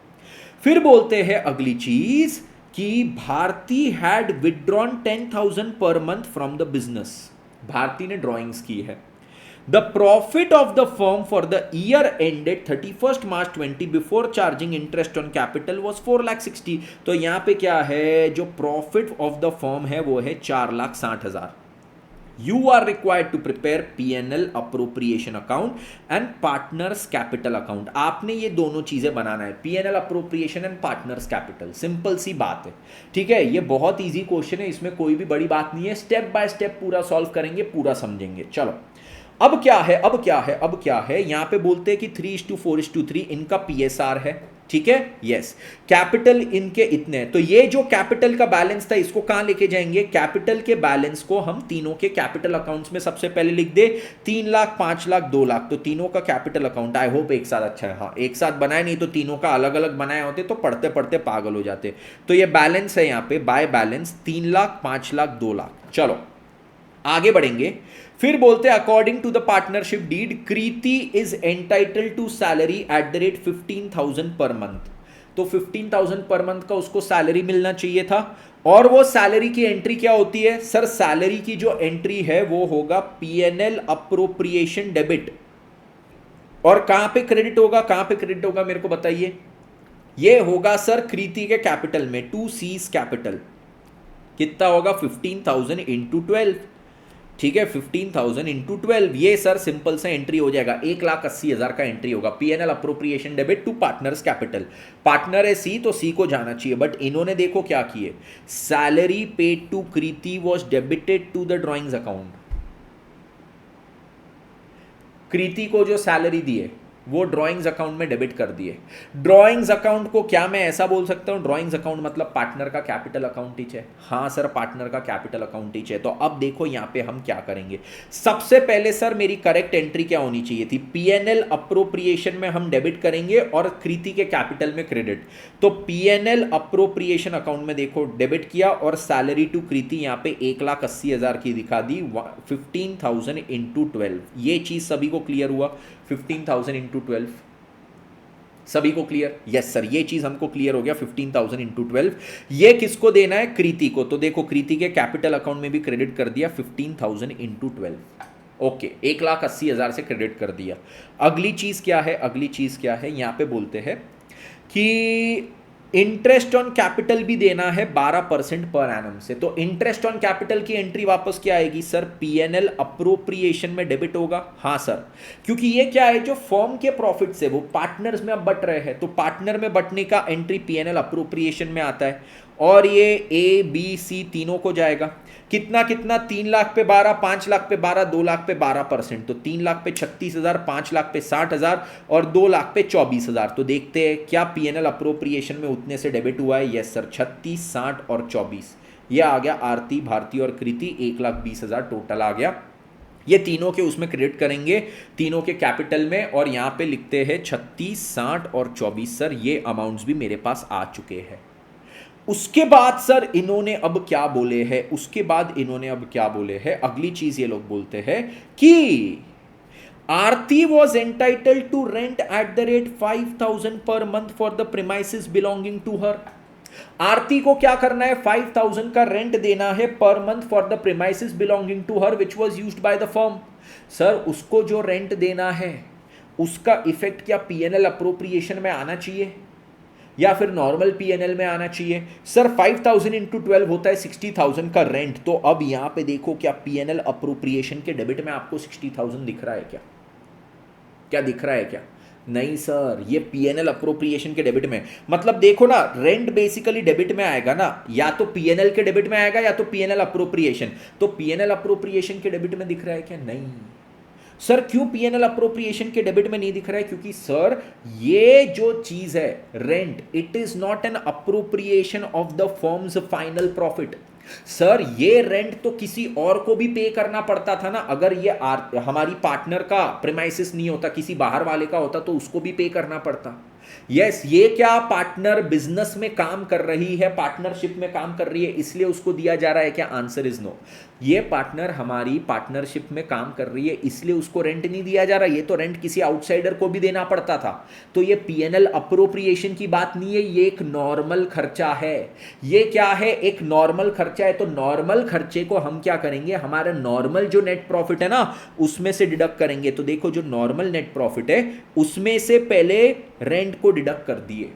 फिर बोलते हैं अगली चीज कि Bharti had withdrawn 10,000 per month from the business, Bharti ने ड्रॉइंग्स की है। The profit of the firm for the year ended 31 March 20 before charging interest on capital was 4,60,000। तो यहां पे क्या है, जो प्रॉफिट ऑफ द फर्म है वो है 4,60,000। You are required to prepare P&L appropriation account and partners capital account। आपने ये दोनों चीजें बनाना है, P&L appropriation and partners capital। Simple सी बात है, ठीक है, ये बहुत इजी क्वेश्चन है, इसमें कोई भी बड़ी बात नहीं है, स्टेप बाय स्टेप पूरा सॉल्व करेंगे, पूरा समझेंगे। चलो अब क्या है, यहां पे बोलते हैं कि 3:4:3 इनका PSR है, ठीक है, यस। कैपिटल इनके इतने, तो ये जो कैपिटल का बैलेंस था इसको कहां लेके जाएंगे, कैपिटल के बैलेंस को हम तीनों के कैपिटल अकाउंट्स में सबसे पहले लिख दे, 3 लाख, 5 लाख, 2 लाख, तो तीनों का कैपिटल अकाउंट। आई होप एक साथ अच्छा है, हाँ एक साथ बनाए, नहीं तो तीनों का अलग अलग बनाए होते तो पढ़ते पढ़ते पागल हो जाते। तो ये बैलेंस है यहाँ पे, बाय बैलेंस 3 लाख, 5 लाख, 2 लाख। चलो आगे बढ़ेंगे, फिर बोलते हैं according to the partnership deed Kriti is entitled to salary at the rate 15,000 per month. तो 15,000 पर मंथ का उसको सैलरी मिलना चाहिए था। और वो सैलरी की एंट्री क्या होती है सर? सैलरी की जो एंट्री है वो होगा पीएनएल अप्रोप्रिएशन डेबिट। और कहां पे क्रेडिट होगा, कहां पे क्रेडिट होगा मेरे को बताइए? ये होगा सर कृति के कैपिटल में, 2C's कैपिटल। कितना होगा? 15,000 इंटू 12। ठीक है, 15,000 इंटू 12, ये सर सिंपल सा एंट्री हो जाएगा। 1,80,000 का एंट्री होगा, PNL appropriation debit to partners capital. Partner है सी, तो सी को जाना चाहिए, बट इन्होंने देखो क्या किए, salary paid to Kriti was debited to the drawings account. Kriti को जो सैलरी दी है वो ड्राइंग्स अकाउंट में डेबिट कर दिए। ड्राइंग्स अकाउंट को क्या मैं ऐसा बोल सकता हूं, ड्राइंग्स अकाउंट मतलब पार्टनर का कैपिटल अकाउंट ही है। हाँ सर, पार्टनर का कैपिटल अकाउंट ही है। तो अब देखो यहां पे हम क्या करेंगे। सबसे पहले सर मेरी करेक्ट एंट्री क्या होनी चाहिए थी? पीएनएल अप्रोप्रिएशन में हम डेबिट करेंगे और कृति के कैपिटल में क्रेडिट। तो पीएनएल अप्रोप्रिएशन अकाउंट में देखो डेबिट किया और सैलरी टू कृति यहां पे 1,80,000 की दिखा दी, 15,000 इंटू 12। ये चीज सभी को क्लियर हुआ? 15,000 इंटू 12 सभी को क्लियर? यस सर, ये चीज हमको क्लियर हो गया। 15,000 इंटू 12 ये किसको देना है? कृति को। तो देखो कृति के कैपिटल अकाउंट में भी क्रेडिट कर दिया 15,000 इंटू 12। ओके, 1,80,000 से क्रेडिट कर दिया। अगली चीज क्या है? अगली चीज क्या है, यहां पे बोलते हैं कि इंटरेस्ट ऑन कैपिटल भी देना है 12% पर एनम से। तो इंटरेस्ट ऑन कैपिटल की एंट्री वापस क्या आएगी सर? पीएनएल अप्रोप्रिएशन में डेबिट होगा। हाँ सर, क्योंकि ये क्या है, जो फर्म के प्रॉफिट से वो पार्टनर्स में अब बट रहे हैं, तो पार्टनर में बटने का एंट्री पीएनएल अप्रोप्रिएशन में आता है। और ये ए बी सी तीनों को जाएगा। कितना कितना? 3 लाख पे 12, 5 लाख पे 12, 2 लाख पे 12%। तो 3 लाख पे 36,000, 5 लाख पे 60,000 और 2 लाख पे 24,000। तो देखते हैं क्या पीएनएल अप्रोप्रिएशन में उतने से डेबिट हुआ है। यस सर, 36, 60 और 24। यह आ गया आरती, भारती और कृति, 1,20,000 टोटल आ गया। ये तीनों के उसमें क्रेडिट करेंगे, तीनों के कैपिटल में। और यहां पे लिखते हैं 36, 60 और 24। सर ये अमाउंट्स भी मेरे पास आ चुके हैं। उसके बाद सर इन्होंने अब क्या बोले हैं? उसके बाद इन्होंने अब क्या बोले हैं? अगली चीज ये लोग बोलते हैं कि Aarti was entitled to rent at the rate 5,000 per month for the premises belonging to her. Aarti को क्या करना है? 5,000 का रेंट देना है per month for the premises belonging to her which was used by the firm. Sir उसको जो rent देना है उसका इफेक्ट क्या पीएनएल अप्रोप्रिएशन में आना चाहिए या फिर नॉर्मल पीएनएल में आना चाहिए? सर 5,000 इंटू 12 होता है 60,000 का रेंट। तो अब यहां पे देखो क्या पीएनएल अप्रोप्रिएशन के डेबिट में आपको 60,000 दिख रहा है क्या? क्या दिख रहा है क्या? नहीं सर, ये पीएनएल अप्रोप्रिएशन के डेबिट में। मतलब देखो ना, रेंट बेसिकली डेबिट में आएगा ना, या तो पीएनएल के डेबिट में आएगा या तो पीएनएल अप्रोप्रिएशन। तो पीएनएल अप्रोप्रिएशन के डेबिट में दिख रहा है क्या? नहीं सर। क्यों पीएनएल अप्रोप्रिएशन के डेबिट में नहीं दिख रहा है? क्योंकि सर ये जो चीज है rent, it is not an appropriation of the firms final profit. Sir ये रेंट तो किसी और को भी पे करना पड़ता था ना। अगर ये हमारी पार्टनर का प्रीमाइसिस नहीं होता, किसी बाहर वाले का होता, तो उसको भी पे करना पड़ता। यस, ये क्या पार्टनर बिजनेस में काम कर रही है, पार्टनरशिप में काम कर रही है, इसलिए उसको दिया जा रहा है क्या? Answer is no. ये पार्टनर हमारी पार्टनरशिप में काम कर रही है, इसलिए उसको रेंट नहीं दिया जा रहा। ये तो रेंट किसी आउटसाइडर को भी देना पड़ता था। तो ये पीएनएल अप्रोप्रिएशन की बात नहीं है, ये एक नॉर्मल खर्चा है। ये क्या है? एक नॉर्मल खर्चा है। तो नॉर्मल खर्चे को हम क्या करेंगे? हमारा नॉर्मल जो नेट प्रॉफिट है ना, उसमें से डिडक्ट करेंगे। तो देखो जो नॉर्मल नेट प्रॉफिट है उसमें से पहले रेंट को डिडक्ट कर दिए,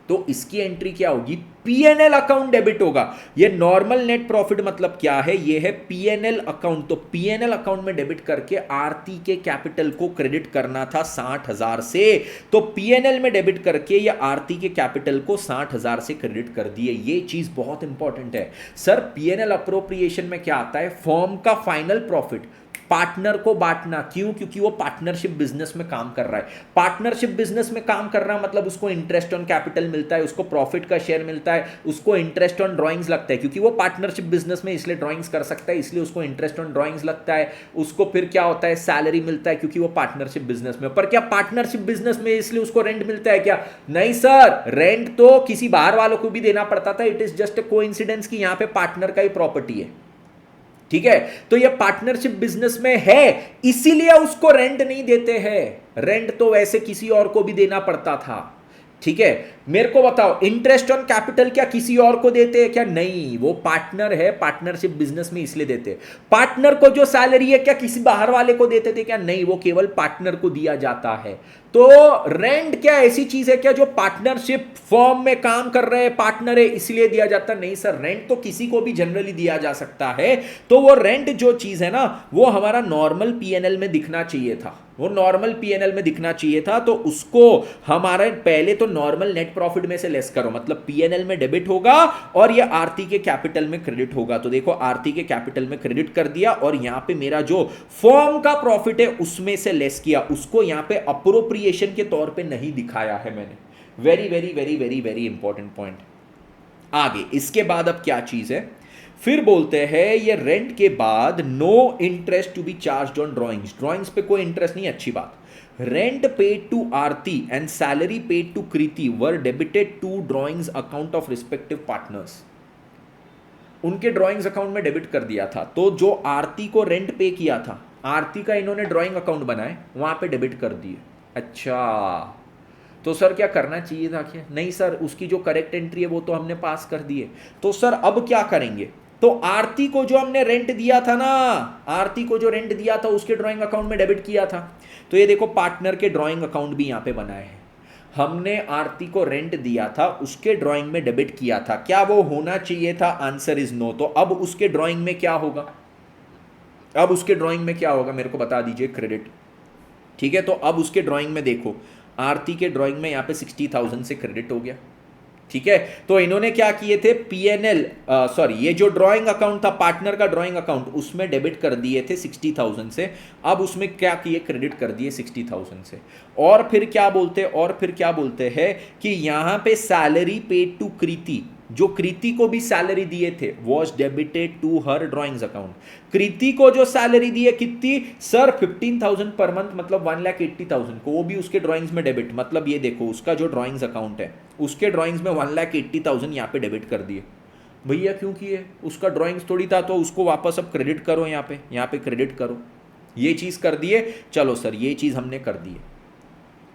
तो इसकी एंट्री क्या होगी? पीएनएल अकाउंट डेबिट होगा। ये नॉर्मल नेट प्रॉफिट मतलब क्या है? ये है पीएनएल अकाउंट। तो पीएनएल अकाउंट में डेबिट करके आरती के कैपिटल को क्रेडिट करना था 60,000 से। तो पीएनएल में डेबिट करके ये आरती के कैपिटल को 60,000 से क्रेडिट कर दिए। ये चीज बहुत इंपॉर्टेंट है सर। पीएनएल अप्रोप्रिएशन में क्या आता है? फर्म का फाइनल प्रॉफिट पार्टनर को बांटना। क्यों? क्योंकि वो पार्टनरशिप बिजनेस में काम कर रहा है। पार्टनरशिप बिजनेस में काम कर रहा है मतलब उसको इंटरेस्ट ऑन कैपिटल मिलता है, उसको प्रॉफिट का शेयर मिलता है, उसको इंटरेस्ट ऑन ड्राइंग्स लगता है, क्योंकि वो पार्टनरशिप बिजनेस में इसलिए ड्राइंग्स कर सकता है, इसलिए उसको इंटरेस्ट ऑन ड्राइंग्स लगता है। उसको फिर क्या होता है? सैलरी मिलता है, क्योंकि वो पार्टनरशिप बिजनेस में। पर क्या पार्टनरशिप बिजनेस में इसलिए उसको रेंट मिलता है क्या? नहीं सर, रेंट तो किसी बाहर वालों को भी देना पड़ता था। It is just a coincidence कि यहां पे पार्टनर का ही प्रॉपर्टी है। ठीक है, तो ये पार्टनरशिप बिजनेस में है, इसीलिए उसको रेंट नहीं देते हैं। रेंट तो वैसे किसी और को भी देना पड़ता था। ठीक है, मेरे को बताओ इंटरेस्ट ऑन कैपिटल क्या किसी और को देते हैं क्या? नहीं, वो पार्टनर है, पार्टनरशिप बिजनेस में इसलिए देते हैं। पार्टनर को जो सैलरी है क्या किसी बाहर वाले को देते थे क्या? नहीं, वो केवल पार्टनर को दिया जाता है। तो रेंट क्या ऐसी चीज है क्या जो पार्टनरशिप फर्म में काम कर रहे हैं पार्टनर है इसलिए दिया जाता? नहीं सर, रेंट तो किसी को भी जनरली दिया जा सकता है। तो वो रेंट जो चीज है ना, वो हमारा नॉर्मल पीएनएल में दिखना चाहिए था, वो नॉर्मल पीएनएल में दिखना चाहिए था। तो उसको हमारे पहले तो नॉर्मल नेट प्रॉफिट में से लेस करो, मतलब पीएनएल में डेबिट होगा और ये आरती के कैपिटल में क्रेडिट होगा। तो देखो आरती के कैपिटल में क्रेडिट कर दिया और यहां पे मेरा जो फर्म का प्रॉफिट है उसमें से लेस किया, उसको यहां पे अप्रोप्रिएशन के तौर पे नहीं दिखाया है मैंने। Very very very very very important point. आगे इसके बाद अब क्या चीज है, फिर बोलते हैं ये रेंट के बाद no interest to be charge on drawings. Drawings पे कोई इंटरेस्ट नहीं, अच्छी बात। Rent paid to Aarti and salary paid to Kriti were debited to drawings account of respective partners. उनके ड्रॉइंग्स अकाउंट में डेबिट कर दिया था। तो जो आरती को रेंट पे किया था, आरती का इन्होंने ड्रॉइंग अकाउंट बनाए, वहां पे डेबिट कर दिए। अच्छा, तो सर क्या करना चाहिए था क्या? नहीं सर, उसकी जो करेक्ट एंट्री है वो तो हमने पास कर दी है। तो सर अब क्या करेंगे? तो आरती को जो हमने रेंट दिया था ना, आरती को जो रेंट दिया था उसके ड्राइंग अकाउंट में डेबिट किया था। तो ये देखो पार्टनर के ड्राइंग अकाउंट भी यहां पे बनाए हैं। हमने आरती को रेंट दिया था, उसके ड्राइंग में डेबिट किया था। क्या वो होना चाहिए था? Answer is no. तो अब उसके ड्राइंग में क्या होगा? अब उसके ड्राइंग में क्या होगा मेरे को बता दीजिए। क्रेडिट। ठीक है, तो अब उसके ड्राइंग में देखो, आरती के ड्राइंग में यहां पे 60,000 से क्रेडिट हो गया। ठीक है, तो इन्होंने क्या किए थे, पीएनएल सॉरी ये जो ड्राइंग अकाउंट था पार्टनर का ड्राइंग अकाउंट, उसमें डेबिट कर दिए थे 60,000 से। अब उसमें क्या किए, क्रेडिट कर दिए 60,000 से। और फिर क्या बोलते हैं कि यहां पे सैलरी पेड टू कृति, जो कृति को भी सैलरी दिए थे, was debited to her drawings account. Kriti को जो सैलरी दी है कितनी सर? 15,000 पर मंथ, मतलब 1,80,000 को, वो भी उसके ड्रॉइंग्स में डेबिट। मतलब ये देखो उसका जो ड्रॉइंग्स अकाउंट है उसके ड्रॉइंग्स में 1,80,000 यहाँ पे डेबिट कर दिए। भैया क्यों किए? उसका ड्रॉइंग्स थोड़ी था, तो उसको वापस अब क्रेडिट करो, यहाँ पे क्रेडिट करो। ये चीज कर दिए। चलो सर ये चीज हमने कर दी है,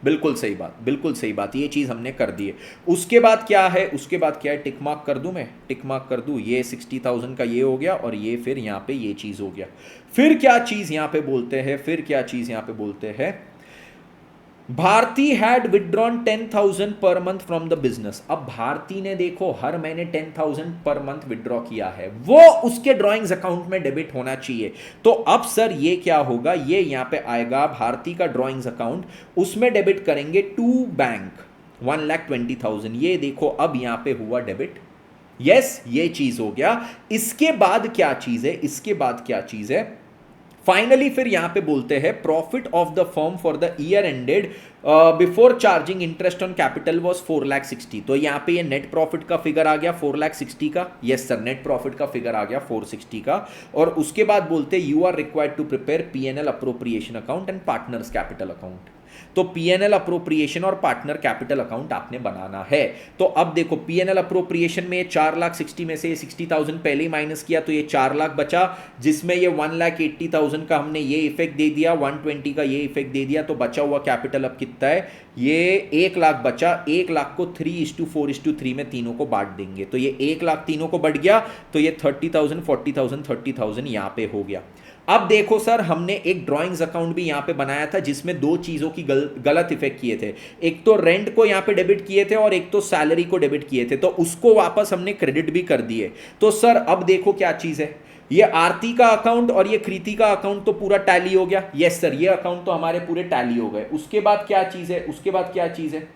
बिल्कुल सही बात, बिल्कुल सही बात, ये चीज हमने कर दी है। उसके बाद क्या है, उसके बाद क्या है, टिक मार्क कर दूं मैं, टिक मार्क कर दूं। ये 60,000 का ये हो गया और ये फिर यहाँ पे ये चीज हो गया। फिर क्या चीज यहाँ पे बोलते हैं, फिर क्या चीज यहाँ पे बोलते हैं, Bharti had withdrawn 10,000 per month from the business. अब भारती ने देखो हर महीने 10,000 पर मंथ विदड्रॉ किया है, वो उसके ड्रॉइंग्स अकाउंट में डेबिट होना चाहिए। तो अब सर ये क्या होगा, ये यहां पे आएगा भारती का ड्रॉइंग्स अकाउंट, उसमें डेबिट करेंगे टू बैंक 1,20,000। ये देखो अब यहां पे हुआ डेबिट। यस, ये चीज हो गया। इसके बाद क्या चीज है, इसके बाद क्या चीज है, फाइनली फिर यहां पे बोलते हैं profit of the firm for the year ended before charging interest on capital was 4,60,000। तो यहां पे ये नेट प्रॉफिट का फिगर आ गया 4,60,000 का। यस सर, नेट प्रॉफिट का फिगर आ गया 460 का। और उसके बाद बोलते you are required to prepare PNL appropriation account and partners capital account. तो पीएनएल अप्रोप्रिएशन और पार्टनर कैपिटल अकाउंट आपने बनाना है। तो अब देखो पीएनएल अप्रोप्रिएशन में 4,60,000 में से 60,000 पहले ही माइनस किया, तो ये 4 लाख बचा, जिसमें ये 1,80,000 का हमने ये इफेक्ट दे दिया, 120 का ये इफेक्ट दे दिया। तो बचा हुआ कैपिटल अब कितना है, ये 1 लाख बचा। 1 लाख को 3:4:3 में तीनों को बांट देंगे, तो ये 1 लाख तीनों को बढ़ गया। तो ये 30,000 40,000 30,000 यहां पे हो गया। अब देखो सर, हमने एक ड्राइंग्स अकाउंट भी यहां पे बनाया था जिसमें दो चीजों की गलत इफेक्ट किए थे। एक तो रेंट को यहां पे डेबिट किए थे और एक तो सैलरी को डेबिट किए थे, तो उसको वापस हमने क्रेडिट भी कर दिए। तो सर अब देखो क्या चीज है, ये आरती का अकाउंट और ये कृति का अकाउंट तो पूरा टैली हो गया। यस सर, ये अकाउंट तो हमारे पूरे टैली हो गए। उसके बाद क्या चीज है, उसके बाद क्या चीज है,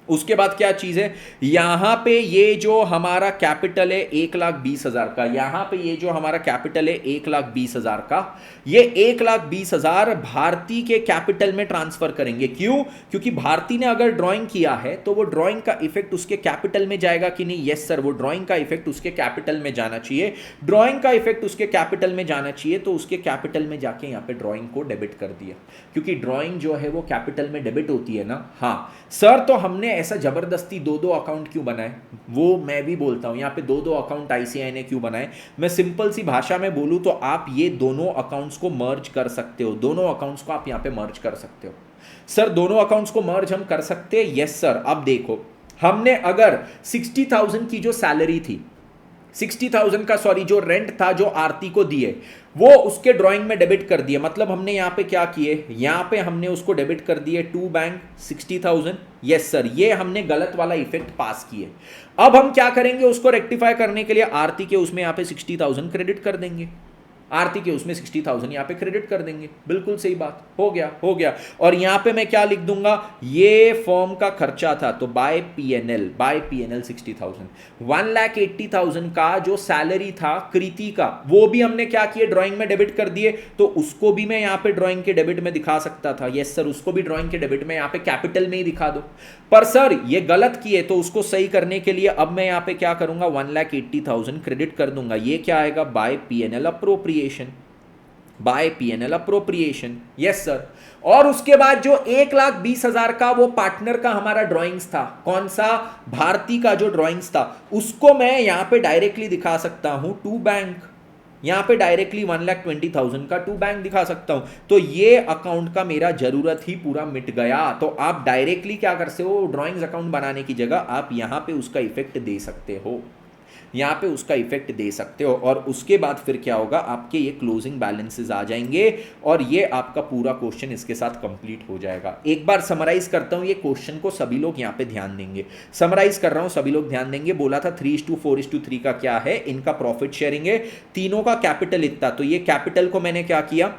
उसके बाद क्या चीज है, यहां पे ये जो हमारा कैपिटल है 1,20,000 का, यहां पे ये जो हमारा कैपिटल है 1,20,000 का, ये 1,20,000 भारती के कैपिटल में ट्रांसफर करेंगे। क्यों? क्योंकि भारती ने अगर ड्राइंग किया है तो वो ड्राइंग का इफेक्ट उसके कैपिटल में जाएगा कि नहीं? यस सर, वो ड्राइंग का इफेक्ट उसके कैपिटल में जाना चाहिए। ड्राइंग का इफेक्ट उसके कैपिटल में जाना चाहिए, तो उसके कैपिटल में जाके यहां पे ड्राइंग को डेबिट कर दिया, क्योंकि ड्राइंग जो है वो कैपिटल में डेबिट होती है ना। हाँ सर, तो हमने ऐसा जबरदस्ती दो दो अकाउंट क्यों बनाए, वो मैं भी बोलता हूं। यहां पे दो दो अकाउंट आईसीआई ने क्यों बनाए, मैं सिंपल सी भाषा में बोलूं तो आप ये दोनों अकाउंट्स को मर्ज कर सकते हो, दोनों अकाउंट्स को आप यहां पे मर्ज कर सकते हो। सर दोनों अकाउंट्स को मर्ज हम कर सकते हैं? Yes sir. अब देखो, हमने अगर 60,000 की जो सैलरी थी, 60,000 का सॉरी जो रेंट था जो आरती को दिए, वो उसके ड्राइंग में डेबिट कर दिए। मतलब हमने यहां पे क्या किए, यहां पे हमने उसको डेबिट कर दिए टू बैंक 60,000। यस सर, ये हमने गलत वाला इफेक्ट पास किए। अब हम क्या करेंगे, उसको रेक्टिफाई करने के लिए आरती के उसमें यहां पे 60,000 क्रेडिट कर देंगे, आरती के उसमें 60,000 यहां पे क्रेडिट कर देंगे। बिल्कुल सही बात, हो गया हो गया। और यहां पे मैं क्या लिख दूंगा, ये फॉर्म का खर्चा था, तो बाय पीएनएल 60,000। 1,80,000 का जो सैलरी था कृति का, वो भी हमने क्या किए, ड्राइंग में डेबिट कर दिए। तो उसको भी मैं यहां पे ड्राइंग के डेबिट में दिखा सकता था। यस सर, उसको भी ड्राइंग के डेबिट में यहां पे कैपिटल में ही दिखा दो। पर सर ये गलत किए, तो उसको सही करने के लिए अब मैं यहां पे क्या करूंगा, 1,80,000 क्रेडिट कर दूंगा। ये क्या आएगा, by PNL appropriation, by PNL appropriation. Yes sir. और उसके बाद जो 1,20,000 का वो पार्टनर का हमारा ड्राइंग्स था, कौन सा, भारती का जो ड्राइंग्स था, उसको मैं यहां पे डायरेक्टली दिखा सकता हूं टू बैंक। यहां पे डायरेक्टली 1,20,000 का टू बैंक दिखा सकता हूं। तो ये अकाउंट का मेरा जरूरत ही पूरा मिट गया। तो आप डायरेक्टली क्या कर सकते हो, ड्राइंग्स अकाउंट बनाने की जगह आप यहां पे उसका इफेक्ट दे सकते हो, यहां पे उसका इफेक्ट दे सकते हो। और उसके बाद फिर क्या होगा, आपके ये क्लोजिंग बैलेंसेस आ जाएंगे और ये आपका पूरा क्वेश्चन इसके साथ कंप्लीट हो जाएगा। एक बार समराइज करता हूं ये क्वेश्चन को, सभी लोग यहां पे ध्यान देंगे। समराइज कर रहा हूं, सभी लोग ध्यान देंगे। बोला था 3:4:3 का क्या है, इनका प्रॉफिट शेयरिंग है, तीनों का कैपिटल इतना। तो ये कैपिटल को मैंने क्या किया,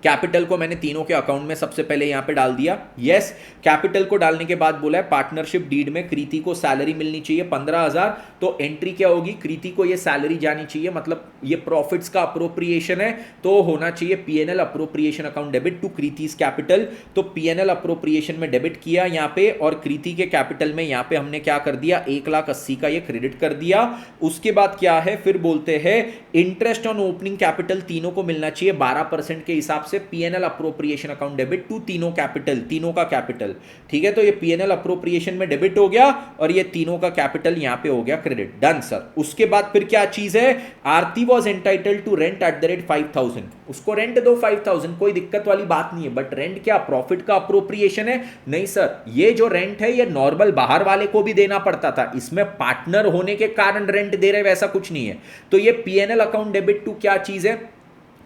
कैपिटल को मैंने तीनों के अकाउंट में सबसे पहले यहां पे डाल दिया। यस, कैपिटल को डालने के बाद बोला है पार्टनरशिप डीड में कृति को सैलरी मिलनी चाहिए 15,000। तो एंट्री क्या होगी, कृति को ये सैलरी जानी चाहिए, मतलब ये प्रॉफिट्स का अप्रोप्रिएशन है, तो होना चाहिए PNL appropriation account debit to कृति's कैपिटल। तो पीएनएल अप्रोप्रिएशन में डेबिट किया यहां पे, और कृति के कैपिटल में यहां पे हमने क्या कर दिया, 1,80,000 का ये क्रेडिट कर दिया। उसके बाद क्या है, फिर बोलते हैं इंटरेस्ट ऑन ओपनिंग कैपिटल तीनों को मिलना चाहिए 12% के हिसाब से, PNL appropriation account debit to तीनों कैपिटल, तीनों का कैपिटल। ठीक है, तो ये पीएनएल अप्रोप्रिएशन में डेबिट हो गया और ये तीनों का कैपिटल यहां पे हो गया क्रेडिट। Done sir. उसके बाद फिर क्या चीज है, Aarti was entitled to rent at the rate 5,000, उसको रेंट दो 5,000, कोई दिक्कत वाली बात नहीं है। बट रेंट क्या प्रॉफिट का अप्रोप्रिएशन है? नहीं सर, ये जो रेंट है ये नॉर्मल बाहर वाले को भी देना पड़ता था, इसमें पार्टनर होने के कारण रेंट दे रहे वैसा कुछ नहीं है। तो ये पीएनएल अकाउंट डेबिट टू क्या चीज है,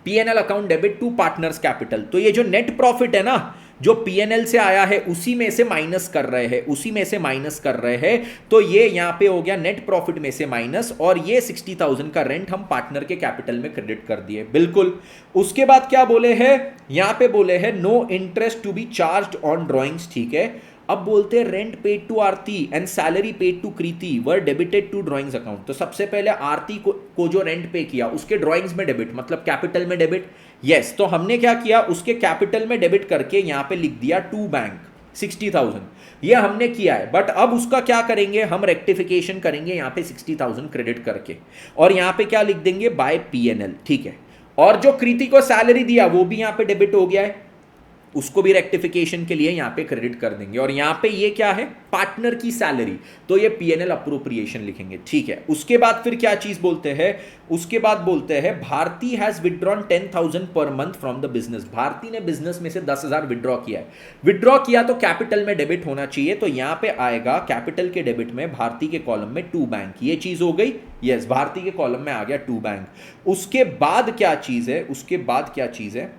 PNL account debit to partners capital. तो ये जो नेट प्रॉफिट है ना, जो पीएनएल से आया है उसी में से माइनस कर रहे हैं, उसी में से माइनस कर रहे हैं। तो ये यहां पे हो गया नेट प्रॉफिट में से माइनस, और ये 60,000 का रेंट हम पार्टनर के कैपिटल में क्रेडिट कर दिए। बिल्कुल। उसके बाद क्या बोले हैं, यहां पे बोले हैं no interest to be charged on drawings. ठीक है, अब बोलते हैं rent paid to Aarti and salary paid to Kriti were debited to drawings account. तो सबसे पहले आरती को जो रेंट पे किया उसके ड्राइंग्स में डेबिट, मतलब कैपिटल में डेबिट। यस, तो हमने क्या किया, उसके कैपिटल में डेबिट करके यहां पे लिख दिया टू बैंक 60,000, ये हमने किया है। बट अब उसका क्या करेंगे, हम रेक्टिफिकेशन करेंगे यहां पे 60,000 क्रेडिट करके, और यहां पे क्या लिख देंगे, बाय पीएनएल। ठीक है, और जो कृति को सैलरी दिया वो भी यहां पे डेबिट हो गया है, उसको भी रेक्टिफिकेशन के लिए यहां पे क्रेडिट कर देंगे। और यहां पे ये क्या है, पार्टनर की सैलरी, तो ये पीएनएल अप्रोप्रिएशन लिखेंगे। ठीक है, उसके बाद फिर क्या चीज बोलते हैं, उसके बाद बोलते हैं Bharti has withdrawn 10,000 per month from the business. Bharti ने बिजनेस में से 10,000 विड्रॉ किया है, विड्रॉ किया तो कैपिटल में डेबिट होना चाहिए। तो यहां पे आएगा कैपिटल के डेबिट में भारती के कॉलम में टू बैंक, ये चीज हो गई। यस, भारती के कॉलम में आ गया टू बैंक। उसके बाद क्या चीज है, उसके बाद क्या चीज है,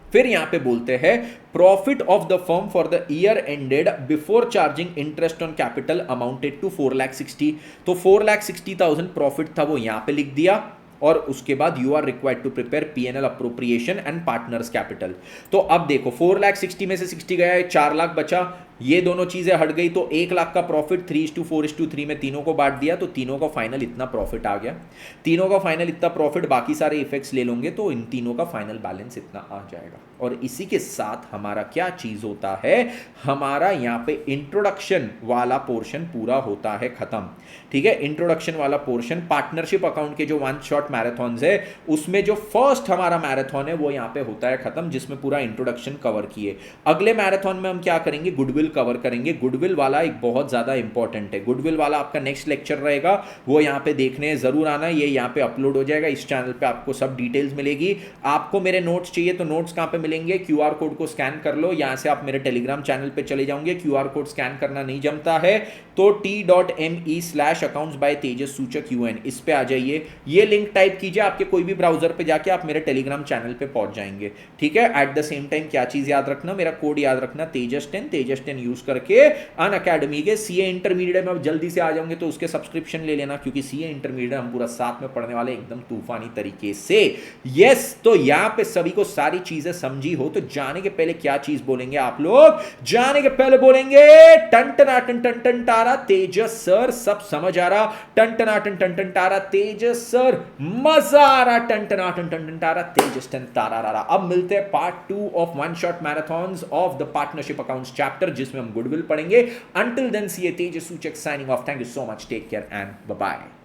फिर यहां पे बोलते हैं profit of the firm for the year ended before charging interest on capital amounted to 4,60,000। तो 4,60,000 प्रॉफिट था, वो यहां पे लिख दिया। और उसके बाद you are required to prepare PNL appropriation and partners capital. तो अब देखो 4,60,000 में से 60 गया है, 4 लाख बचा, ये दोनों चीजें हट गई, तो 1 लाख का प्रॉफिट 3:4:3 में तीनों को बांट दिया, तो तीनों का फाइनल इतना प्रॉफिट आ गया। तीनों का फाइनल इतना प्रॉफिट, बाकी सारे इफेक्ट्स ले लोगे तो इन तीनों का फाइनल बैलेंस इतना आ जाएगा। और इसी के साथ हमारा क्या चीज होता है, हमारा यहाँ पे इंट्रोडक्शन वाला पोर्शन पूरा होता है खत्म। ठीक है, इंट्रोडक्शन वाला पोर्शन, पार्टनरशिप अकाउंट के जो वन शॉट मैराथन है उसमें जो फर्स्ट हमारा मैराथन है वो यहाँ पे होता है खत्म, जिसमें पूरा इंट्रोडक्शन कवर किए। अगले मैराथन में हम क्या करेंगे, गुडविल गुडविल कवर करेंगे। गुडविल वाला एक बहुत ज़्यादा इंपॉर्टेंट है, गुडविल वाला आपका नेक्स्ट लेक्चर रहेगा, वो यहाँ पे देखने ज़रूर आना। ये यहाँ पे अपलोड हो जाएगा, इस चैनल पे आपको सब डिटेल्स मिलेगी। आपको मेरे नोट्स चाहिए तो नोट्स कहाँ पे मिलेंगे, QR कोड को स्कैन कर लो, यहाँ से आप मेरे टेलीग्राम चैनल पे चले जाओगे। QR कोड स्कैन करना नहीं जमता है तो t.me/accounts/तेजस-सूचक-UN इस पे आ जाइए, ये लिंक टाइप कीजिए, आपके कोई भी ब्राउजर पे जाके आप मेरे टेलीग्राम चैनल पे पहुंच जाएंगे। ठीक है, एट द सेम टाइम क्या चीज याद रखना, मेरा कोड याद रखना तेजस10 यूज करके अनअकैडमी के सीए इंटरमीडिएट में जल्दी से आ जाओगे तो उसके सब्सक्रिप्शन ले लेना, क्योंकि सीए इंटरमीडिएट हम पूरा साथ में पढ़ने वाले एकदम तूफानी तरीके से। यस, तो यहां पे सभी को सारी चीजें समझी हो तो जाने के पहले क्या चीज बोलेंगे आप लोग, जाने के पहले बोलेंगे टन टन टारा तेजस सर, सब समझ आ रहा, टन टारा तेजस सर, मजा आ रहा, टन टारा तेजस टन तारा रा। अब मिलते हैं part 2 of one shot marathons of the partnership accounts chapter, जिसमें हम गुडविल पढ़ेंगे। Until then, C A Tejas Suchak signing off. Thank you so much, take care and bye bye.